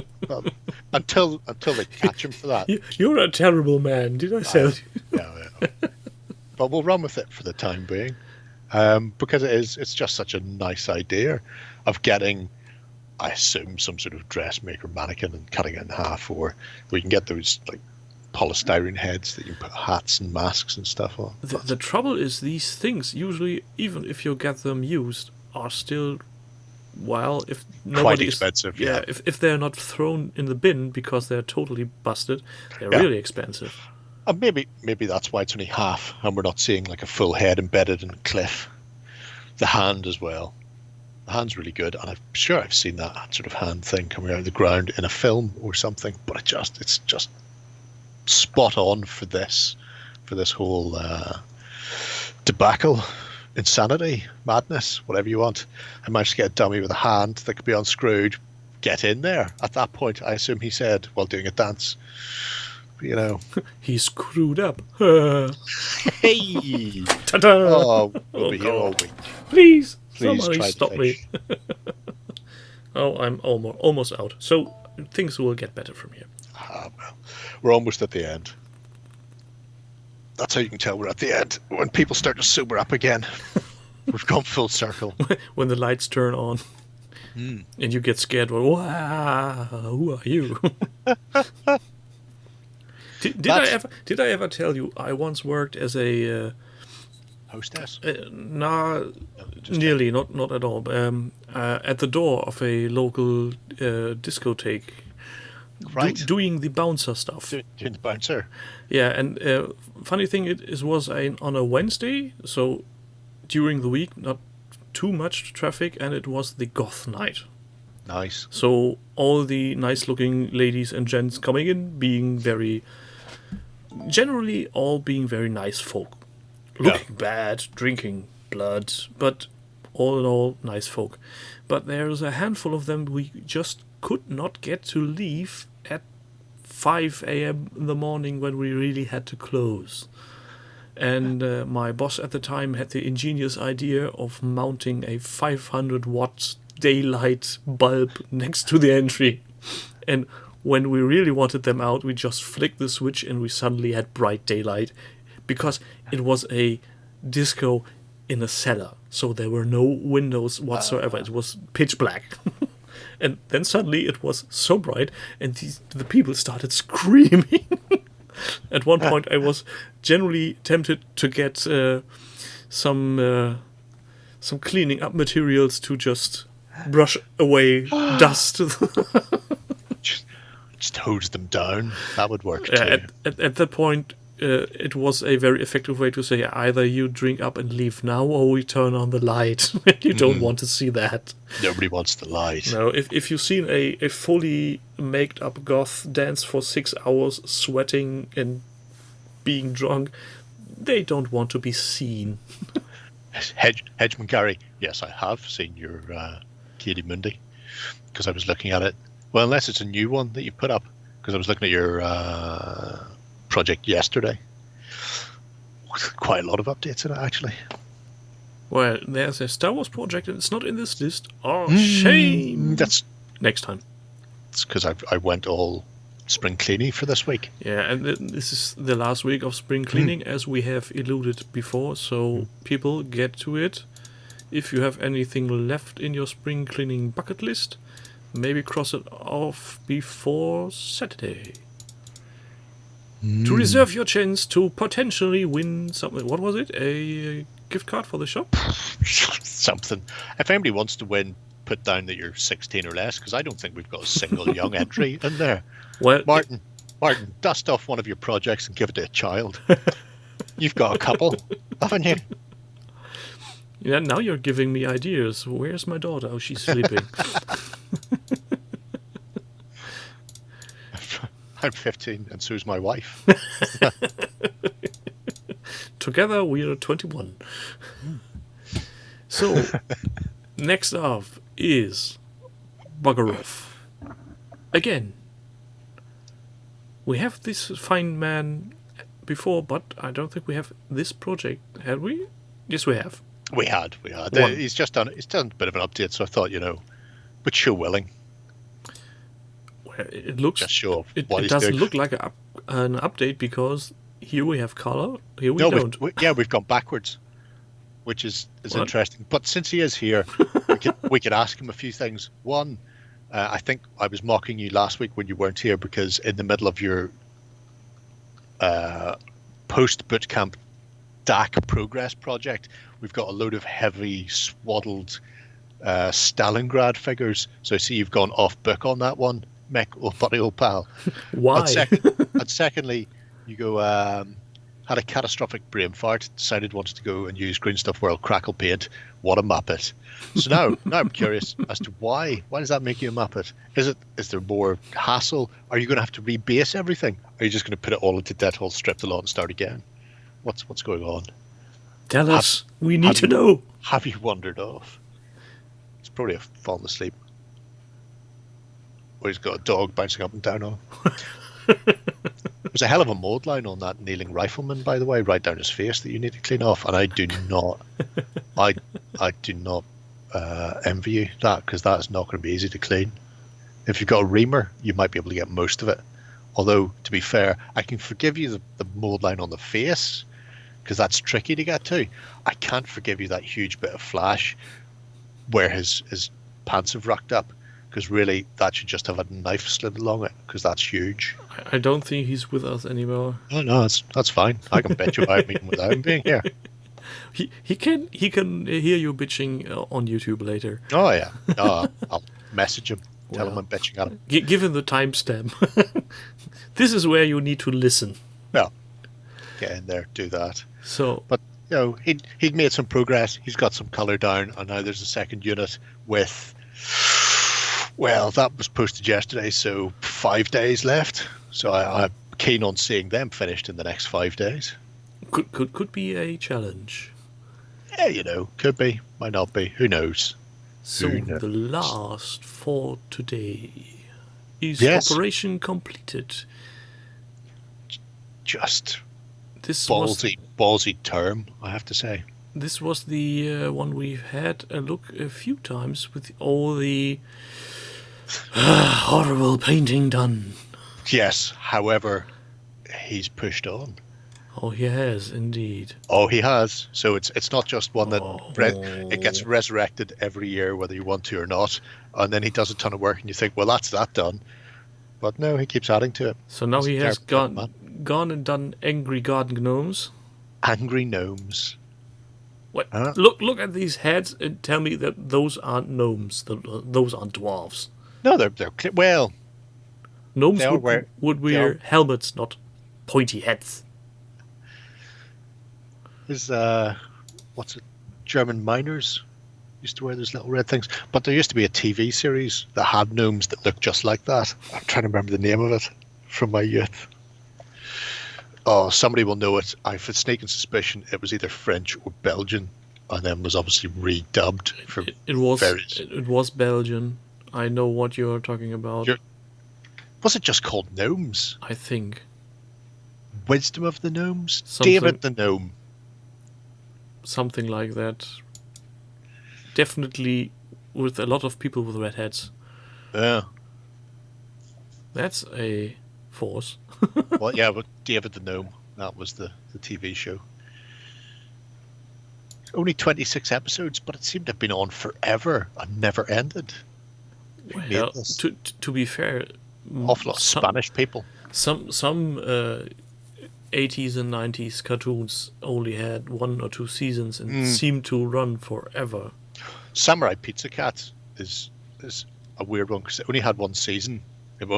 Until they catch him for that. You're a terrible man, did I say that? Yeah. But we'll run with it for the time being. Because it's just such a nice idea of getting, I assume, some sort of dressmaker mannequin and cutting it in half, or we can get those like polystyrene heads that you put hats and masks and stuff on. The trouble is, these things usually, even if you get them used, are still while if nobody is, expensive, yeah, yeah. if they're not thrown in the bin because they're totally busted, they're Yeah. really expensive. And maybe that's why it's only half, and we're not seeing like a full head embedded in cliff. The hand as well. The hand's really good, and I'm sure I've seen that sort of hand thing coming out of the ground in a film or something. But it's just spot on for this whole debacle, insanity, madness, whatever you want. I managed to get a dummy with a hand that could be unscrewed. Get in there. At that point, I assume he said while doing a dance. You know, He's screwed up. hey, Ta-da! oh, we'll Oh, be here all God. week. Please, Please somebody try to stop me. fish. Oh, I'm almost out. So things will get better from here. Well, we're almost at the end. That's how you can tell we're at the end. When people start to sober up again. We've gone full circle. When the lights turn on Hmm. and you get scared, well, wow, who are you? Did I ever tell you I once worked as a Hostess? nah, Just nearly not at all. At the door of a local discotheque, Right. doing the bouncer stuff. Doing the bouncer. Yeah, and funny thing it was on a Wednesday, so during the week, not too much traffic, and it was the goth night. Nice. So all the nice-looking ladies and gents coming in, generally all being very nice folk, looking bad, drinking blood, but all in all nice folk. But there's a handful of them we just could not get to leave at 5 a.m. in the morning when we really had to close. And my boss at the time had the ingenious idea of mounting a 500 watt daylight bulb next to the entry. And when we really wanted them out, we just flicked the switch and we suddenly had bright daylight, because it was a disco in a cellar. So there were no windows whatsoever. It was pitch black. And then suddenly it was so bright, and the people started screaming. At one point, I was generally tempted to get some cleaning up materials to just brush away dust. Just hose them down. That would work too. At that point, it was a very effective way to say either you drink up and leave now, or we turn on the light. You don't want to see that. Nobody wants the light. No, if you've seen a fully made up goth dance for 6 hours, sweating and being drunk, they don't want to be seen. Hedgeman Gary, yes, I have seen your Katie Mundi, because I was looking at it. Well, unless it's a new one that you put up, because I was looking at your project yesterday. Quite a lot of updates in it, actually. Well, there's a Star Wars project and it's not in this list. Oh, shame! That's Next time. It's because I went all spring cleaning for this week. Yeah, and this is the last week of spring cleaning, as we have alluded before, so people, get to it. If you have anything left in your spring cleaning bucket list, maybe cross it off before Saturday. To reserve your chance to potentially win something. What was it? A gift card for the shop? Something. If anybody wants to win, put down that you're 16 or less, because I don't think we've got a single young entry in there. Well, Martin, dust off one of your projects and give it to a child. You've got a couple, haven't you? Yeah, now you're giving me ideas. Where's my daughter? Oh, she's sleeping. I'm 15, and so's my wife. Together we are 21. So, next up is Bugger Off. Again, we have this fine man before, but I don't think we have this project. Had we? Yes, we have. We had. One. He's done a bit of an update, so I thought, but show willing. It looks. Just show off It what he's doesn't doing. look like an update, because here we have color. Here we don't. We've gone backwards, which is What? interesting. But since he is here, we could ask him a few things. One, I think I was mocking you last week when you weren't here, because in the middle of your post bootcamp DAC progress project, we've got a load of heavy swaddled Stalingrad figures. So I see you've gone off book on that one, mech, old buddy, old pal. Why? And secondly, you go had a catastrophic brain fart, decided wanted to go and use Green Stuff World Crackle Paint. What a muppet! So now I'm curious as to why. Why does that make you a muppet? Is there more hassle? Are you going to have to rebase everything? Or are you just going to put it all into Deadhall, strip the lot, and start again? What's going on? Tell us. We need to know. Have you wandered off? It's probably fallen asleep. Or he's got a dog bouncing up and down on him. There's a hell of a mold line on that kneeling rifleman, by the way, right down his face that you need to clean off. And I do not, I do not envy you that, because that is not going to be easy to clean. If you've got a reamer, you might be able to get most of it. Although, to be fair, I can forgive you the mold line on the face, because that's tricky to get to. I can't forgive you that huge bit of flash where his pants have rocked up, because really that should just have a knife slid along it, because that's huge. I don't think he's with us anymore. Oh no, that's fine. I can bet you about meeting without him being here. He can hear you bitching on YouTube later. Oh yeah. I'll message him, tell him I'm bitching at him. Give him the timestamp. This is where you need to listen. Yeah, get in there, do that. So, but you know, he'd made some progress. He's got some colour down, and now there's a second unit with. Well, that was posted yesterday, so 5 days left. So I'm keen on seeing them finished in the next 5 days. Could be a challenge. Yeah, you know, could be, might not be. Who knows? So the last for today is operation completed. Just this ballsy term, I have to say. This was the one we've had a look a few times with all the horrible painting done. Yes, however, he's pushed on. Oh, he has indeed. Oh, he has. So it's not just one that it gets resurrected every year, whether you want to or not. And then he does a ton of work, and you think, well, that's that done. But no, he keeps adding to it. So now he has gone and done Angry Garden Gnomes. Angry Gnomes. What? Look at these heads and tell me that those aren't gnomes. Those aren't dwarves. No, they're well. Gnomes would wear helmets, not pointy heads. There's what's it? German miners used to wear those little red things. But there used to be a TV series that had gnomes that looked just like that. I'm trying to remember the name of it from my youth. Oh, somebody will know it. I have a sneaking suspicion it was either French or Belgian, and then was obviously redubbed for It was Belgian. I know what you're talking about. Was it just called Gnomes? I think. Wisdom of the Gnomes? David the Gnome. Something like that. Definitely with a lot of people with red heads. Yeah. That's a force. Well, yeah, but David the Gnome. That was the TV show. Only 26 episodes, but it seemed to have been on forever and never ended. Well, to be fair, awful lot of Spanish people. Some 80s and 90s cartoons only had 1 or 2 seasons and seemed to run forever. Samurai Pizza Cat is a weird one because it only had 1 season. It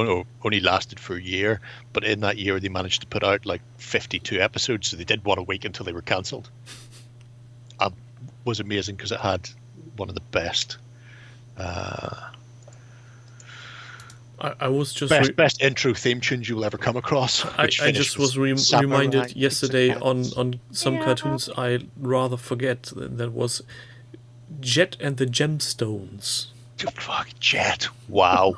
only lasted for a year, but in that year they managed to put out like 52 episodes, so they did 1 a week until they were cancelled. Was amazing because it had one of the best. I was just best intro theme tunes you'll ever come across. I just was reminded yesterday on some cartoons I rather forget. That was Jet and the Gemstones. Fuck, Jet! Wow.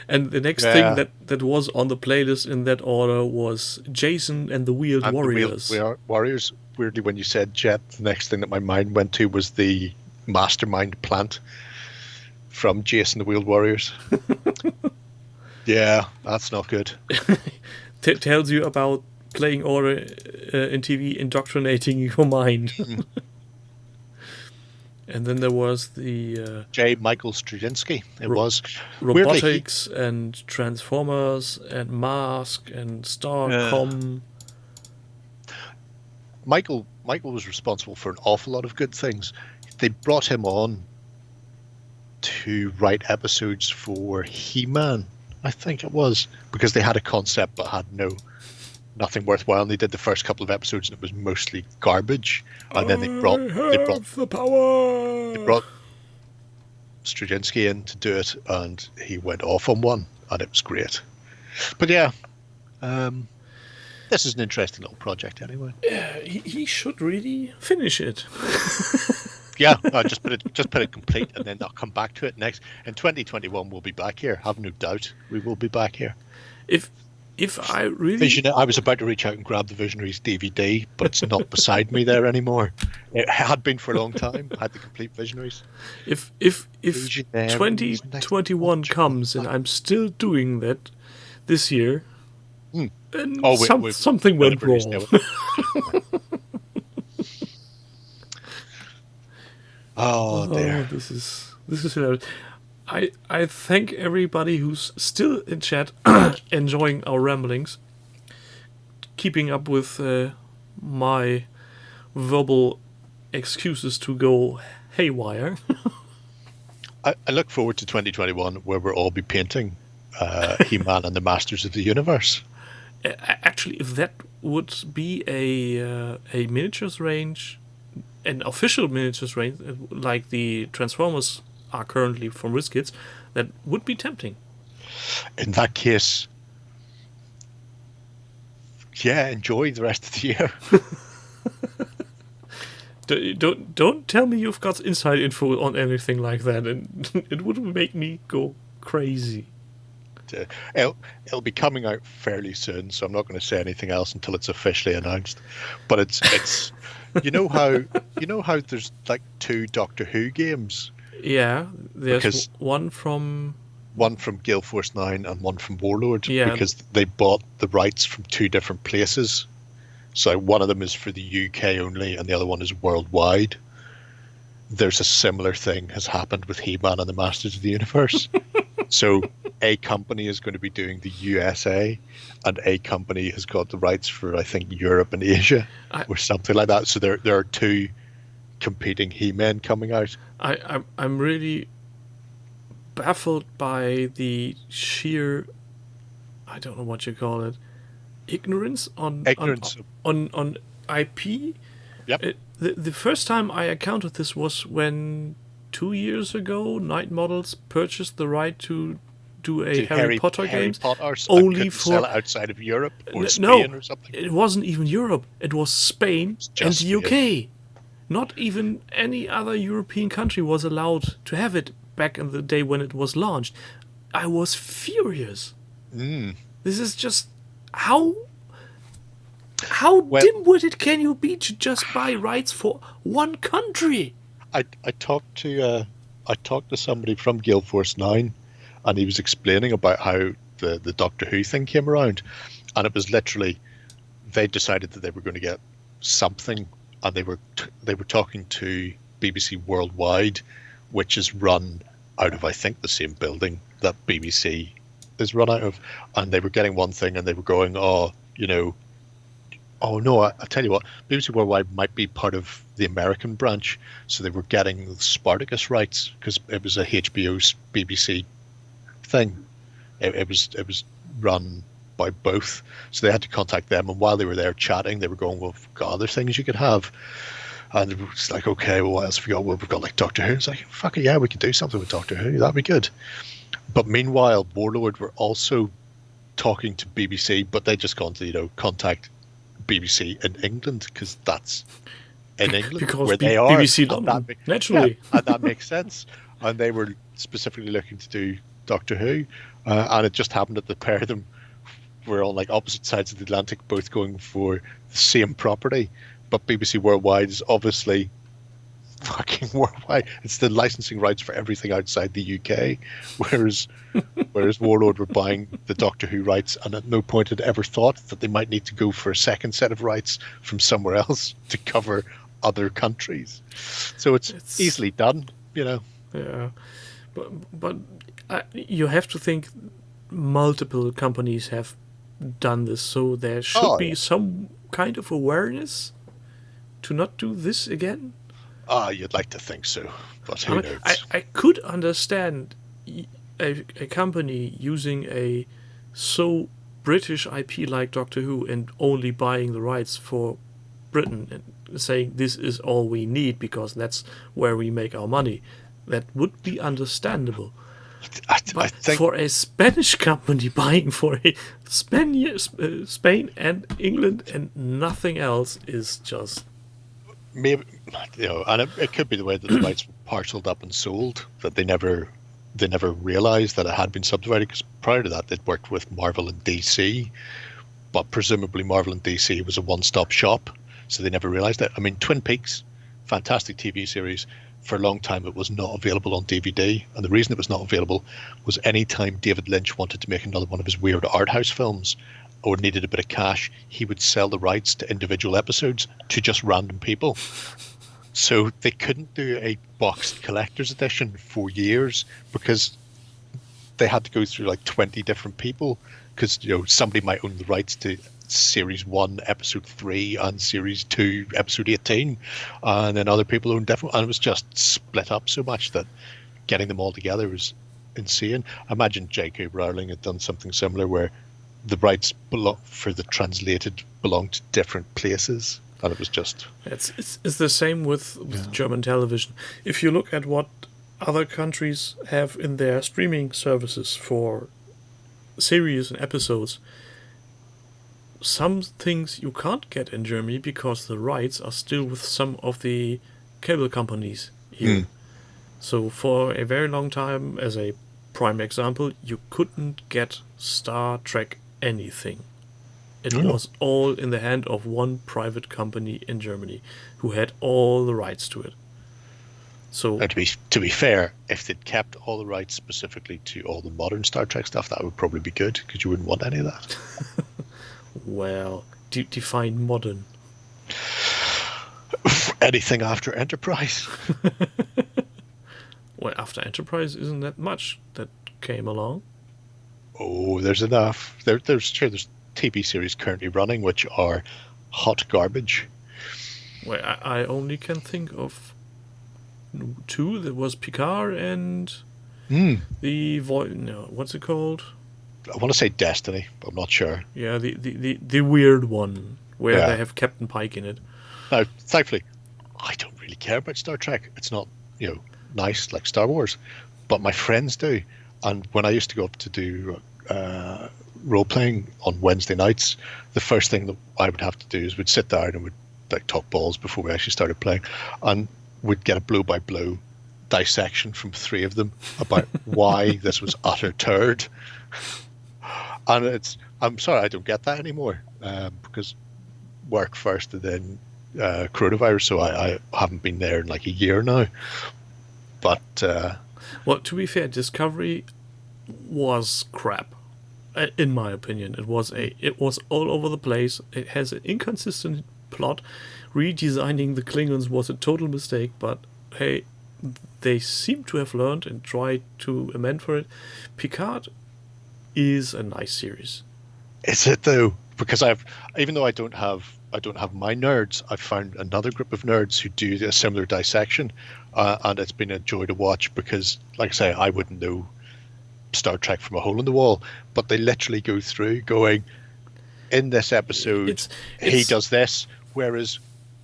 And the next thing that was on the playlist in that order was Jason and the Wheeled Warriors. The Wheeled Warriors. Weirdly, when you said Jet, the next thing that my mind went to was the Mastermind plant from Jason the Wheeled Warriors. Yeah, that's not good. Tells you about playing order in TV indoctrinating your mind. And then there was the J. Michael Straczynski. It was robotics and Transformers and Mask and Starcom. Michael was responsible for an awful lot of good things. They brought him on to write episodes for He-Man, I think it was, because they had a concept but had nothing worthwhile. And they did the first couple of episodes and it was mostly garbage. And then they brought the power. they brought Straczynski in to do it, and he went off on one, and it was great. But yeah, this is an interesting little project anyway. Yeah, he should really finish it. Yeah, just put it complete, and then I'll come back to it next. In 2021, we'll be back here. Have no doubt, we will be back here. If I really... I was about to reach out and grab the Visionaries DVD, but it's not beside me there anymore. It had been for a long time. I had the complete Visionaries. If 2021 comes and I'm still doing that this year, then something went wrong. Oh dear. This is hilarious. I thank everybody who's still in chat enjoying our ramblings, keeping up with my verbal excuses to go haywire. I look forward to 2021 where we'll all be painting He-Man and the Masters of the Universe. Actually, if that would be a miniatures range, an official miniatures range, like the Transformers are currently from WizKids, that would be tempting. In that case, yeah, enjoy the rest of the year. Don't tell me you've got inside info on anything like that, and it would make me go crazy. It'll be coming out fairly soon, so I'm not going to say anything else until it's officially announced. But it's you know how there's like 2 Doctor Who games. Yeah, there's one from Gale Force 9 and one from Warlord, because they bought the rights from 2 different places. So one of them is for the UK only, and the other one is worldwide. There's a similar thing has happened with He-Man and the Masters of the Universe. So a company is going to be doing the USA, and a company has got the rights for, I think, Europe and Asia, or something like that. So there are 2 competing He-Men coming out. I'm really baffled by the sheer, I don't know what you call it, ignorance on IP. Yep. The first time I encountered this was when 2 years ago Night Models purchased the right to do a Harry Potter games only for sell it outside of Europe or Spain or something. It wasn't even Europe. It was Spain and the UK. Not even any other European country was allowed to have it back in the day when it was launched. I was furious. This is just how dim-witted can you be to just buy rights for one country? I talked to somebody from Gale Force 9, and he was explaining about how the Doctor Who thing came around, and it was literally they decided that they were going to get something, and they were talking to BBC Worldwide, which is run out of, I think, the same building that BBC is run out of, and they were getting one thing, and they were going, oh no, I tell you what, BBC Worldwide might be part of the American branch, so they were getting the Spartacus rights because it was a HBO BBC thing. It was run by both, so they had to contact them, and while they were there chatting, they were going, well, we've got other things you could have, and it was like, okay, well, what else have we got? Well, we've got like Doctor Who. It's like, fuck it, yeah, we could do something with Doctor Who, that'd be good. But meanwhile, Warlord were also talking to BBC, but they just gone to contact BBC in England, because that's in England because where they are. BBC London, naturally. Yeah, and that makes sense. And they were specifically looking to do Doctor Who, and it just happened that the pair of them were on like opposite sides of the Atlantic, both going for the same property. But BBC Worldwide is obviously fucking worldwide. It's the licensing rights for everything outside the UK, whereas Warlord were buying the Doctor Who rights, and at no point had ever thought that they might need to go for a second set of rights from somewhere else to cover other countries. So it's easily done, Yeah, but you have to think multiple companies have done this, so there should be some kind of awareness to not do this again. You'd like to think so, but I who mean, knows? I could understand a company using a so British IP like Doctor Who and only buying the rights for Britain and saying this is all we need because that's where we make our money. That would be understandable. I But think for a Spanish company buying for a Spain and England and nothing else is just maybe, and it could be the way that the rights were parceled up and sold, that they never realized that it had been subdivided, because prior to that they'd worked with Marvel and DC, but presumably Marvel and DC was a one-stop shop, so they never realized it. I mean, Twin Peaks, fantastic TV series. For a long time it was not available on DVD, and the reason it was not available was any time David Lynch wanted to make another one of his weird art house films or needed a bit of cash, he would sell the rights to individual episodes to just random people. So they couldn't do a boxed collector's edition for years because they had to go through like 20 different people, because somebody might own the rights to series 1 episode 3 and series 2 episode 18, and then other people own different, and it was just split up so much that getting them all together was insane. I imagine J.K. Rowling had done something similar where the rights for the translated belonged to different places, and it was just it's the same with German television. If you look at what other countries have in their streaming services for series and episodes, some things you can't get in Germany because the rights are still with some of the cable companies here. So for a very long time, as a prime example, you couldn't get Star Trek anything. It was all in the hand of one private company in Germany who had all the rights to it. So and to be fair, if they'd kept all the rights specifically to all the modern Star Trek stuff, that would probably be good, because you wouldn't want any of that. well, define modern. Anything after Enterprise. Well, after Enterprise isn't that much that came along. Oh, there's enough. There's TV series currently running which are hot garbage. Well, I only can think of 2. There was Picard and the what's it called? I want to say Destiny, but I'm not sure. Yeah, the weird one where they have Captain Pike in it. Now, thankfully, I don't really care about Star Trek. It's not, nice like Star Wars, but my friends do. And when I used to go up to do role playing on Wednesday nights, the first thing that I would have to do is we'd sit down and we'd like talk balls before we actually started playing, and we'd get a blow by blow dissection from 3 of them about why this was utter turd. And I'm sorry, I don't get that anymore, because work first and then coronavirus, so I haven't been there in like a year now. But well, to be fair, Discovery was crap, in my opinion. It was all over the place. It has an inconsistent plot. Redesigning the Klingons was a total mistake, but hey, they seem to have learned and tried to amend for it. Picard is a nice series. Is it though? Because even though I don't have my nerds, I've found another group of nerds who do a similar dissection, and it's been a joy to watch, because, like I say, I wouldn't know Star Trek from a hole in the wall, but they literally go through going, in this episode he does this, whereas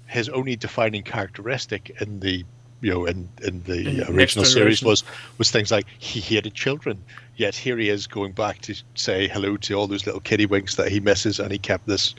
his only defining characteristic in the in the original series was things like he hated children, yet here he is going back to say hello to all those little kitty winks that he misses, and he kept this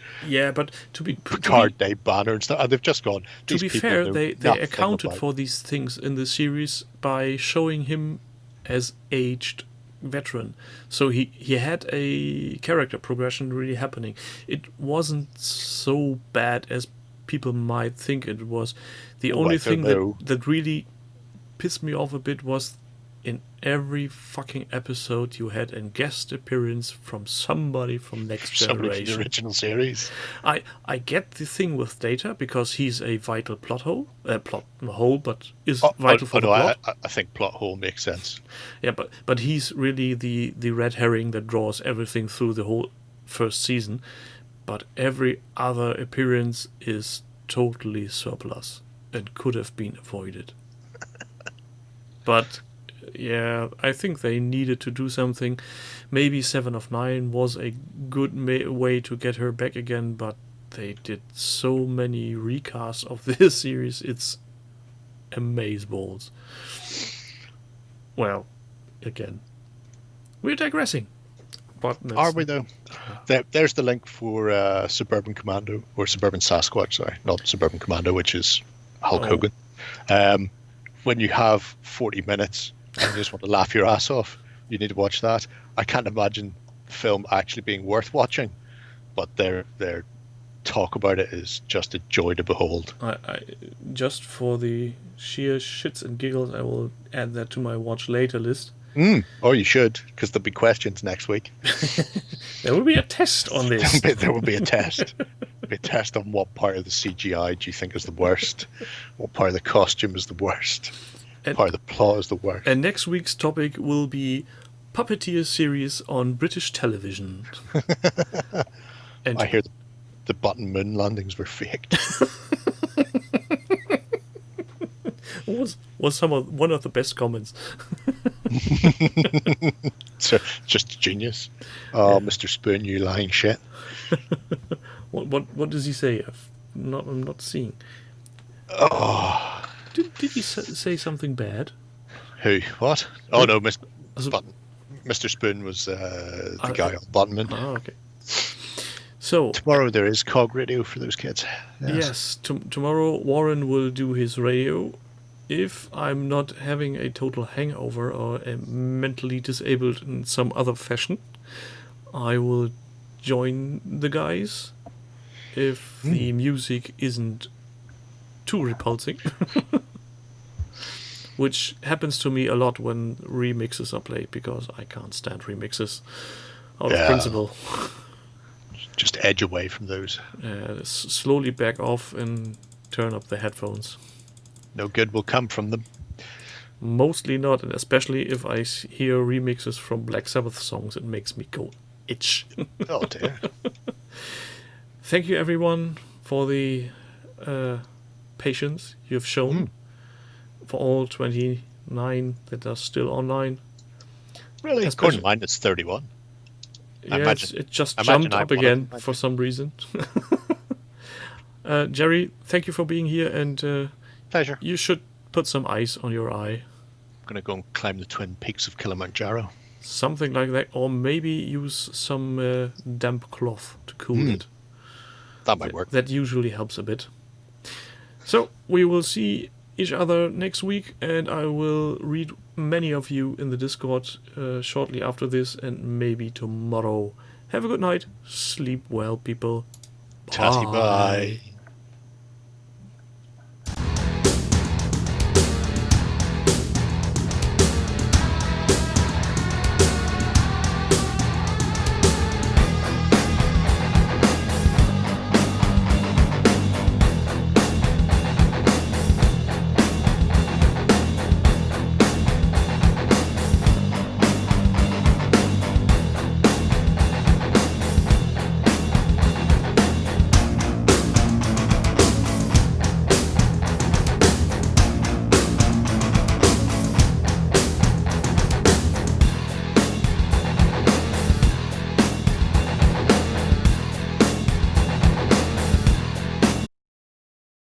but to be Picard Day banner and stuff, and they've just gone, to be fair, they accounted for these things in the series by showing him as aged veteran, so he had a character progression really happening. It wasn't so bad as people might think it was. The only thing that really pissed me off a bit was in every fucking episode you had a guest appearance from somebody from Next Generation. From the original series. I get the thing with Data because he's a vital plot hole, but is vital for the plot. I think plot hole makes sense. Yeah, but he's really the red herring that draws everything through the whole first season. But every other appearance is totally surplus. and could have been avoided. But yeah, I think they needed to do something. Maybe 7 of 9 was a good way to get her back again, but they did so many recasts of this series. It's amazeballs. Well, again, we're digressing. But Are we though? There's the link for Suburban Commando, or Suburban Sasquatch, sorry, not Suburban Commando, which is Hulk Hogan. When you have 40 minutes and you just want to laugh your ass off, you need to watch that. I can't imagine the film actually being worth watching, but their talk about it is just a joy to behold. I just for the sheer shits and giggles, I will add that to my watch later list. Oh, you should, because there'll be questions next week. There will be a test on this. There will be a test. There'll be a test on what part of the CGI do you think is the worst, what part of the costume is the worst, what part of the plot is the worst. And next week's topic will be Puppeteer series on British television. And I hear the button moon landings were faked. was one of the best comments. So just genius. Oh, yeah. Mr. Spoon, you lying shit. What does he say? I'm not seeing. Oh, did he say something bad? Who? What? Oh no, Mr. Spoon was the guy on Buttonman. Oh, okay. So tomorrow there is Cog Radio for those kids. Yes, tomorrow Warren will do his radio. If I'm not having a total hangover or am mentally disabled in some other fashion, I will join the guys if the music isn't too repulsing. Which happens to me a lot when remixes are played, because I can't stand remixes out of principle. Just edge away from those. Slowly back off and turn up the headphones. No good will come from them. Mostly not, and especially if I hear remixes from Black Sabbath songs, it makes me go itch. Oh dear. Thank you everyone for the patience you've shown for all 29 that are still online. Really? According to mine, it's 31. Yeah, it just jumped up again for some reason. Jerry, thank you for being here, and pleasure. You should put some ice on your eye. I'm going to go and climb the twin peaks of Kilimanjaro. Something like that, or maybe use some damp cloth to cool it. That might work. That usually helps a bit. So, we will see each other next week, and I will read many of you in the Discord shortly after this, and maybe tomorrow. Have a good night. Sleep well, people. Tatty bye.